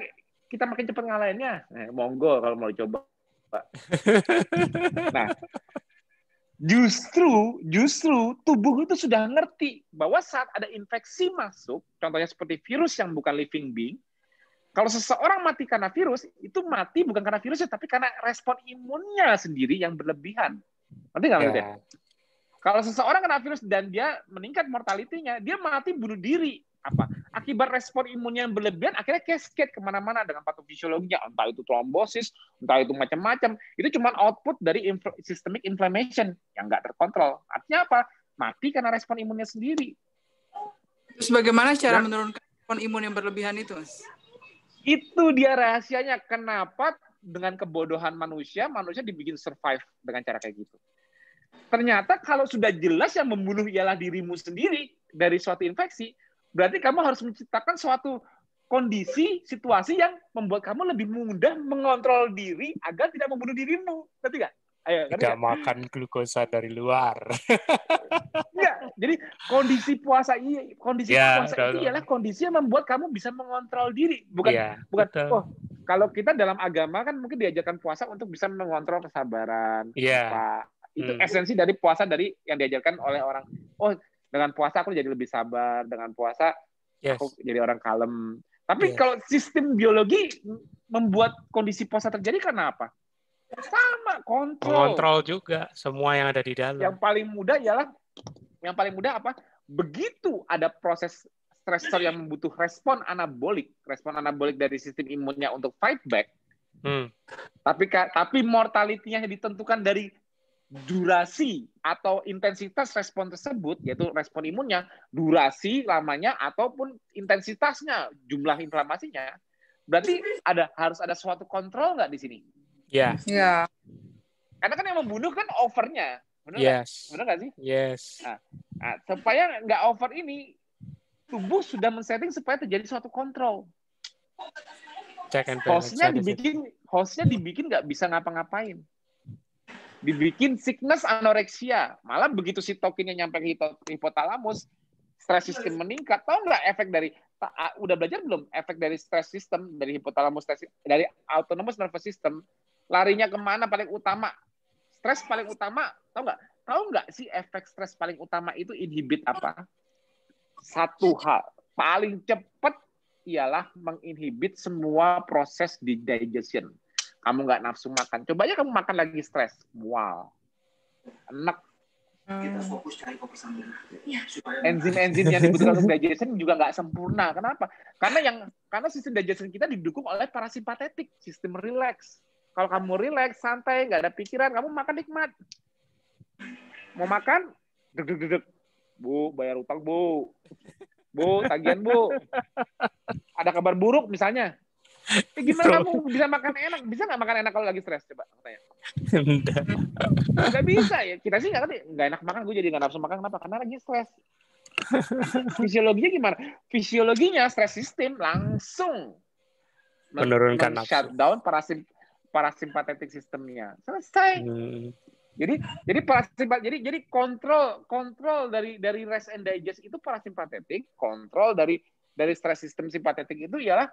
kita makin cepat ngalahinnya? Monggo kalau mau dicoba. Nah, justru tubuh itu sudah ngerti bahwa saat ada infeksi masuk, contohnya seperti virus yang bukan living being, kalau seseorang mati karena virus, itu mati bukan karena virusnya, tapi karena respon imunnya sendiri yang berlebihan. Ngerti nggak maksudnya? Kalau seseorang kena virus dan dia meningkat mortality-nya, dia mati bunuh diri. Apa? Akibat respon imunnya yang berlebihan, akhirnya cascade kemana-mana dengan patofisiologinya. Entah itu trombosis, entah itu macam-macam. Itu cuma output dari systemic inflammation yang nggak terkontrol. Artinya apa? Mati karena respon imunnya sendiri. Terus bagaimana cara menurunkan respon imun yang berlebihan itu, Mas? Itu dia rahasianya. Kenapa dengan kebodohan manusia dibikin survive dengan cara kayak gitu. Ternyata kalau sudah jelas yang membunuh ialah dirimu sendiri dari suatu infeksi, berarti kamu harus menciptakan suatu kondisi, situasi yang membuat kamu lebih mudah mengontrol diri agar tidak membunuh dirimu. Ngerti nggak? Ayo, tidak makan glukosa dari luar. Ya, jadi kondisi puasa itu ialah kondisi yang membuat kamu bisa mengontrol diri, bukan. Kalau kita dalam agama kan mungkin diajarkan puasa untuk bisa mengontrol kesabaran. Itu esensi dari puasa dari yang diajarkan oleh orang. Dengan puasa aku jadi lebih sabar, dengan puasa aku jadi orang kalem. Tapi kalau sistem biologi membuat kondisi puasa terjadi karena apa? Sama, kontrol juga semua yang ada di dalam. Yang paling mudah apa? Begitu ada proses stresor yang membutuh respon anabolik dari sistem imunnya untuk fight back. Tapi mortality-nya ditentukan dari durasi atau intensitas respon tersebut, yaitu respon imunnya, durasi lamanya ataupun intensitasnya, jumlah inflamasinya. Berarti harus ada suatu kontrol nggak di sini? Ya. Karena kan yang membunuh kan overnya, benar nggak sih? Yes. Nah, supaya nggak over ini, tubuh sudah men-setting supaya terjadi suatu kontrol. Hostnya dibikin nggak bisa ngapa-ngapain. Dibikin sickness anoreksia. Malah begitu sitokinnya nyampe ke hipotalamus, stres sistem meningkat. Tahu nggak efek dari, udah belajar belum efek dari stres sistem, dari hipotalamus, dari autonomous nervous system, larinya kemana paling utama? Stres paling utama, tahu nggak sih efek stres paling utama itu inhibit apa? Satu hal, paling cepat ialah menginhibit semua proses di digestion. Kamu nggak nafsu makan. Coba aja kamu makan lagi stres. Wow. Enak. Kita fokus cari kopi sambil. Enzim-enzim yang dibutuhkan untuk digestion juga nggak sempurna. Kenapa? Karena sistem digestion kita didukung oleh parasimpatetik, sistem relax. Kalau kamu relax, santai, nggak ada pikiran, kamu makan nikmat. Mau makan? Deg-deg-deg. Bu, bayar utang, Bu. Bu, tagihan, Bu. Ada kabar buruk misalnya. Gimana kamu bisa makan enak? Bisa nggak makan enak kalau lagi stres? Coba tanya. Nggak bisa ya. Kita sih nggak enak makan. Gue jadi nggak nafsu makan. Kenapa? Karena lagi stres. Fisiologinya gimana? Fisiologinya stres sistem langsung menurunkan shutdown parasimpatetik sistemnya. Selesai. Jadi kontrol dari rest and digest itu parasimpatetik, kontrol dari stress system simpatetik itu ialah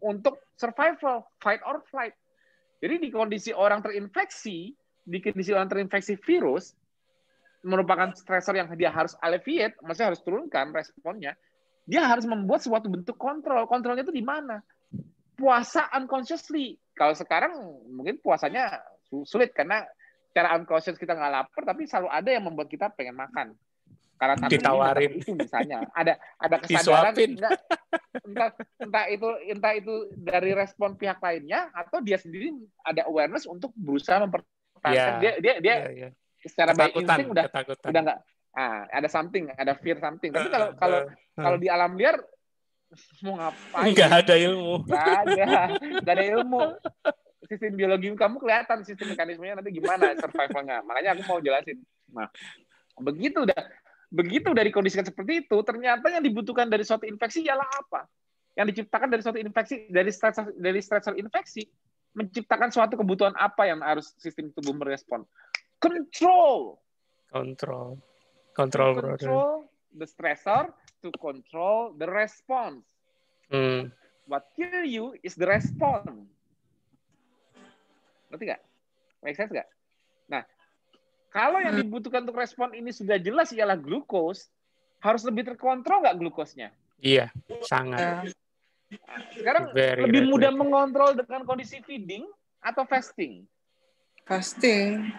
untuk survival, fight or flight. Jadi di kondisi orang terinfeksi virus, merupakan stresor yang dia harus alleviate, maksudnya harus turunkan responnya, dia harus membuat suatu bentuk kontrol. Kontrolnya itu di mana? Puasa unconsciously. Kalau sekarang mungkin puasanya sulit karena cara unconscious kita nggak lapar, tapi selalu ada yang membuat kita pengen makan. Karena ditawarin itu misalnya ada kesadaran entah itu dari respon pihak lainnya atau dia sendiri ada awareness untuk berusaha mempertahankan dia secara by insting udah nggak ada something, ada fear something. Tapi kalau di alam liar Mau ngapain? Nggak ada ilmu. Nggak ada ilmu. Sistem biologi kamu kelihatan sistem mekanismenya nanti gimana survivalnya. Makanya aku mau jelasin. Nah, begitu dari kondisi seperti itu, ternyata yang dibutuhkan dari suatu infeksi ialah apa? Yang diciptakan dari suatu infeksi, dari stressor infeksi, menciptakan suatu kebutuhan apa yang harus sistem tubuh merespon? Control the stressor to control the response. What kill you is the response. Ngerti nggak? Make sense nggak? Nah, kalau yang dibutuhkan untuk respon ini sudah jelas ialah glukos, harus lebih terkontrol nggak glukosnya? Iya, sangat. Sekarang lebih mudah mengontrol dengan kondisi feeding atau fasting? Fasting.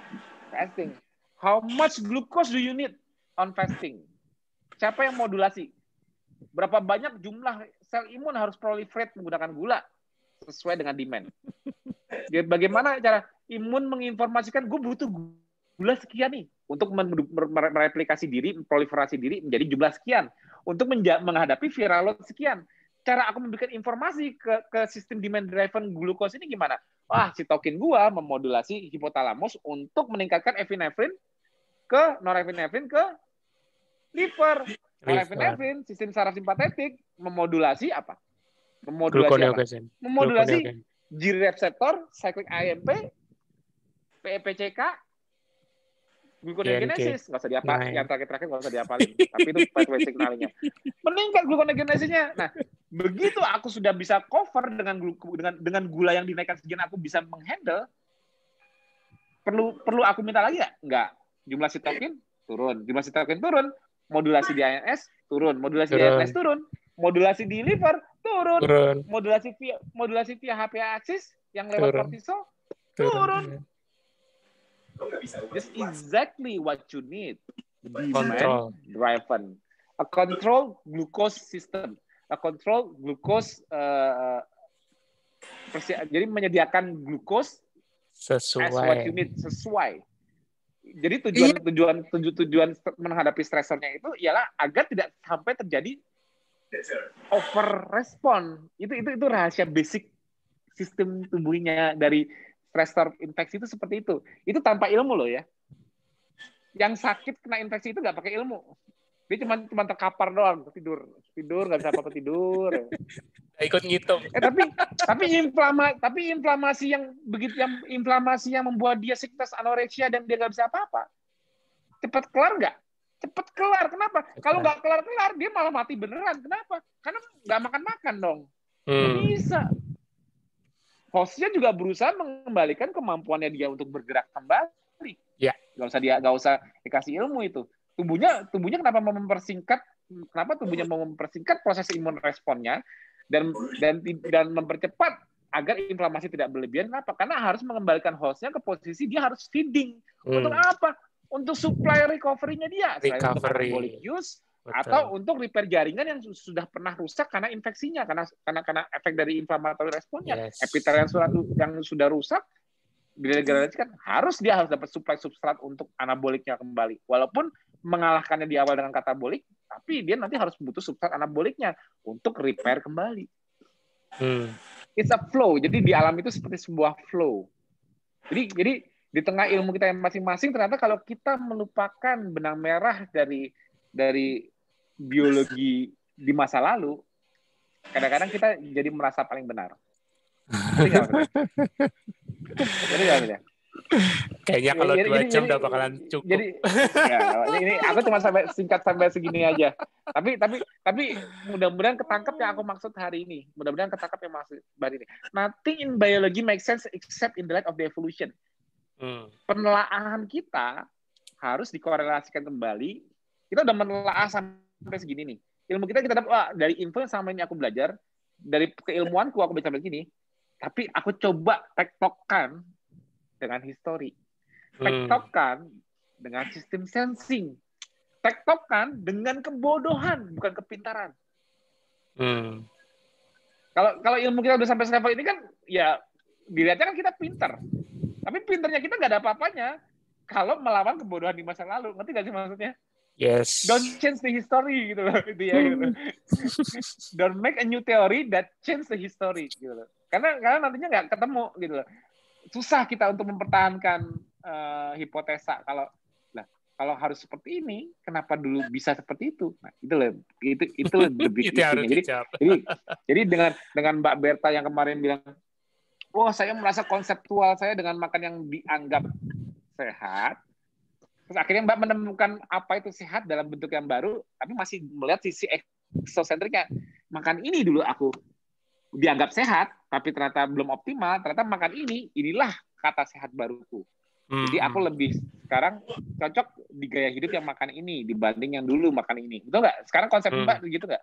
How much glucose do you need on fasting? Siapa yang modulasi? Berapa banyak jumlah sel imun harus proliferate menggunakan gula sesuai dengan demand? Bagaimana cara imun menginformasikan gue butuh gula sekian nih untuk mereplikasi diri, proliferasi diri menjadi jumlah sekian untuk menghadapi viral load sekian. Cara aku memberikan informasi ke sistem demand driven glucose ini gimana? Wah, sitokin gua memodulasi hipotalamus untuk meningkatkan epinefrin ke norepinefrin ke liver. Norepinefrin, sistem saraf simpatetik memodulasi apa? Memodulasi G receptor, cyclic AMP, PEPCK, gluconeogenesis. Nggak usah diapalin, yang terakhir nggak usah diapalin. Tapi itu pathway signalnya. Meningkat gluconeogenesisnya. Nah, begitu aku sudah bisa cover dengan gula yang dinaikkan sekian, aku bisa menghandle. Perlu aku minta lagi nggak? Nggak. Jumlah sitokin turun. Jumlah sitokin turun. Modulasi di ANS turun. Modulasi di ANS turun. Modulasi di liver turun. Modulasi via HPA axis yang lewat kortisol turun. Just exactly what you need. Demand driven. A control glucose system. A control glucose jadi menyediakan glukos sesuai as what you need, sesuai. Jadi tujuan menghadapi stresornya itu ialah agar tidak sampai terjadi over respon. Itu rahasia basic sistem tubuhnya dari stressor infeksi itu seperti itu. Itu tanpa ilmu loh ya. Yang sakit kena infeksi itu nggak pakai ilmu. Dia cuma terkapar doang, tidur nggak bisa apa-apa tidur. Ikut ngitung. Tapi inflamasi yang membuat dia sickness anoreksia dan dia nggak bisa apa-apa. Cepat kelar nggak? Cepat kelar. Kenapa? Kalau nggak kelar dia malah mati beneran. Kenapa? Karena nggak makan dong. Bisa. Hostnya juga berusaha mengembalikan kemampuannya dia untuk bergerak kembali. Ya. Nggak usah dikasih ilmu itu. Tubuhnya kenapa tubuhnya mau mempersingkat proses imun responnya dan mempercepat agar inflamasi tidak berlebihan. Kenapa? Karena harus mengembalikan hostnya ke posisi dia harus feeding. Untuk apa? Untuk supply recovery-nya dia. Selain untuk anabolic use, atau untuk repair jaringan yang sudah pernah rusak karena infeksinya, karena efek dari inflammatory responnya. Epitel yang sudah rusak, kan harus dapat suplai substrat untuk anaboliknya kembali. Walaupun mengalahkannya di awal dengan katabolik, tapi dia nanti harus butuh substrat anaboliknya untuk repair kembali. It's a flow. Jadi di alam itu seperti sebuah flow. Jadi di tengah ilmu kita yang masing-masing, ternyata kalau kita melupakan benang merah dari biologi di masa lalu, kadang-kadang kita jadi merasa paling benar. Jadi nggak maksudnya? Kayaknya kalau 2 jam udah bakalan cukup. Jadi ini aku cuma singkat sampai segini aja. Tapi mudah-mudahan ketangkap yang aku maksud hari ini. Nothing in biology makes sense except in the light of the evolution. Penelaahan kita harus dikorelasikan kembali. Kita udah menelaah sampai segini nih. Ilmu kita dapat dari info yang sama ini aku belajar, dari keilmuanku aku bisa sampai gini. Tapi aku coba tektokkan dengan histori. Tektokkan dengan sistem sensing. Tektokkan dengan kebodohan, bukan kepintaran. Kalau ilmu kita udah sampai level ini kan, ya dilihatnya kan kita pintar. Tapi pintarnya kita nggak ada apa-apanya kalau melawan kebodohan di masa lalu. Ngerti nggak sih maksudnya? Yes. Don't change the history gitu loh. Itu ya, gitu. Don't make a new theory that change the history gitu loh. Karena nantinya nggak ketemu gitu loh. Susah kita untuk mempertahankan hipotesa kalau harus seperti ini, kenapa dulu bisa seperti itu? Nah, itu the big isunya. Jadi dengan Mbak Berta yang kemarin bilang, saya merasa konseptual saya dengan makan yang dianggap sehat. Terus akhirnya Mbak menemukan apa itu sehat dalam bentuk yang baru, tapi masih melihat sisi eksosentriknya. Makan ini dulu aku dianggap sehat, tapi ternyata belum optimal. Ternyata makan inilah kata sehat baruku. Jadi aku lebih sekarang cocok di gaya hidup yang makan ini dibanding yang dulu makan ini. Betul nggak? Sekarang konsep Mbak begitu nggak?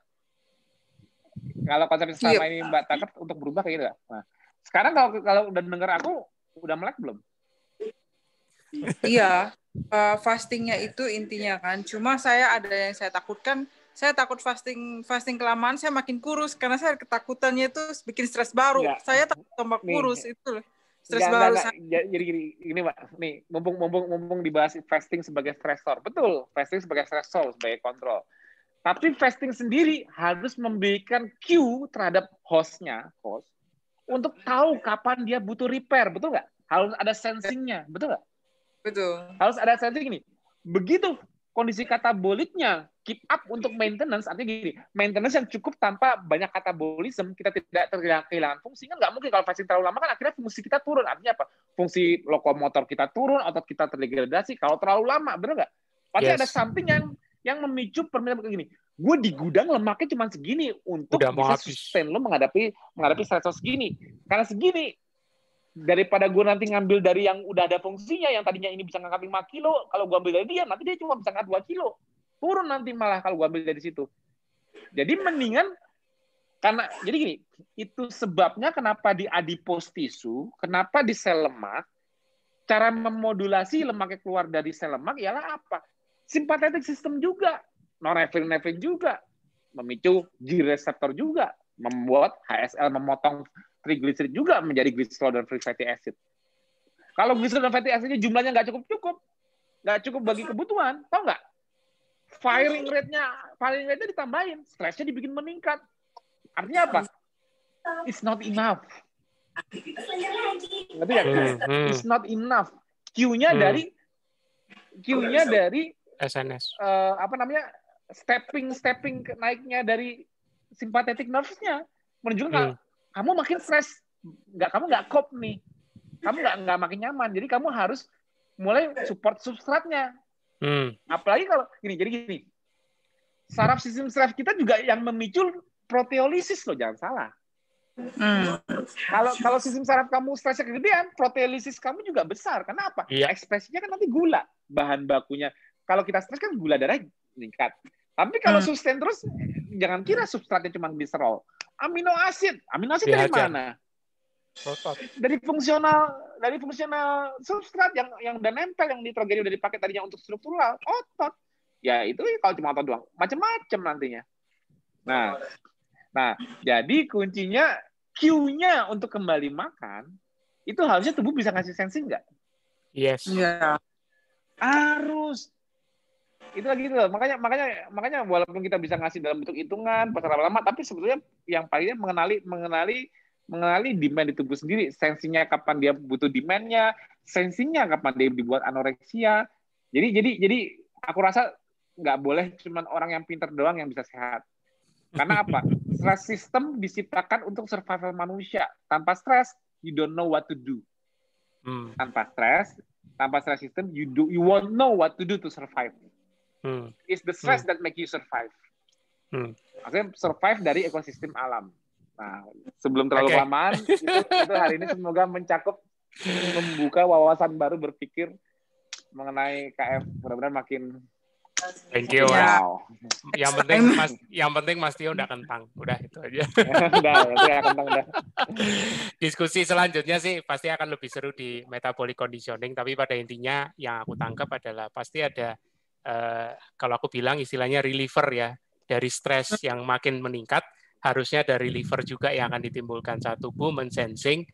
Kalau konsep selama ini Mbak tangkap untuk berubah kayak gitu nggak? Nah, sekarang kalau udah denger aku, udah melek belum? Iya, fastingnya itu intinya kan. Cuma saya ada yang saya takutkan. Saya takut fasting kelamaan, saya makin kurus karena saya ketakutannya itu bikin stres baru. Enggak. Saya takut tambah kurus itu. Jadi gini Mbak, nih mumpung dibahas fasting sebagai stressor. Betul, fasting sebagai stressor, sebagai kontrol. Tapi fasting sendiri harus memberikan cue terhadap host untuk tahu kapan dia butuh repair, betul nggak? Harus ada sensingnya, betul nggak? Betul. Harus ada sensing ini. Begitu kondisi kataboliknya keep up untuk maintenance, artinya gini, maintenance yang cukup tanpa banyak katabolisme, kita tidak kehilangan fungsi, kan nggak mungkin kalau fasting terlalu lama kan akhirnya fungsi kita turun, artinya apa? Fungsi lokomotor kita turun, otot kita terdegradasi, kalau terlalu lama, benar nggak? Pasti ada something yang memicu permintaan kayak gini. Gue di gudang lemaknya cuma segini untuk bisa sustain lo menghadapi stressor segini. Karena segini, daripada gue nanti ngambil dari yang udah ada fungsinya, yang tadinya ini bisa ngangkat 5 kilo, kalau gue ambil dari dia, nanti dia cuma bisa ngangkat 2 kilo. Turun nanti malah kalau gue ambil dari situ. Jadi mendingan, jadi gini, itu sebabnya kenapa di adipose tissue, kenapa di sel lemak, cara memodulasi lemaknya keluar dari sel lemak ialah apa? Sympathetic system juga, norepinephrine juga, memicu G receptor juga, membuat HSL memotong triglycerid juga menjadi glycerol dan free fatty acid. Kalau glycerol dan fatty acidnya jumlahnya nggak cukup bagi kebutuhan, tau nggak? Firing rate-nya ditambahin, stresnya dibikin meningkat. Artinya apa? It's not enough. Ngerti ya? It's not enough. Q-nya dari SNS. Stepping naiknya dari sympathetic nerves-nya menunjukkan kamu makin stres, kamu nggak cope nih, kamu nggak makin nyaman, jadi kamu harus mulai support substratnya. Apalagi kalau gini, sistem saraf kita juga yang memicu proteolisis loh, jangan salah. Kalau sistem saraf kamu stresnya kegedean, proteolisis kamu juga besar. Karena apa? Ekspresinya kan nanti gula, bahan bakunya. Kalau kita stres kan gula darah meningkat. Tapi kalau sustain terus, jangan kira substratnya cuma glycerol. Amino asid dari mana? Dari fungsional substrat yang udah nempel, yang nitrogen udah dipakai tadinya untuk struktural, otot. Ya itu kalau cuma otot doang, macam-macam nantinya. Nah, jadi kuncinya Q-nya untuk kembali makan itu harusnya tubuh bisa ngasih sensing nggak? Yes. Iya. Harus. Itu lagi itu. Makanya walaupun kita bisa ngasih dalam bentuk hitungan lama, tapi sebetulnya yang palingnya mengenali demand di tubuh sendiri, sensinya kapan dia butuh demand-nya, sensinya kapan dia dibuat anoreksia. Jadi aku rasa nggak boleh cuma orang yang pintar doang yang bisa sehat. Karena apa? Stress system diciptakan untuk survival manusia. Tanpa stres, you don't know what to do. Tanpa stress system, you won't know what to do to survive. It's the stress that make you survive. Maksudnya survive dari ekosistem alam. Nah, sebelum terlalu kelamaan, itu hari ini semoga membuka wawasan baru berpikir mengenai KF. Mudah-mudahan makin. Thank you. Wow. Yang penting Mas Tio udah kentang. Udah itu aja. udah. Diskusi selanjutnya sih pasti akan lebih seru di metabolic conditioning, tapi pada intinya yang aku tangkap adalah pasti ada kalau aku bilang istilahnya reliever ya, dari stres yang makin meningkat, harusnya ada reliever juga yang akan ditimbulkan saat tubuh mensensing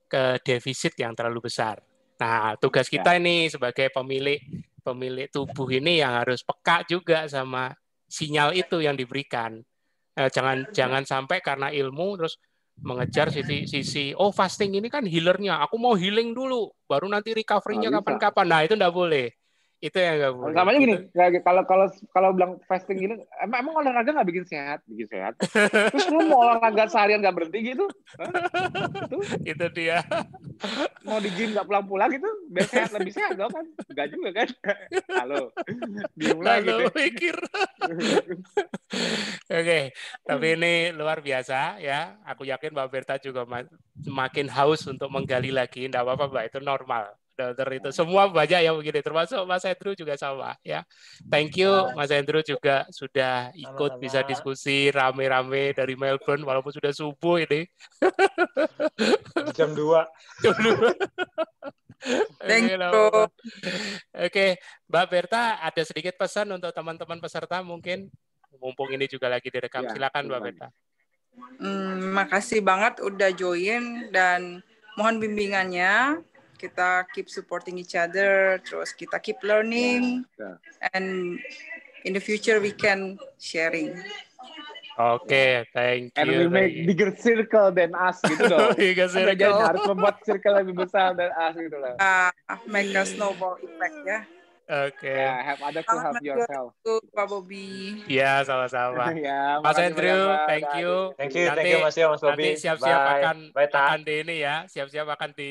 ke defisit yang terlalu besar. Nah, tugas kita ini sebagai pemilik pemilik tubuh ini yang harus peka juga sama sinyal itu yang diberikan. Jangan sampai karena ilmu terus mengejar sisi fasting ini kan healernya, aku mau healing dulu, baru nanti recovery-nya kapan-kapan. Nah itu nggak boleh. Itu yang nggak boleh. Namanya gini, kalau bilang fasting gini, emang olahraga nggak bikin sehat? Terus lu mau olahraga seharian nggak berhenti gitu? Itu dia. Mau di gym nggak pulang-pulang gitu, biar sehat, lebih sehat dong kan? Nggak juga kan? Halo, dimulai gitu. Mikir. Oke, tapi ini luar biasa ya. Aku yakin Mbak Berta juga semakin haus untuk menggali lagi. Nggak apa-apa Mbak, itu normal. Dokter itu semua banyak yang begini, termasuk Mas Andrew juga sama ya. Thank you Mas Andrew juga sudah ikut bisa diskusi rame-rame dari Melbourne walaupun sudah subuh ini. Jam 2. Thank you. Oke, Mbak Berta ada sedikit pesan untuk teman-teman peserta mungkin, mumpung ini juga lagi direkam. Silakan Mbak Berta. Makasih banget udah join dan mohon bimbingannya. Kita keep supporting each other, terus kita keep learning, and in the future we can sharing. Oke, thank you. And we make bigger circle than us gitu dong. Bigger circle. Harus membuat circle lebih besar than us gitu loh. Make a snowball effect ya. Oke. Have others to help yourself. Pak Bobby. Ya, sama-sama. Ya, Mas Andrew, thank you. Thank you Mas Tio, Mas Bobby. Nanti siap-siap akan di ini ya, siap-siap akan di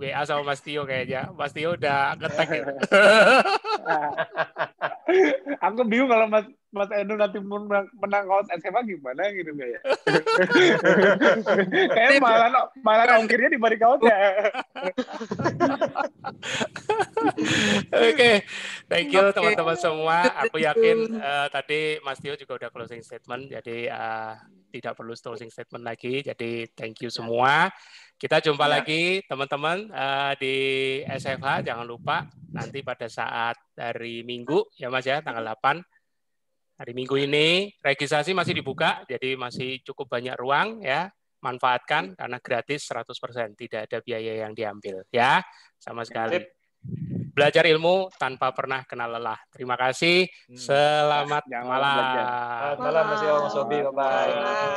WA sama Mas Tio kayaknya. Mas Tio udah nge-tag ya. Aku bingung kalau Mas Andrew nanti menang kaos SMA gimana gitu ya. Kayak malah ongkirnya di balik kaosnya. Oke, thank you teman-teman semua. Aku yakin tadi Mas Tio juga udah closing statement, jadi tidak perlu closing statement lagi. Jadi thank you semua. Kita jumpa lagi teman-teman di SFH. Jangan lupa nanti pada saat hari Minggu ya Mas ya, tanggal 8. Hari Minggu ini registrasi masih dibuka, jadi masih cukup banyak ruang ya. Manfaatkan karena gratis 100%, tidak ada biaya yang diambil ya, sama sekali. Belajar ilmu tanpa pernah kenal lelah. Terima kasih. Selamat malam. Selamat malam Mas Bobby. Bye-bye.